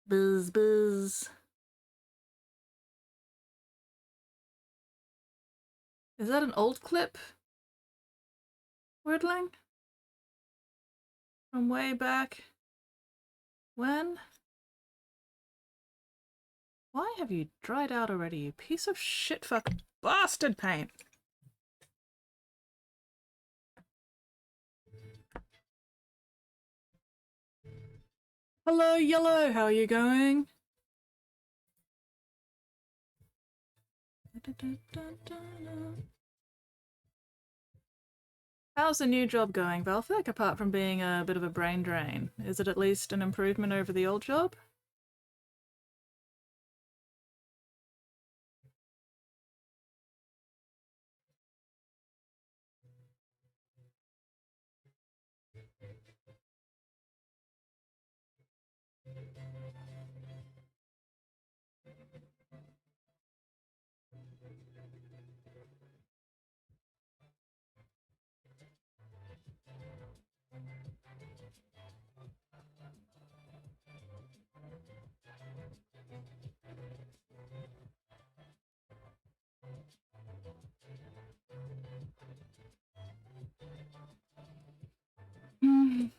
Buzz, buzz. Is that an old clip? Wordling? From way back when? Why have you dried out already, you piece of shit fuck bastard paint? Hello, Yellow, how are you going? How's the new job going, Valfic, apart from being a bit of a brain drain? Is it at least an improvement over the old job?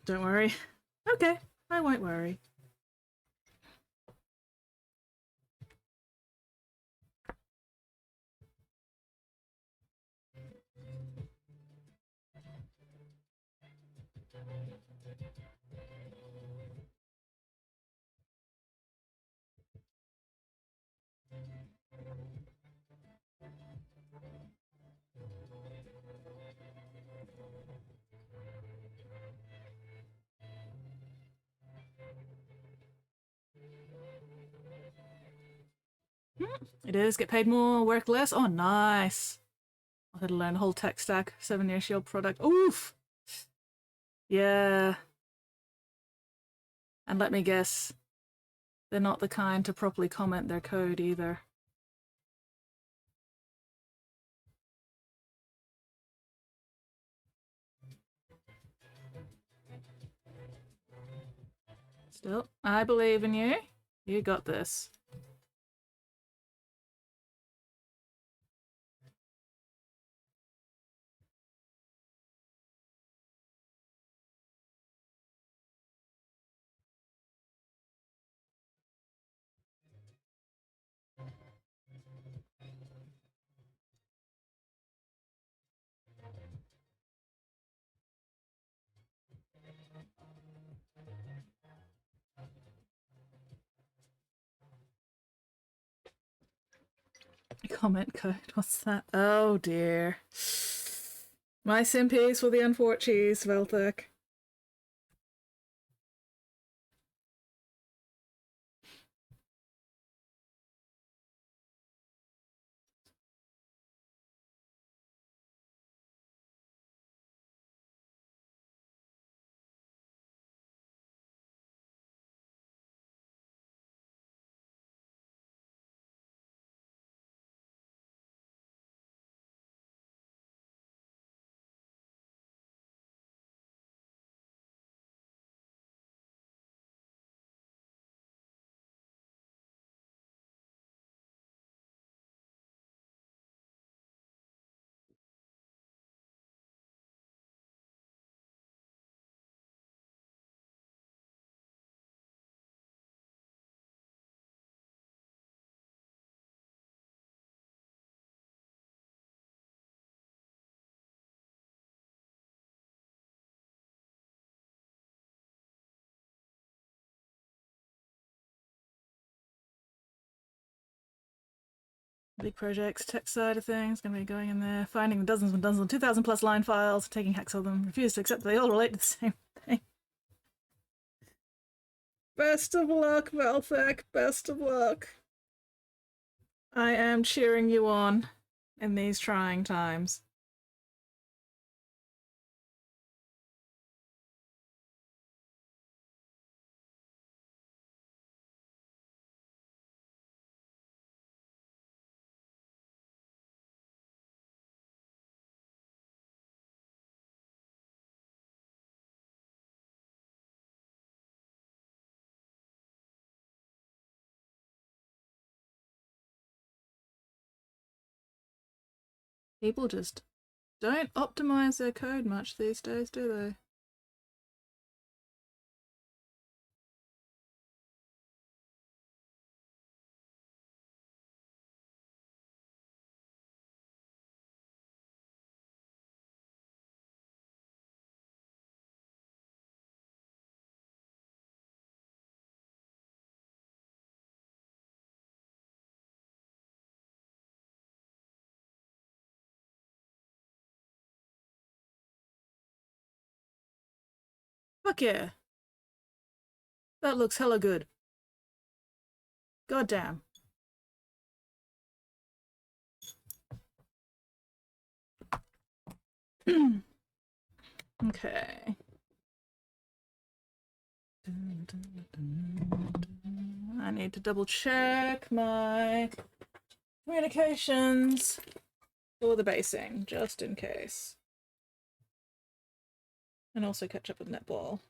Don't worry. Okay, I won't worry. It is. Get paid more, work less. Oh, nice. I had to learn the whole tech stack. 7-year shield product. Oof. Yeah. And let me guess, they're not the kind to properly comment their code either. Still, I believe in you. You got this. Comment code, what's that? Oh dear. My sympathies for the unfortunates, Velthek. Big projects, tech side of things, gonna be going in there, finding dozens and dozens of 2,000 plus line files, taking hacks of them, refuse to accept they all relate to the same thing. Best of luck, Velthek, best of luck. I am cheering you on in these trying times. People just don't optimize their code much these days, do they? Fuck yeah. That looks hella good. God damn. Okay. I need to double check my communications for the basing, just in case. And also catch up with netball.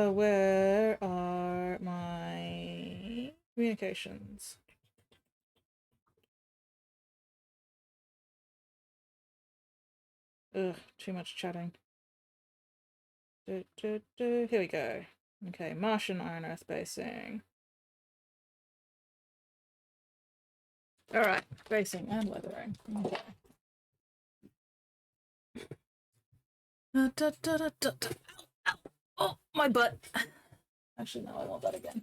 Where are my communications? Ugh, too much chatting. Here we go. Okay, Martian Iron Earth basing. Alright, basing and weathering. Okay. Ow. Oh, my butt. Actually, no, I want that again.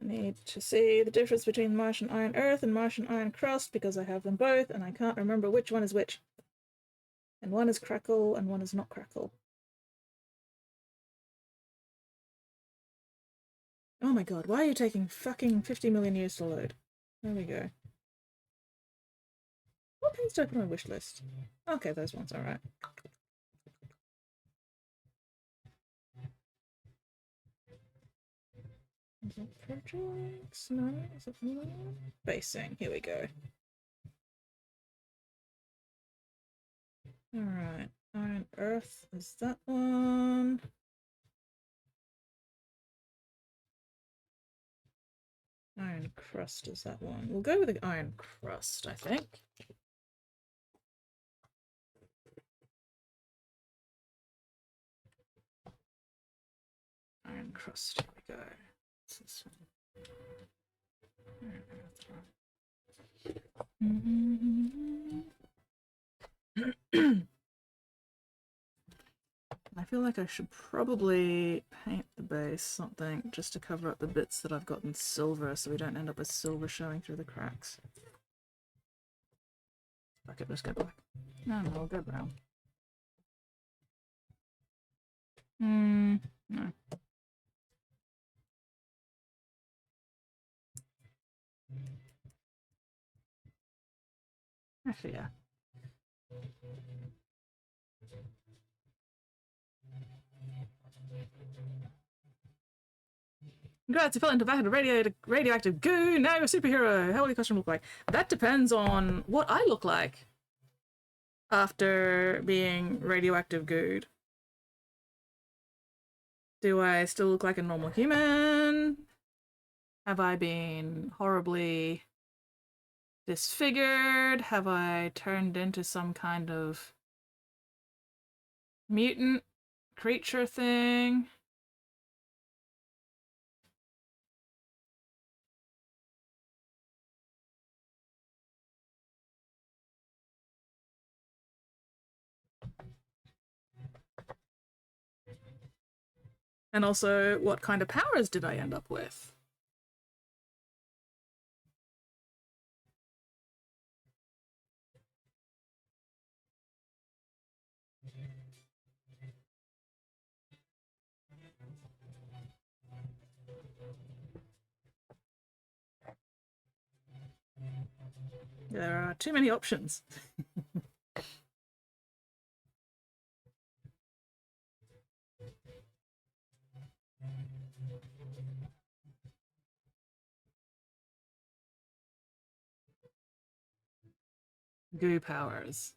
I need to see the difference between Martian Iron Earth and Martian Iron Crust because I have them both and I can't remember which one is which. And one is crackle and one is not crackle. Oh my god, why are you taking fucking 50 million years to load? There we go. What things do I put on my wish list? Okay, those ones, alright. Is it projects? No, is it basing? Here we go. Alright, Iron Earth is that one. Iron Crust is that one. We'll go with the Iron Crust, I think. Iron Crust, here we go. What's this one? I feel like I should probably paint the base something just to cover up the bits that I've got in silver so we don't end up with silver showing through the cracks. Fuck it, let's go black. No, we'll go brown. No. Actually, yeah. Congrats, you fell into a radioactive goo. Now you're a superhero. How will your costume look like? That depends on what I look like after being radioactive gooed. Do I still look like a normal human? Have I been horribly disfigured? Have I turned into some kind of mutant creature thing? And also, what kind of powers did I end up with? There are too many options. Goo powers.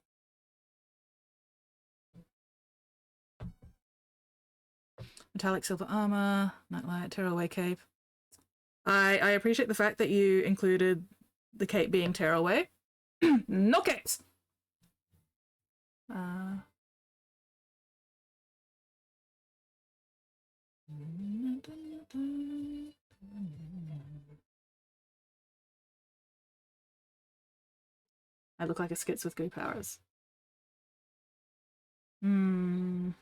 Metallic silver armor, nightlight, tearaway cape. I appreciate the fact that you included the cape being tearaway. No capes! I look like a skits with goo powers. I'm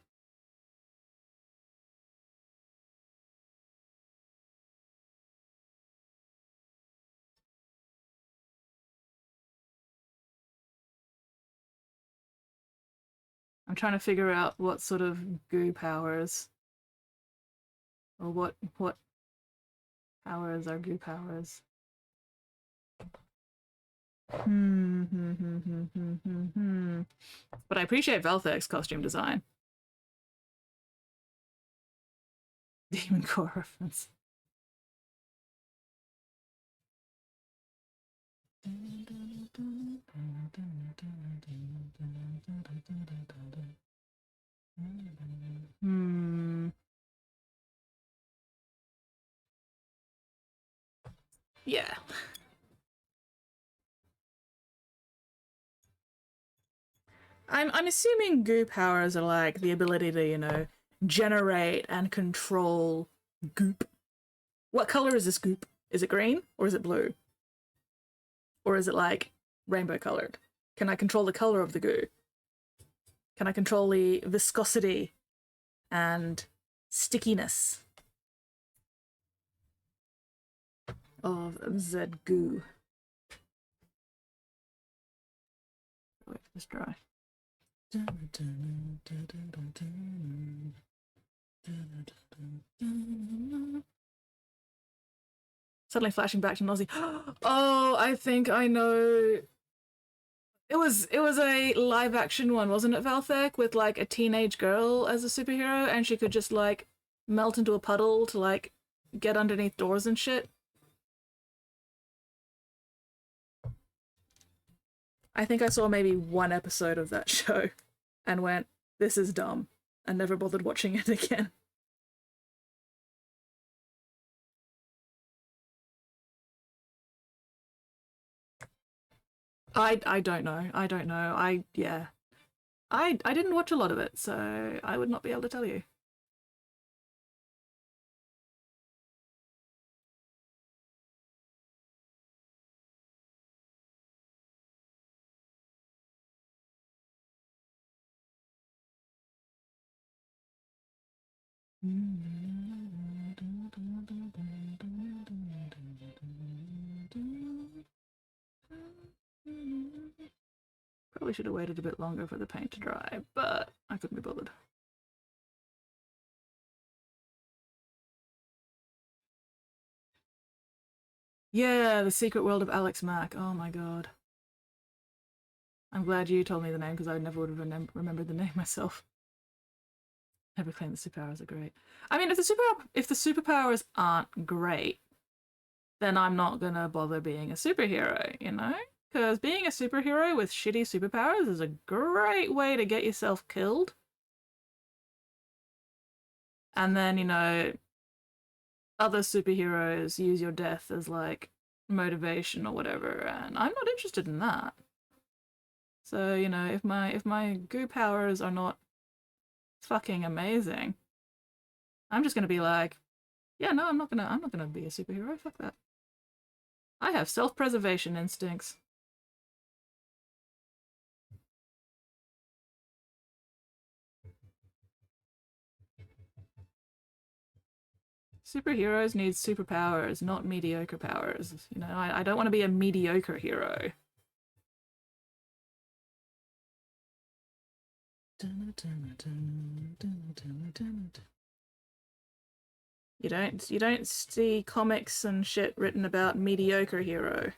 trying to figure out what sort of goo powers, or what powers are goo powers. But I appreciate Valthek's costume design. Demon Core reference. Yeah. I'm assuming goo powers are like the ability to, you know, generate and control goop. What color is this goop? Is it green or is it blue? Or is it like rainbow colored? Can I control the color of the goo? Can I control the viscosity and stickiness of the goo? Wait for this dry. Suddenly flashing back to Aussie. Oh, I think I know. It was a live action one, wasn't it, Valthek, with like a teenage girl as a superhero, and she could just like melt into a puddle to like get underneath doors and shit. I think I saw maybe one episode of that show and went, this is dumb, and never bothered watching it again. I don't know. I don't know. Yeah. I didn't watch a lot of it, so I would not be able to tell you. Probably should have waited a bit longer for the paint to dry, but I couldn't be bothered. Yeah, The Secret World of Alex Mack. Oh my god. I'm glad you told me the name because I never would have remembered the name myself. Never claimed the superpowers are great. I mean, if the superpowers aren't great, then I'm not gonna bother being a superhero, you know? Because being a superhero with shitty superpowers is a great way to get yourself killed. And then, you know, other superheroes use your death as like motivation or whatever, and I'm not interested in that. So, you know, if my goo powers are not fucking amazing, I'm just gonna be like, yeah, no, I'm not gonna be a superhero, fuck that. I have self-preservation instincts. Superheroes need superpowers, not mediocre powers. You know, I don't want to be a mediocre hero. You don't see comics and shit written about mediocre hero.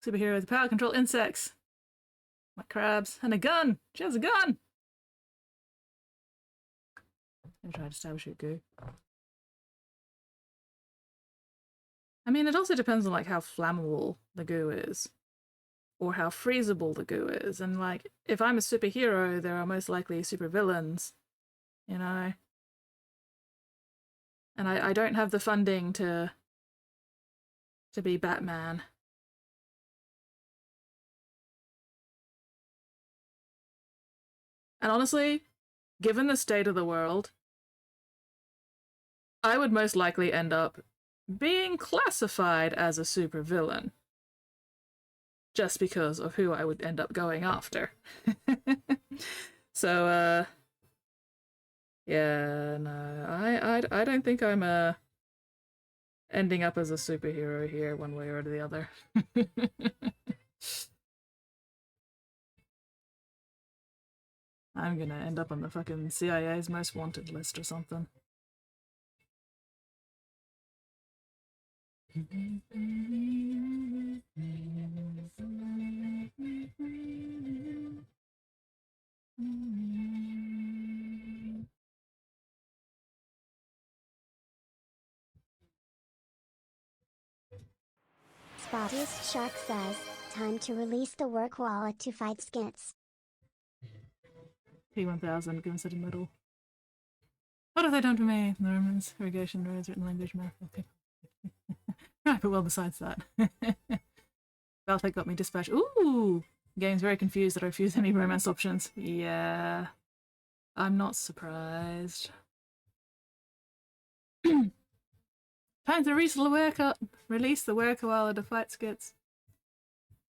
Superhero with power control insects. Like crabs. And a gun! She has a gun! I'm trying to establish it goo. I mean, it also depends on like how flammable the goo is. Or how freezable the goo is. And like, if I'm a superhero, there are most likely supervillains. You know? And I don't have the funding to be Batman. And honestly, given the state of the world, I would most likely end up being classified as a supervillain. Just because of who I would end up going after. So, yeah, no, I don't think I'm ending up as a superhero here one way or the other. I'm gonna end up on the fucking CIA's most wanted list or something. Spottiest Shark says, time to release the work wallet to fight skits. P1000 considered middle. What have they done to me? The Romans, irrigation, roads, written language, math. Okay. Right, but well, besides that. Baltic got me dispatched. Ooh! Game's very confused that I refuse any romance options. Yeah. I'm not surprised. Time to release the were koala to fight skits.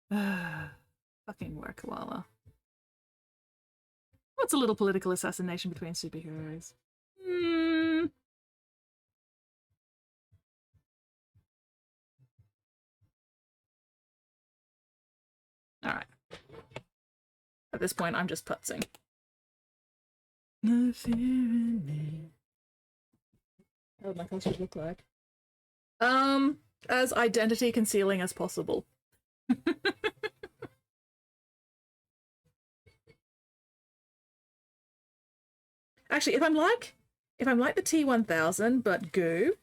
Fucking were koala. What's a little political assassination between superheroes? Alright. At this point, I'm just putzing. No fear in me. What would my costume look like? As identity concealing as possible. Actually, if I'm like the T1000 but goo,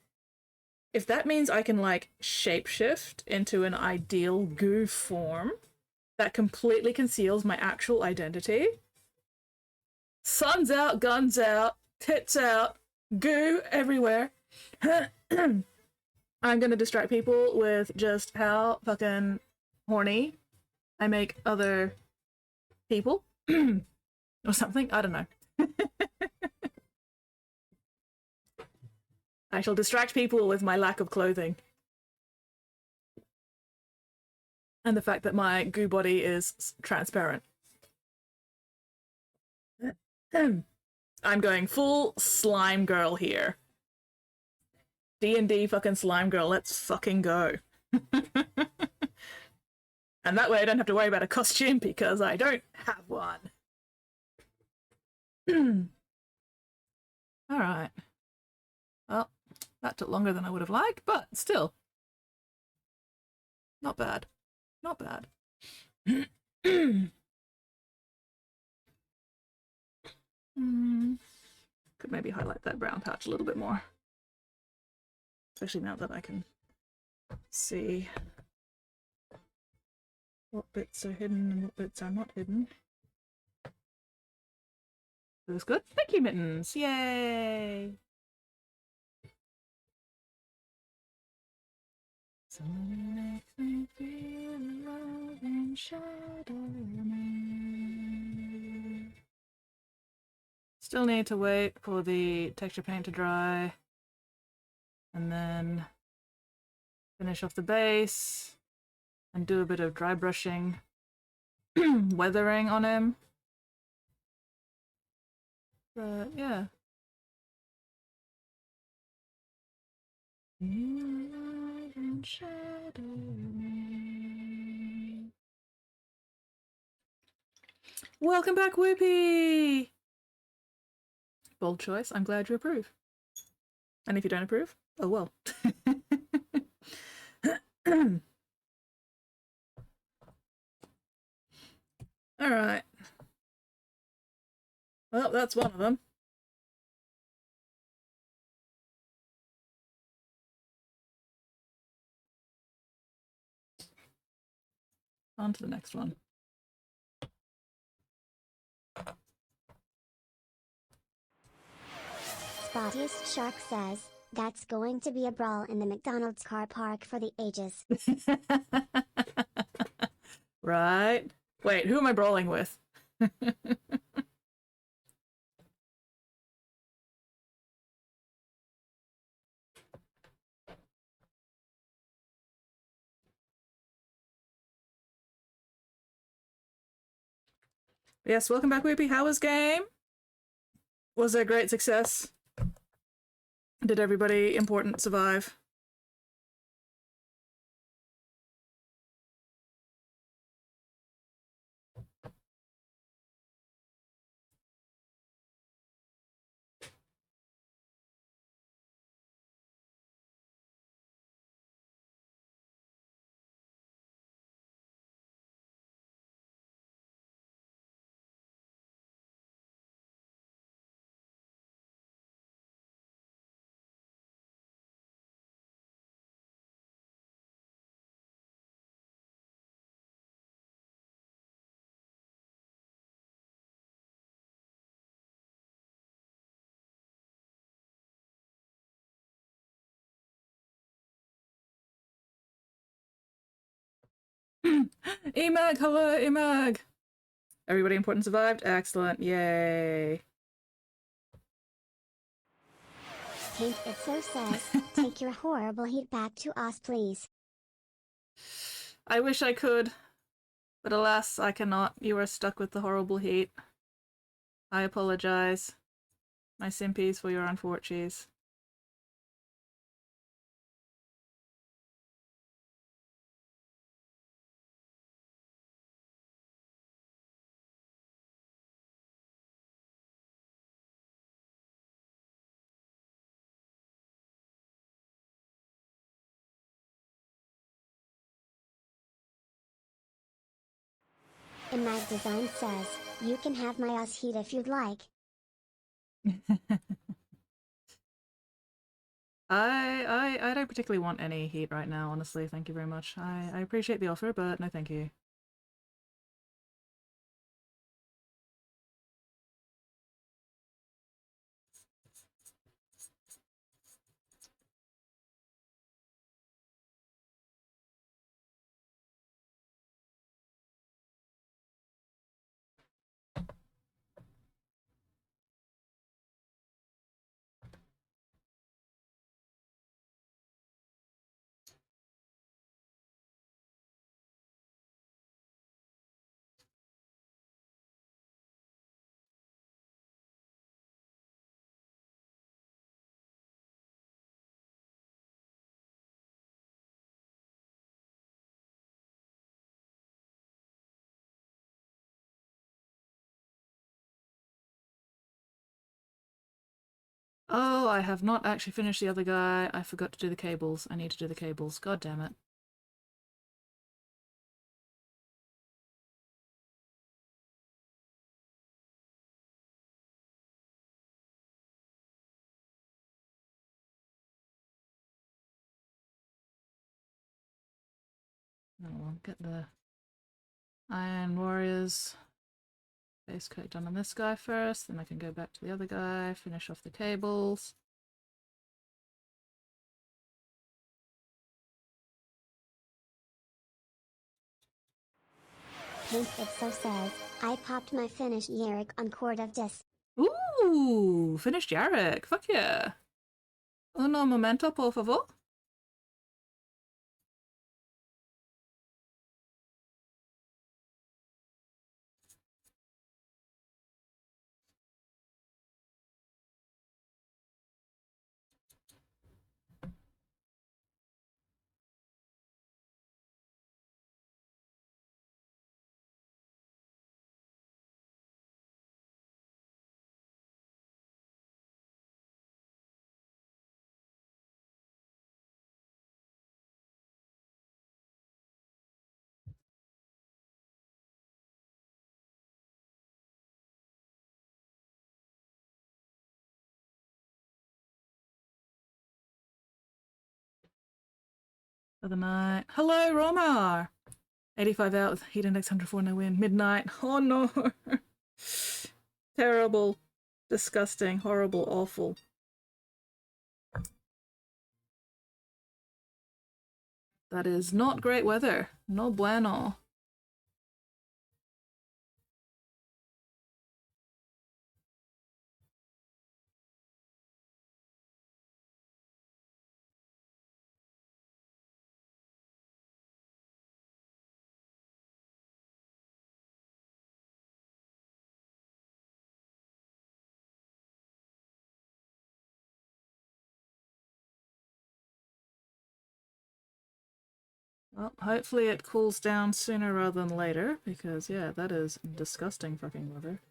if that means I can like shapeshift into an ideal goo form that completely conceals my actual identity, sun's out, guns out, tits out, goo everywhere. I'm gonna distract people with just how fucking horny I make other people or something. I don't know. I shall distract people with my lack of clothing. And the fact that my goo body is transparent. I'm going full slime girl here. D&D fucking slime girl, let's fucking go. And that way I don't have to worry about a costume because I don't have one. Alright. Well, that took longer than I would have liked, but still. Not bad. Not bad. Could maybe highlight that brown patch a little bit more. Especially now that I can see what bits are hidden and what bits are not hidden. That's good. Thank you, Mittens. Yay! Someone makes me feel love and shadow me. Still need to wait for the texture paint to dry. And then finish off the base. And do a bit of dry brushing. Weathering on him. But yeah. light and shadow me. Welcome back, Whoopi! Bold choice. I'm glad you approve. And if you don't approve, oh well. Alright. Well, that's one of them. On to the next one. Spottiest Shark says, that's going to be a brawl in the McDonald's car park for the ages. Right. Wait, who am I brawling with? Yes, welcome back, Whoopi. How was game? Was it a great success? Did everybody important survive? Emag, hello, Emag. Everybody important survived? Excellent, yay. Paint It So says, take your horrible heat back to us, please. I wish I could, but alas, I cannot. You are stuck with the horrible heat. I apologize. My simpies for your unfortunes. Imag Design says, you can have my us heat if you'd like. I don't particularly want any heat right now, honestly. Thank you very much. I appreciate the offer, but no thank you. Oh, I have not actually finished the other guy. I forgot to do the cables. I need to do the cables. God damn it. Oh, well, get the Iron Warriors base coat done on this guy first, then I can go back to the other guy, finish off the cables. Paint It So says, I popped my finished Yerrick on Court of Dis. Ooh, finished Yarrick. Fuck yeah. Uno momento, por favor. for the night. Hello, Romar! 85 out with heat index 104, no wind. Midnight. Oh no! Terrible. Disgusting. Horrible. Awful. That is not great weather. No bueno. Well, hopefully it cools down sooner rather than later, because, yeah, that is disgusting fucking weather.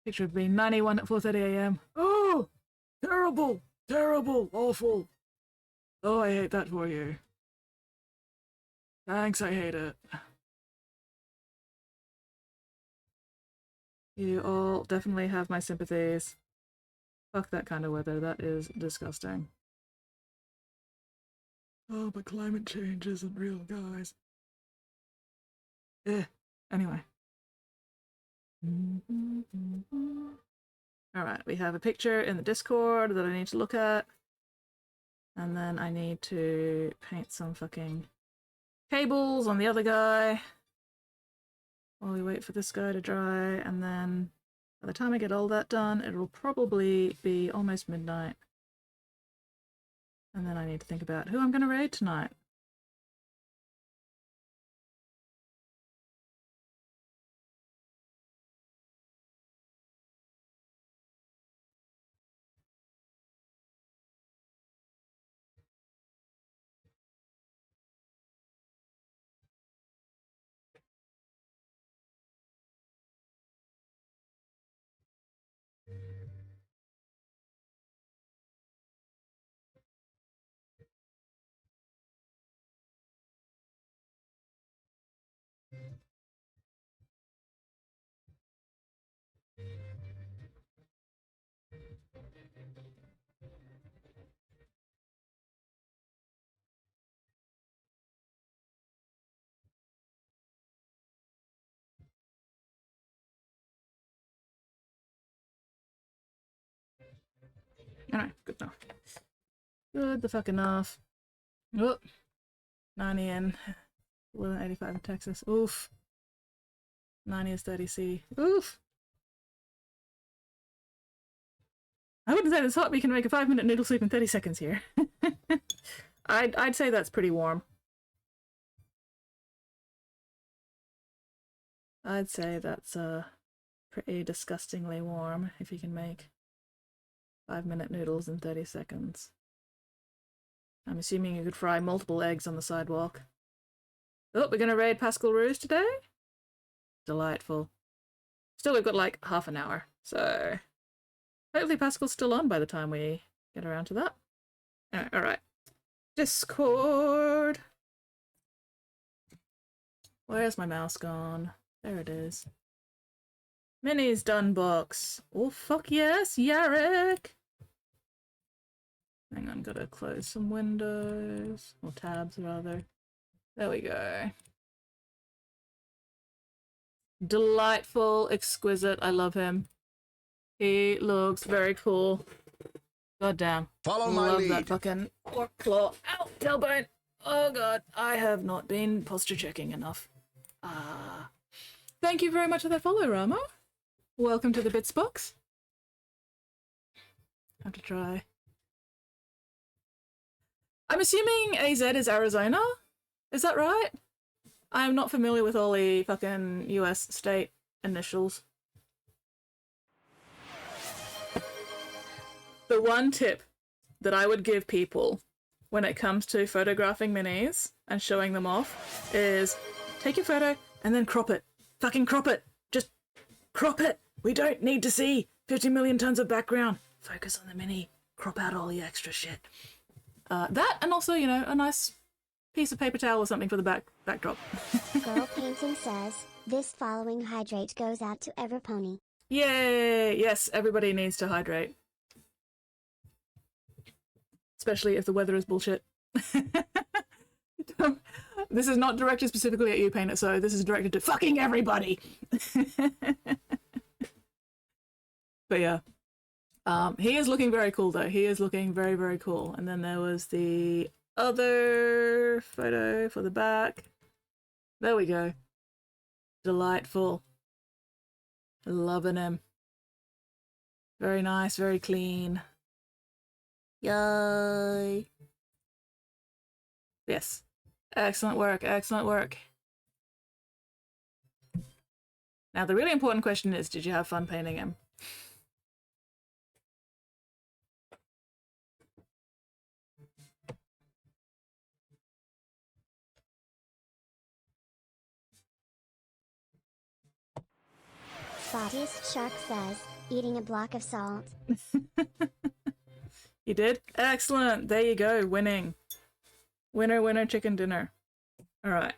Picture of being 91 at 4:30 a.m. Oh! Terrible! Terrible! Awful! Oh, I hate that for you. Thanks, I hate it. You all definitely have my sympathies. Fuck that kind of weather, that is disgusting. Oh, but climate change isn't real, guys. Anyway. Alright, we have a picture in the Discord that I need to look at. And then I need to paint some fucking cables on the other guy while we wait for this guy to dry, and then by the time I get all that done, it'll probably be almost midnight. And then I need to think about who I'm going to raid tonight. Alright, good enough. Good the fuck enough. Oh, 90 in. 85 in Texas. Oof. 90 is 30C. Oof. I wouldn't say it's hot, but you can make a 5-minute noodle soup in 30 seconds here. I'd say that's pretty warm. I'd say that's pretty disgustingly warm if you can make 5-minute noodles in 30 seconds. I'm assuming you could fry multiple eggs on the sidewalk. Oh, we're gonna raid Pascal Ruse today? Delightful. Still, we've got like half an hour, so hopefully Pascal's still on by the time we get around to that. Alright. Discord! Where's my mouse gone? There it is. Minnie's done box. Oh, fuck yes, Yarrick! Hang on, gotta close some windows. Or tabs, rather. There we go. Delightful, exquisite. I love him. He looks very cool. God damn. Follow my love lead. that fucking pork claw. Ow, tailbone. Oh god, I have not been posture checking enough. Thank you very much for that follow, Rama. Welcome to the Bits box. Have to try. I'm assuming AZ is Arizona? Is that right? I'm not familiar with all the fucking US state initials. The one tip that I would give people when it comes to photographing minis and showing them off is take your photo and then crop it. Fucking crop it. Just crop it. We don't need to see 50 million tons of background. Focus on the mini. Crop out all the extra shit. That, and also, you know, a nice piece of paper towel or something for the backdrop. Girl Painting says, this following hydrate goes out to Everpony. Yay! Yes, everybody needs to hydrate. Especially if the weather is bullshit. This is not directed specifically at you, Painter, so this is directed to fucking everybody! But yeah. He is looking very cool, though. He is looking very, very cool. And then there was the other photo for the back. There we go. Delightful. Loving him. Very nice, very clean. Yay. Yes. Excellent work, excellent work. Now, the really important question is, did you have fun painting him? Spottiest Shark says, eating a block of salt. You did? Excellent. There you go. Winning. Winner, winner, chicken dinner. All right.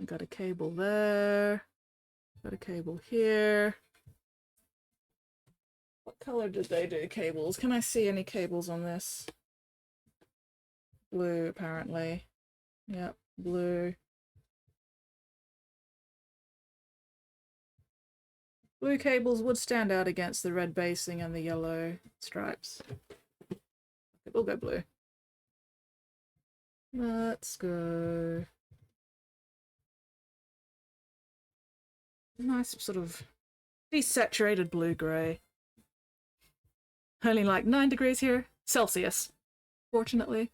I got a cable there. Got a cable here. What color did they do cables? Can I see any cables on this? Blue, apparently. Yep, blue. Blue cables would stand out against the red basing and the yellow stripes. We'll go blue. Let's go. Nice sort of desaturated blue-grey. Only like 9 degrees here. Celsius, fortunately.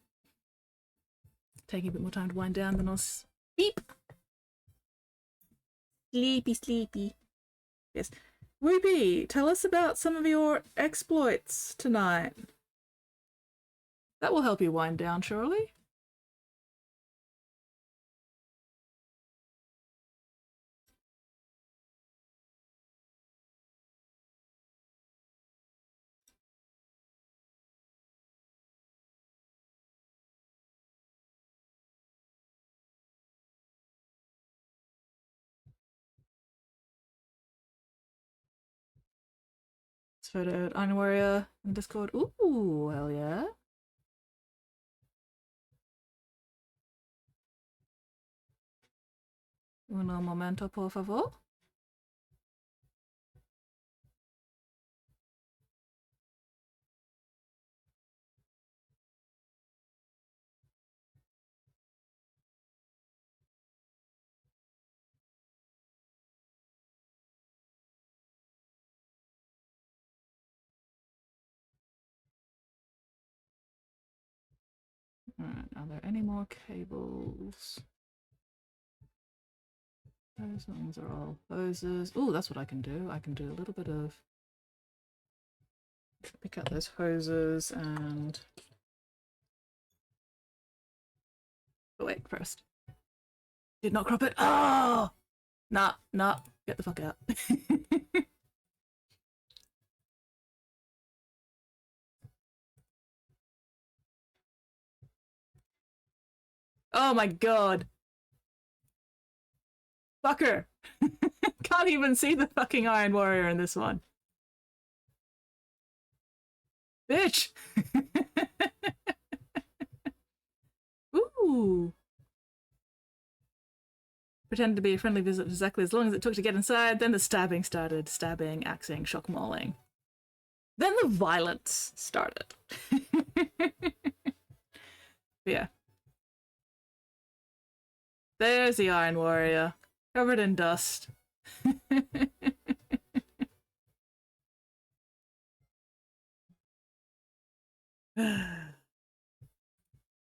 Taking a bit more time to wind down than us. Beep! Sleepy, sleepy. Yes. Ruby, tell us about some of your exploits tonight. That will help you wind down, surely? Photo at Iron Warrior in Discord. Ooh, hell yeah. Uno momento, por favor. Alright, are there any more cables? Those ones are all hoses. Oh, that's what I can do. I can do a little bit of... Pick up those hoses and... Oh, wait, first. Did not crop it. Oh! Nah, nah. Get the fuck out. Oh my god. Fucker. Can't even see the fucking Iron Warrior in this one. Bitch! Ooh. Pretended to be a friendly visit exactly as long as it took to get inside, then the stabbing started. Stabbing, axing, shock mauling. Then the violence started. Yeah. There's the Iron Warrior, covered in dust.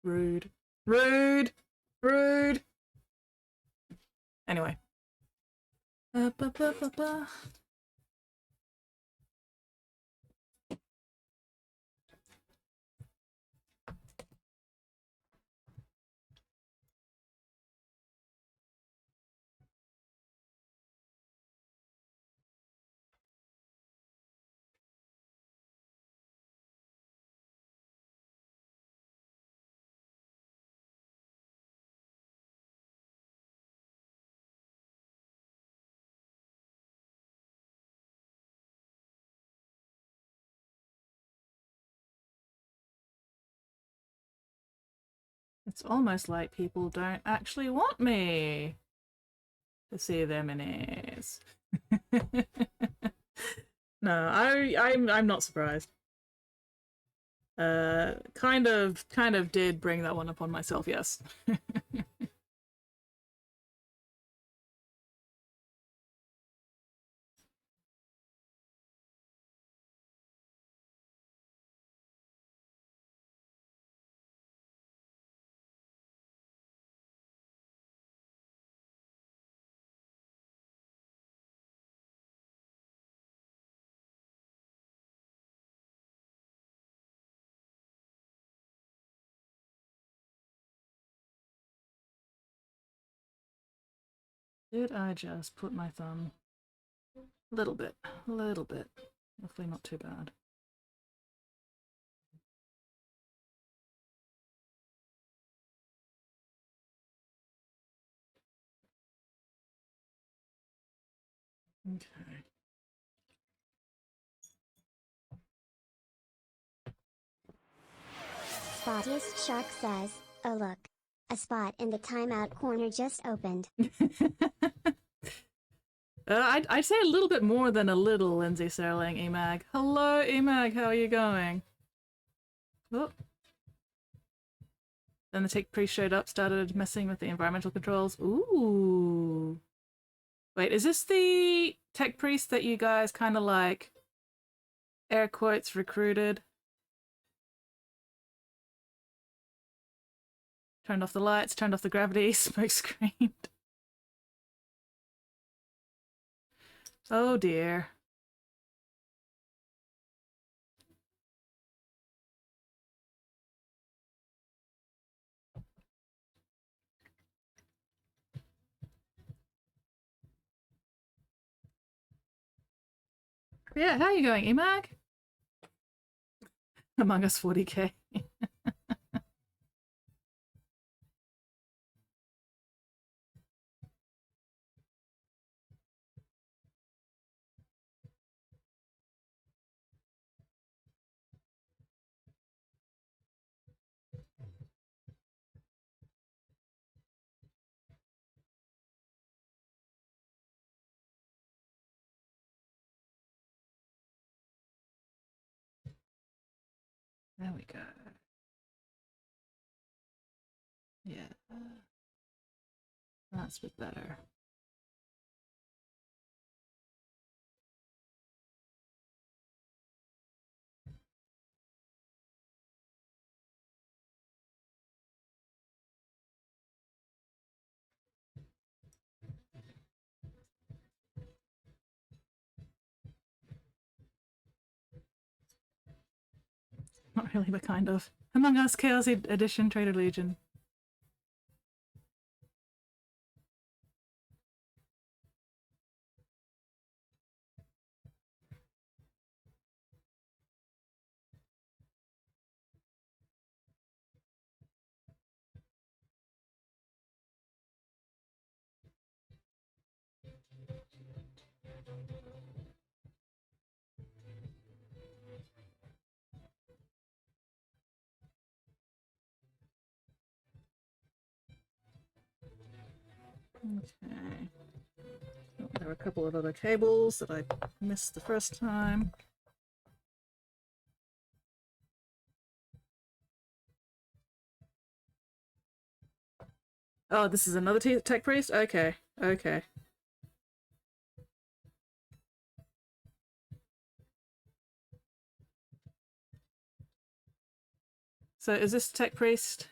Rude. Rude! Rude! Anyway. It's almost like people don't actually want me to see their minis. No, I'm not surprised. Kind of did bring that one upon myself, yes. Did I just put my thumb? A little bit. Hopefully not too bad. Okay. Spottiest Shark says, oh look. A spot in the timeout corner just opened. I'd say a little bit more than a little, Lindsay Serling, Emag. Hello, Emag, how are you going? Oh. Then the tech priest showed up, started messing with the environmental controls. Ooh. Wait, is this the tech priest that you guys kind of like, air quotes, recruited? Turned off the lights, turned off the gravity, smoke screened. Oh dear. Yeah, how are you going, Emag? Among Us 40k. There we go. Yeah. That's a bit better. Not really, but kind of. Among Us Chaos Edition Trader Legion. Okay. Oh, there were a couple of other cables that I missed the first time. Oh, this is another tech priest? Okay, okay. So is this tech priest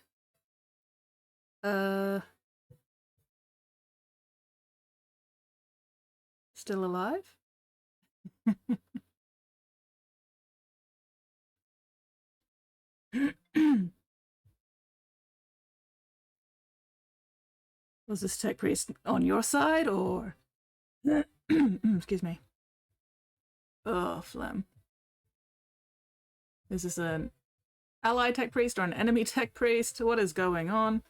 still alive? Was this tech priest on your side or excuse me. Oh, phlegm. Is this an ally tech priest or an enemy tech priest? What is going on?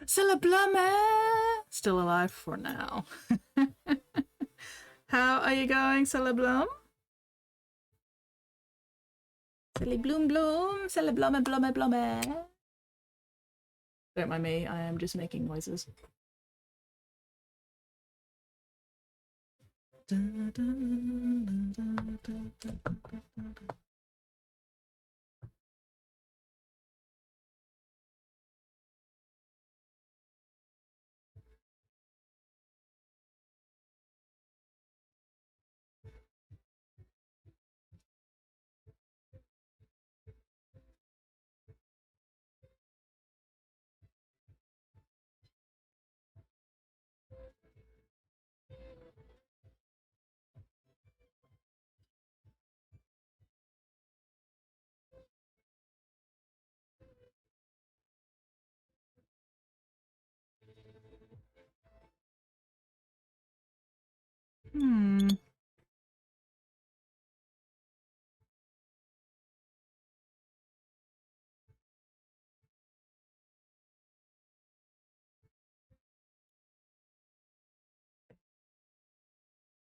Celeblume! Still alive for now. How are you going, Celeblume? Celebloom bloom, celeblume blume blume. Don't mind me, I am just making noises.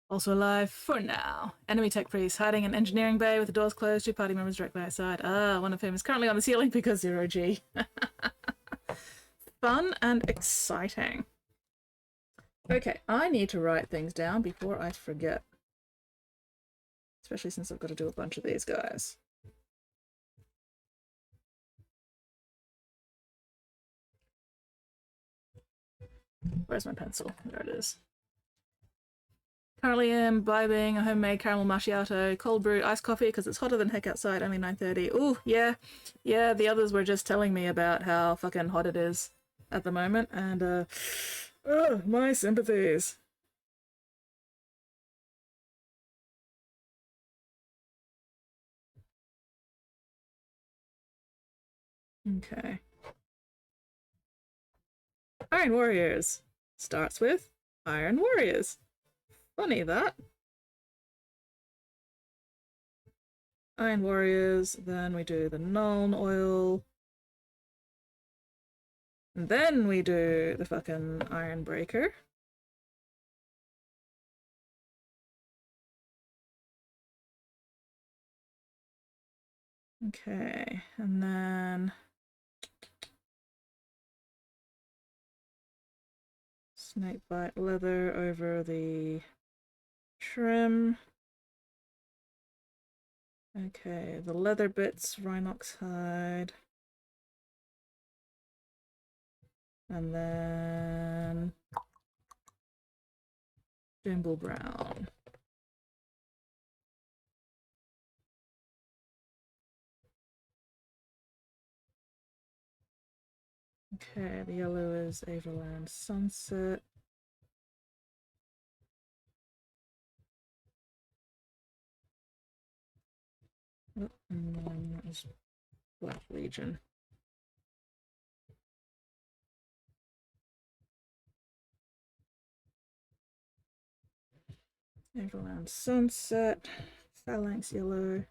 Also alive for now. Enemy tech priest hiding in engineering bay with the doors closed, 2 party members directly outside. Ah, one of whom is currently on the ceiling because 0G. Fun and exciting. Okay, I need to write things down before I forget. Especially since I've got to do a bunch of these guys. Where's my pencil? There it is. Currently imbibing a homemade caramel macchiato, cold brew iced coffee because it's hotter than heck outside, only 9:30. Ooh, yeah. Yeah, the others were just telling me about how fucking hot it is at the moment, and my sympathies. Okay. Iron Warriors starts with Iron Warriors. Funny that. Iron Warriors, then we do the Nuln Oil. And then we do the fucking Iron Breaker. Okay, and then snakebite leather over the trim. Okay, the leather bits, Rhinox hide. And then Jimble Brown. Okay, the yellow is Overland Sunset. Oh, and then that is Black Legion. Overland Sunset, Phalanx Yellow.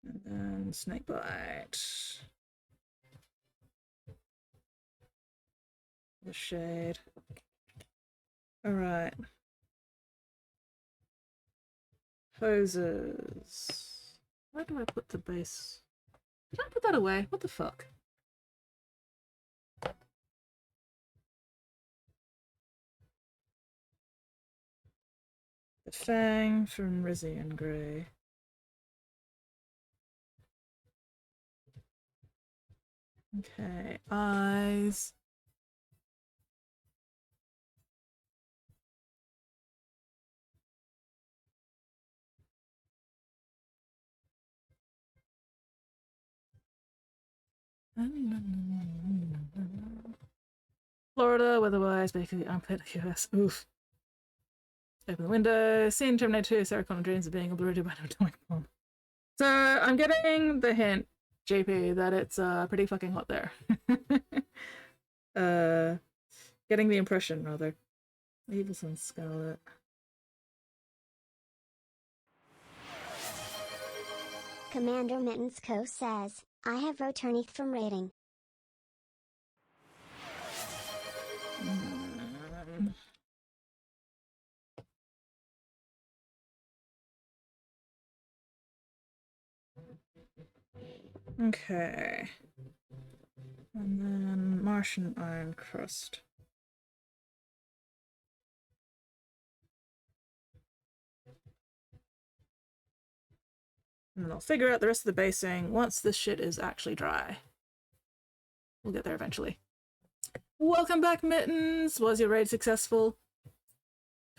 And then Snakebite. The shade. Alright. Hoses. Where do I put the base? Did I put that away? What the fuck? The Fang from Rizzy and Grey. Okay, eyes. Florida, weatherwise, basically armpit, US. Oof. Open the window. Scene Terminator 2. Sarah Connor dreams of being obliterated by an atomic bomb. So I'm getting the hint, JP, that it's pretty fucking hot there. Getting the impression, rather. Evil Sun Scarlet. Commander Mittens Co says, I have returned from raiding. Okay. And then Martian Iron Crust. And then I'll figure out the rest of the basing once this shit is actually dry. We'll get there eventually. Welcome back, Mittens! Was your raid successful?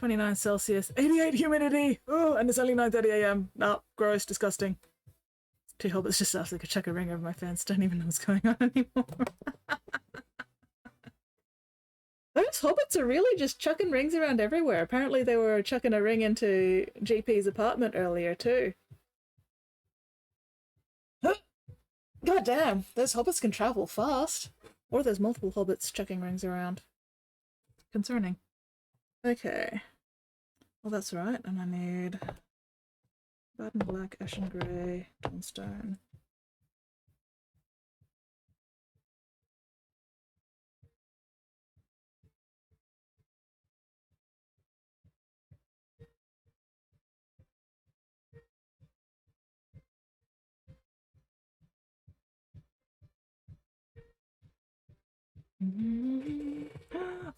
29 Celsius, 88 humidity! Oh, and it's only 9:30 AM. No, gross, disgusting. Two hobbits just asked if they could chuck a ring over my fence. Don't even know what's going on anymore. Those hobbits are really just chucking rings around everywhere. Apparently they were chucking a ring into GP's apartment earlier too. God damn, those hobbits can travel fast. Or there's multiple hobbits chucking rings around. Concerning. Okay. Well, that's right, and I need Bad and Black, Ashen Grey, Dawnstone.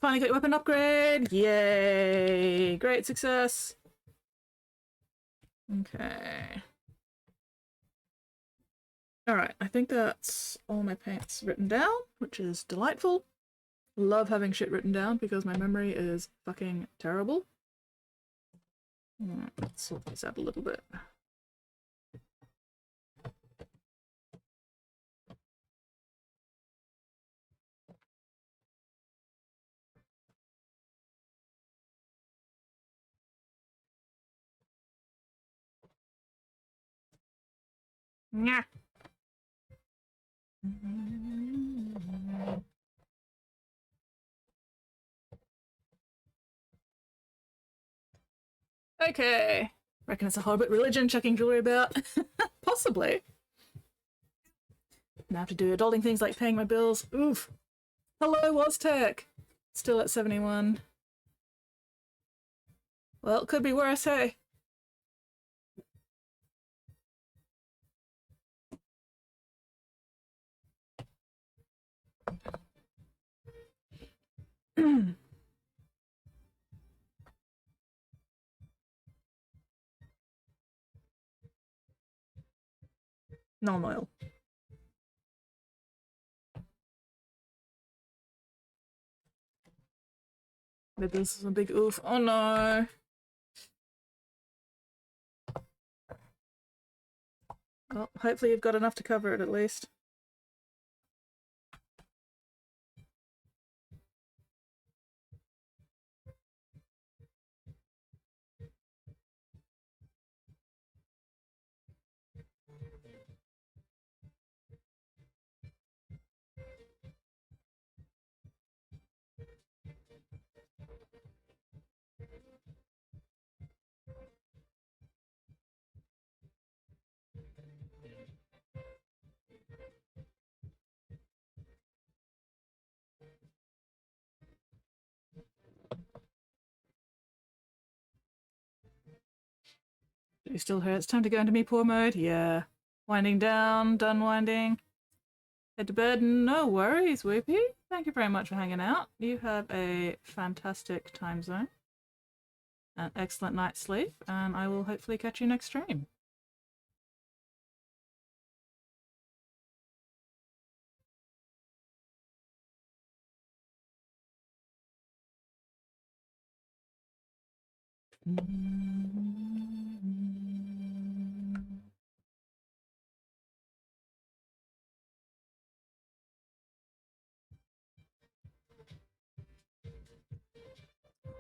Finally got your weapon upgrade! Yay! Great success! Okay. Alright, I think that's all my paints written down, which is delightful. Love having shit written down because my memory is fucking terrible. Let's sort these out a little bit. Yeah. Okay. Reckon it's a hobbit religion chucking jewelry about. Possibly. Now I have to do adulting things like paying my bills. Oof. Hello, Woztech. Still at 71. Well, it could be worse, hey. Non oil. Maybe this is a big oof. Oh no. Well, hopefully you've got enough to cover it at least. You still here? It's time to go into me poor mode. Yeah. Winding down, done winding. Head to bed. No worries, Whoopie. Thank you very much for hanging out. You have a fantastic time zone. An excellent night's sleep, and I will hopefully catch you next stream.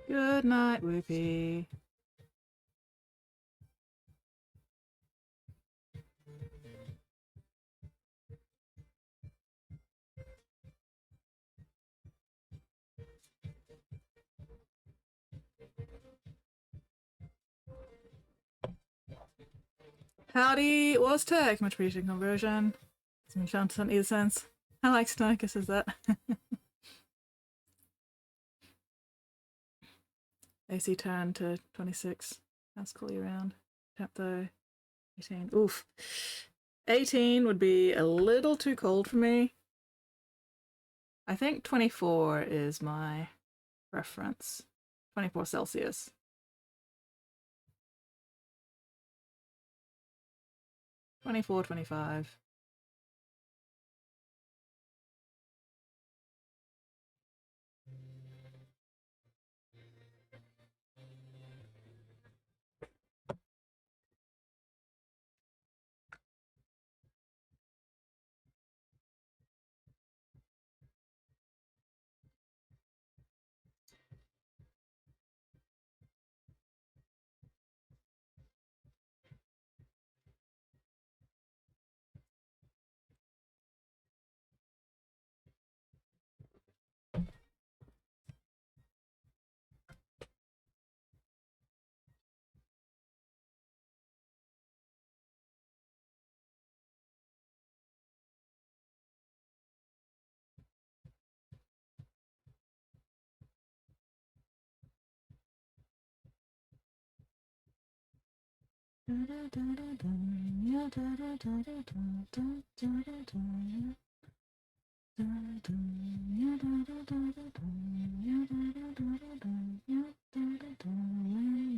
Good night, Whoopie. Howdy, was tech. Much appreciated conversion. Some chance on either sense. I like Sniker says that. AC turn to 26. That's cool you around. Tap though. 18. Oof. 18 would be a little too cold for me. I think 24 is my preference. 24 Celsius. $24, $25.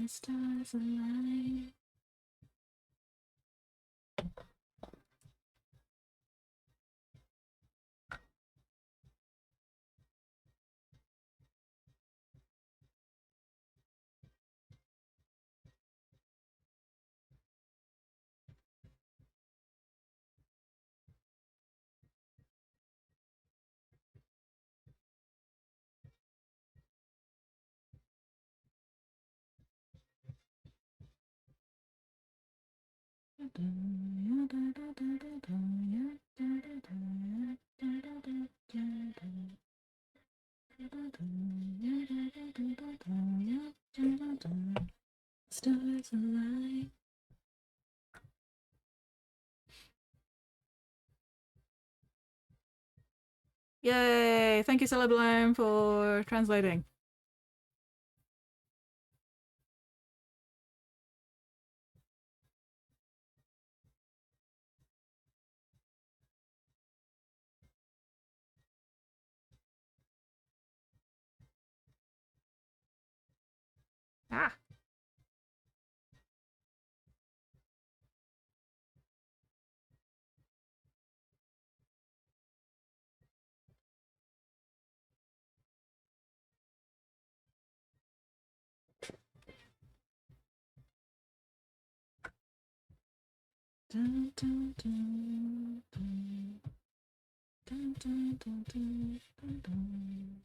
The stars align. Stars align. Yay! Thank you, Celebloom, for translating. Ah! Dun, dun, dun, dun. Dun, dun, dun, dun, dun, dun.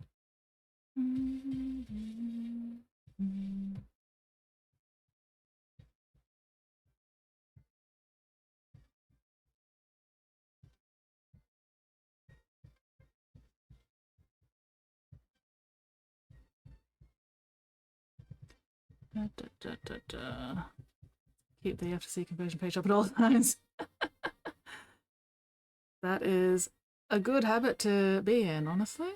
Da, da, da, da, da. Keep the FTC conversion page up at all times. That is a good habit to be in, honestly.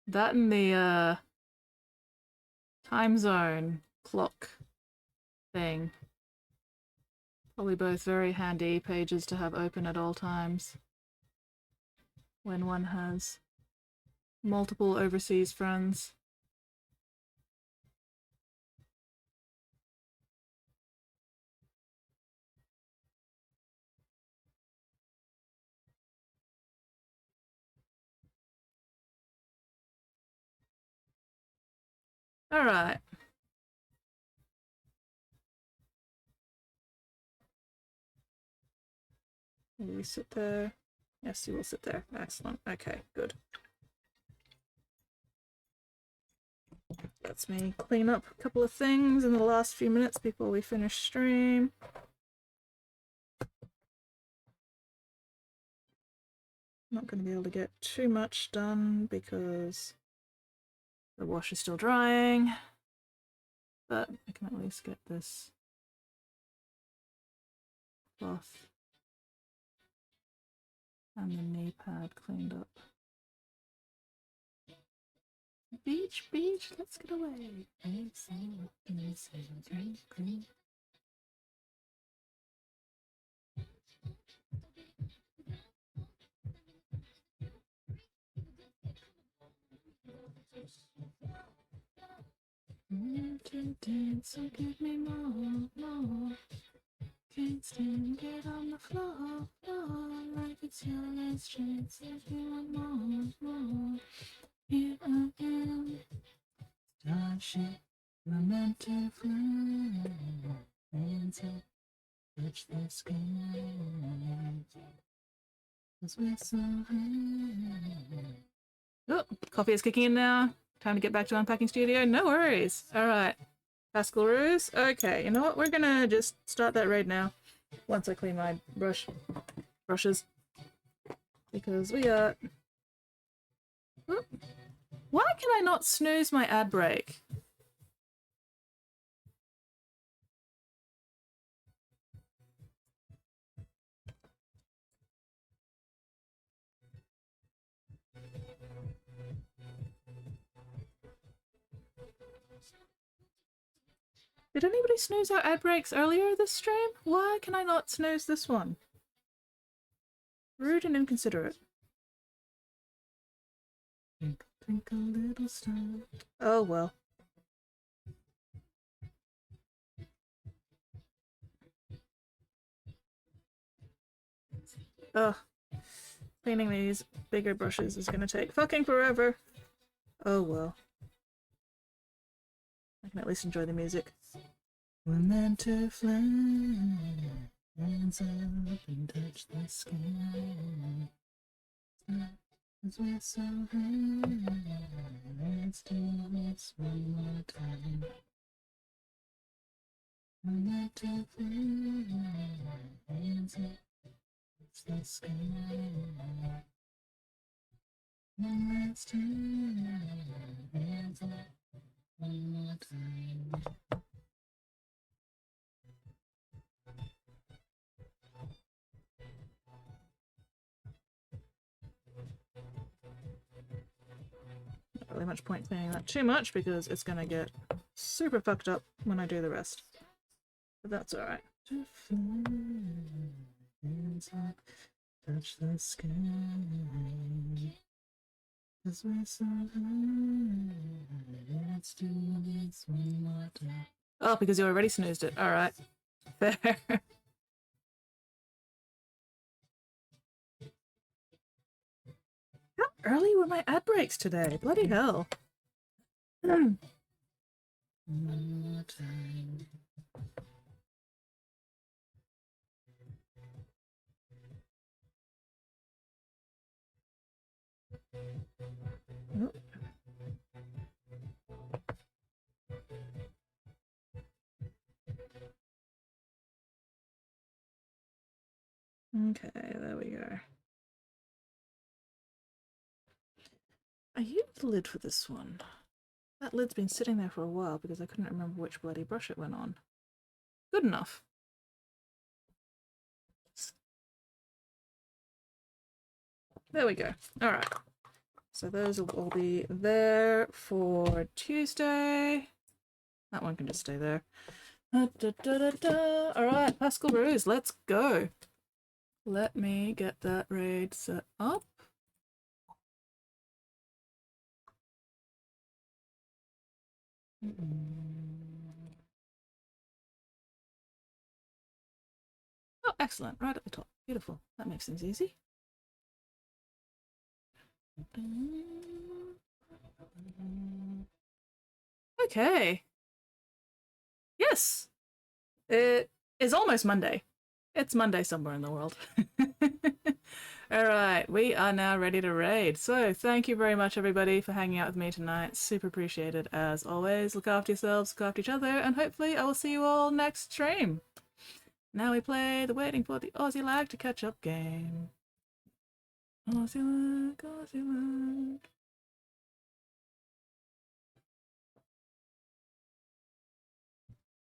That and the time zone clock thing. Probably both very handy pages to have open at all times when one has multiple overseas friends. All right. Will you sit there? Yes, you will sit there. Excellent. Okay, good. Lets me clean up a couple of things in the last few minutes before we finish stream. Not going to be able to get too much done because the wash is still drying. but I can at least get this cloth and the knee pad cleaned up. Beach, beach, let's get away. To dance, so give me more, more. Can't stand, get on the floor, floor, like it's your last chance. If you want more, more. Here I am, starship, we're meant to fly. Hands up, touch the sky. 'Cause we're so high. Oh, coffee is kicking in now. Time to get back to unpacking studio. No worries. All right. Pascal Ruse. Okay, you know what? We're gonna just start that raid now. Once I clean my brushes. Because we are... Oh. Why can I not snooze my ad break? Did anybody snooze our ad breaks earlier this stream? Why can I not snooze this one? Rude and inconsiderate. Twinkle, twinkle, little star. Oh well. Ugh. Cleaning these bigger brushes is gonna take fucking forever. Oh well. I can at least enjoy the music. We're meant to fly, hands up and touch the sky. As we're so high, let's do this one more time. We're meant to fly, hands up, touch the sky. One last time, hands up, one more time. Not really much point cleaning that too much because it's gonna get super fucked up when I do the rest. But that's alright. Hands up, touch the sky. 'Cause we're so high. Let's do this one more time. Oh, because you already snoozed it. Alright. Fair. How early were my ad breaks today? Bloody hell. One more time. Oh. Okay, there we go. I used the lid for this one. That lid's been sitting there for a while because I couldn't remember which bloody brush it went on. Good enough. There we go. Alright. So those will all be there for Tuesday. That one can just stay there. Alright, Pascal Ruse, let's go. Let me get that raid set up. Oh, excellent. Right at the top. Beautiful. That makes things easy. Okay. Yes. It is almost Monday. It's Monday somewhere in the world. Alright, we are now ready to raid. So, thank you very much everybody for hanging out with me tonight. Super appreciated as always. Look after yourselves, look after each other, and hopefully I will see you all next stream. Now we play the Waiting for the Aussie Lag to Catch Up game. Aussie Lag, Aussie Lag.